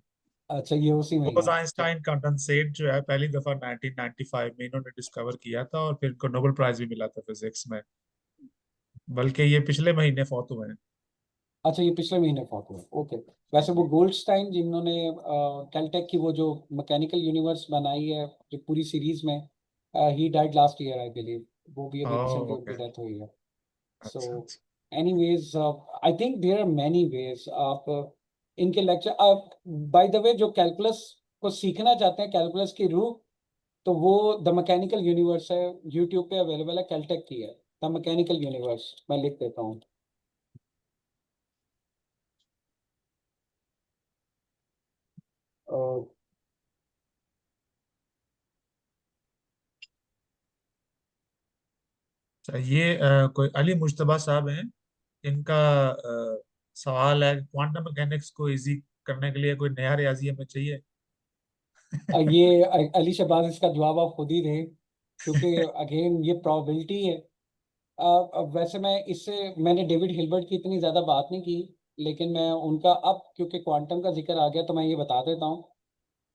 अच्छा, ये उसी में ही बोस है. आइंस्टाइन कंडेंसेट जो है पहली दफा 1995 में इन्होंने डिस्कवर किया था, और फिर इनको नोबेल प्राइज भी मिला था फिजिक्स में, बल्कि ये पिछले महीने फौत हुए हैं। अच्छा, ये पिछले महीने फॉर्म हुए. ओके. वैसे वो जी। गोल्डस्टाइन जिन्होंने कैलटेक की वो जो मैकेनिकल यूनिवर्स बनाई है जो पूरी सीरीज में, he died last year I believe. वो भी अभी ओह रिसेंटली उनकी ओके। डेथ हुई है. सो अच्छा अच्छा। Anyways I think there are many ways. आप इनके लेक्चर, आप बाय द वे जो कैलकुलस को सीखना चाहते हैं, कैलकुलस की रूह, तो वो द मैकेनिकल यूनिवर्स है, यूट्यूब पे अवेलेबल है, कैलटेक की है. द मैकेनिकल यूनिवर्स मैं लिख देता हूँ. अच्छा, ये कोई अली मुश्तबा साहब हैं, इनका सवाल है, क्वांटम मैकेनिक्स को इजी करने के लिए कोई नया रियाजी हमें चाहिए। ये अली शहबाज, इसका जवाब आप खुद ही दें, क्योंकि अगेन ये प्रोबेबिलिटी है. अब वैसे मैंने डेविड हिल्बर्ट की इतनी ज़्यादा बात नहीं की, लेकिन मैं उनका, अब क्योंकि क्वांटम का जिक्र आ गया तो मैं ये बता देता हूँ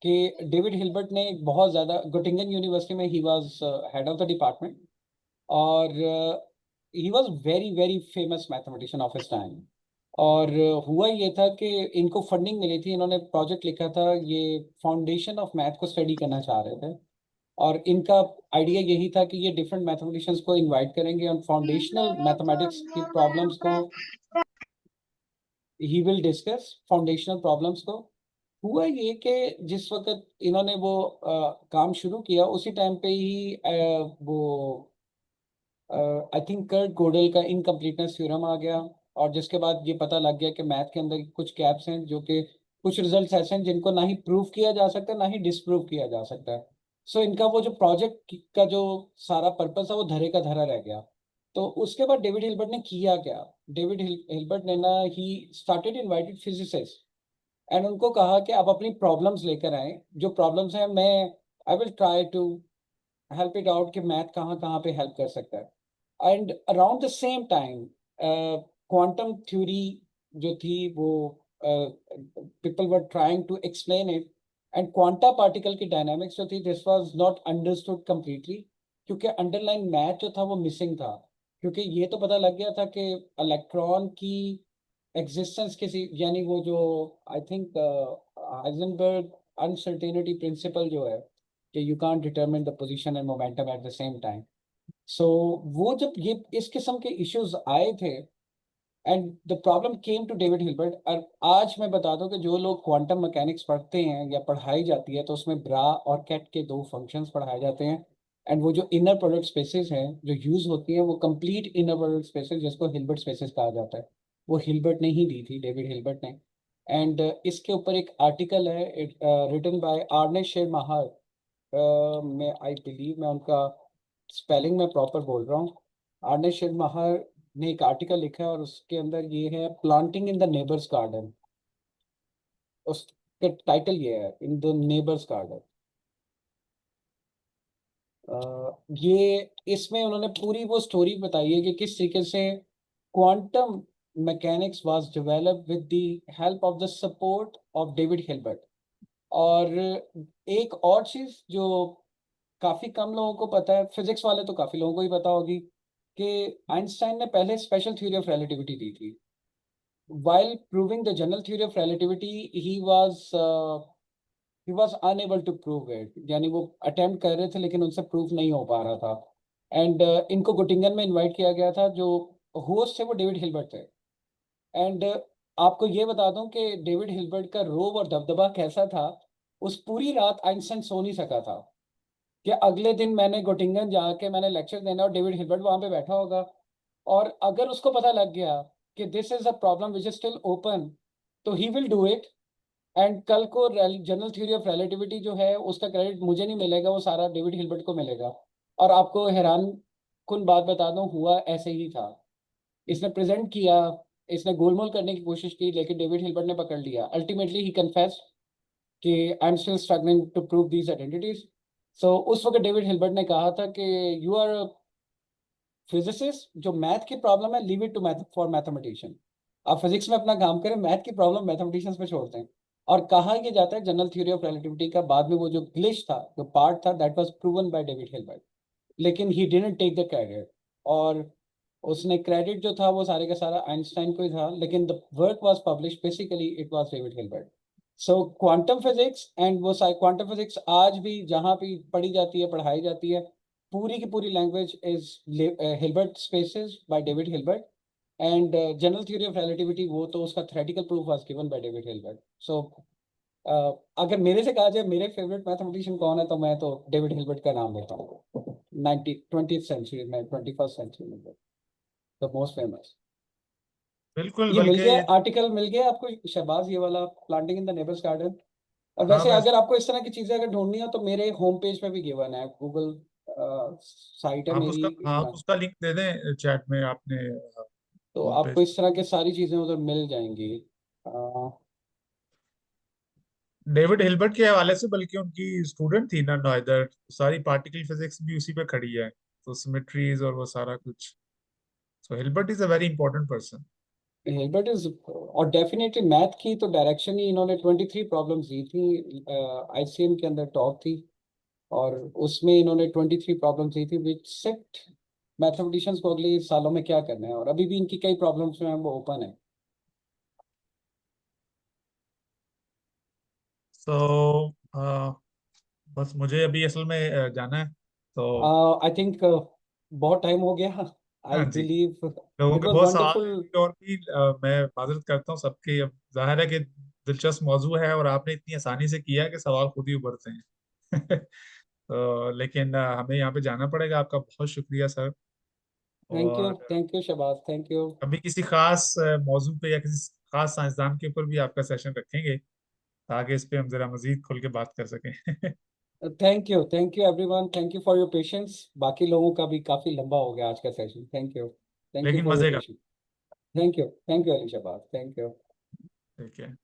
कि डेविड हिल्बर्ट ने एक बहुत ज़्यादा, गोटिंगन यूनिवर्सिटी में he was head of the department, और he was very very famous mathematician of his time. और हुआ ये था कि इनको फंडिंग मिली थी, इन्होंने प्रोजेक्ट लिखा था, ये फाउंडेशन ऑफ मैथ को स्टडी करना चाह रहे थे. और इनका आइडिया यही था कि ये डिफरेंट मैथमेटिशियंस को इनवाइट करेंगे और फाउंडेशनल मैथमेटिक्स की प्रॉब्लम्स को he will discuss, foundational problems को. हुआ ये कि जिस वक्त इन्होंने वो काम शुरू किया, उसी टाइम पे ही वो आई थिंक कर्ट गोडल का इनकम्प्लीटनेस थ्योरम आ गया. और जिसके बाद ये पता लग गया कि मैथ के अंदर कुछ गैप्स हैं, जो कि कुछ रिजल्ट्स ऐसे हैं जिनको ना ही प्रूव किया जा सकता ना ही डिसप्रूव किया जा सकता है. सो इनका वो जो प्रोजेक्ट का जो सारा पर्पस है वो धरे का धरा रह गया. तो उसके बाद डेविड हिल्बर्ट ने किया क्या. डेविड हिल्बर्ट ने ना, he started invited physicist and उनको कहा कि आप अपनी प्रॉब्लम्स लेकर आए, जो प्रॉब्लम्स हैं मैं I will try to help it out कि मैथ कहाँ कहाँ पे हेल्प कर सकता है. And around the same time quantum theory जो थी वो people were trying to explain it. And quanta particle की डायनामिक्स जो थी, this was not understood completely, क्योंकि अंडरलाइन मैथ जो था वो मिसिंग था. क्योंकि ये तो पता लग गया था कि इलेक्ट्रॉन की एग्जिस्टेंस किसी, यानी वो जो I think Heisenberg uncertainty principle जो है कि you can't determine the position and momentum at the same time. So वो जब ये इस किस्म के इश्यूज आए थे and the problem came to David Hilbert. और आज मैं बता दूं कि जो लोग क्वांटम मैकेनिक्स पढ़ते हैं या पढ़ाई जाती है, तो उसमें ब्रा और कैट के दो फंक्शंस पढ़ाए जाते हैं. एंड वो जो इनर प्रोडक्ट स्पेसेस हैं जो यूज होती हैं, वो कंप्लीट इनर प्रोडक्ट स्पेसेस, जिसको हिल्बर्ट स्पेसेस कहा जाता है, वो हिल्बर्ट ने ही दी थी, डेविड हिल्बर्ट ने. एंड इसके ऊपर एक आर्टिकल है रिटन बाय आर्ने शेर महार. मैं आई बिलीव मैं उनका स्पेलिंग में प्रॉपर बोल रहा हूँ. आर्ने शेर महार ने एक आर्टिकल लिखा है और उसके अंदर ये है, planting in the neighbours garden. उसका टाइटल ये है, इन द नेबर्स गार्डन. ये इसमें उन्होंने पूरी वो स्टोरी बताई है कि किस तरीके से quantum mechanics was developed with the help of the support of David Hilbert. और एक और चीज जो काफी कम लोगों को पता है, फिजिक्स वाले तो काफी लोगों को ही पता होगी, कि आइंस्टाइन ने पहले स्पेशल थ्योरी ऑफ रिलेटिविटी दी थी. While proving the general theory of relativity, he was he was unable to prove it, यानी वो अटेम्प्ट कर रहे थे लेकिन उनसे प्रूव नहीं हो पा रहा था। एंड इनको गोटिंगन में इनवाइट किया गया था, जो होस्ट थे वो डेविड हिल्बर्ट थे। एंड आपको ये बता दूं कि डेविड हिल्बर्ट का रोब और दबदबा कैसा था, उस पूरी रात आइंस्टाइन सो नहीं सका था। कि अगले दिन मैंने गोटिंगन जाके मैंने लेक्चर देना और डेविड हिल्बर्ट वहां पे बैठा होगा, और अगर उसको पता लग गया कि this is a problem which is still open, तो he will do it. And कल को जनरल थ्योरी ऑफ रिलेटिविटी जो है उसका क्रेडिट मुझे नहीं मिलेगा, वो सारा डेविड हिल्बर्ट को मिलेगा। और आपको हैरान कुन बात बता दूं, हुआ ऐसे ही था। इसने प्रेजेंट किया, इसने गोलमोल करने की कोशिश की, लेकिन डेविड हिल्बर्ट ने पकड़ लिया। अल्टीमेटली ही कन्फेस्ड कि I am still struggling to prove these identities. So उस वक्त डेविड हिल्बर्ट ने कहा था कि यू आर फिजिसिस्ट, जो मैथ की प्रॉब्लम है leave it to math for mathematician. आप फिजिक्स में अपना काम करें, मैथ की प्रॉब्लम मैथमेटिशियंस पे छोड़ते हैं। और कहा यह जाता है जनरल थ्योरी ऑफ रिलेटिविटी का बाद में वो जो ग्लिच था, जो पार्ट था, that was proven by David Hilbert, लेकिन he didn't take the credit. और उसने क्रेडिट जो था वो सारे का सारा आइंस्टाइन को ही था, लेकिन the work was publish basically it was David Hilbert. So quantum physics and वो क्वांटम फिजिक्स आज भी जहाँ भी पढ़ी जाती है, पढ़ाई जाती है, पूरी की पूरी language is Hilbert spaces by David Hilbert. And general theory of relativity वो तो उसका theoretical proof was given by David Hilbert. So अगर मेरे से कहा जाए मेरे फेवरेट मैथमेटिशियन कौन है, तो मैं तो डेविड हिल्बर्ट का नाम लेता हूँ। 20th सेंचुरी में, 21st सेंचुरी में द मोस्ट फेमस। बिल्कुल, ये मिल बल्कि गया आर्टिकल, मिल गया आपको शहबाज, ये वाला planting in the neighbours garden. और हाँ वैसे मैं अगर आपको इस तरह की चीजें अगर ढूंढनी हो तो मेरे होम पेज पे भी गिवन है, गूगल साइट है आप मेरी। उसका, हाँ आप उसका लिंक दे दें चैट में, आपने तो होम आपको पेज। इस तरह के सारी चीजें उधर मिल जाएंगी। डेविड हिल्बर्ट के हवाले से, बल्कि उनकी स्टूडेंट थी ना नॉइदर, सारी पार्टिकल फिजिक्स भी उसी पे खड़ी है, तो सिमेट्रीज और वो सारा कुछ। So Hilbert is a very important person. Hilbert is, और डेफिनेटली मैथ की तो डायरेक्शन ही, इन्होंने 23 प्रॉब्लम्स दी थी, आईसीएम के अंदर टॉप थी। और उसमें इन्होंने 23 प्रॉब्लम्स दी थी विच सेट मैथमेटिशियंस को अगले सालों में क्या करना है, और अभी भी इनकी कई प्रॉब्लम्स में वो ओपन है। सो बस मुझे अभी असल में जाना है, तो आई थिंक बहुत टाइम हो गया। हाँ आई जी, बिलीव लोगों इट के वाज बहुत सवाल वंडरफुल। हैं और भी मैं माजरत करता हूँ सबके। अब जाहिर है कि दिलचस्प मौजू है और आपने इतनी आसानी से किया है कि सवाल खुद ही उभरते हैं। तो लेकिन हमें यहाँ पे जाना पड़ेगा। आपका बहुत शुक्रिया सर। और thank you Shahbaz, thank you. कभी किसी खास मौजू पे या किसी खास साइंसदान के ऊपर भी आपका सेशन रखेंगे, ताकि इस पे हम जरा मजीद खुल के बात कर सकें। Thank you everyone, thank you for your patience. बाकी लोगों का भी काफी लंबा हो गया आज का सेशन। थैंक यू लेकिन फॉर योर मजे का। Patience. Thank you Ali Shahbaz, thank you. ठीक है।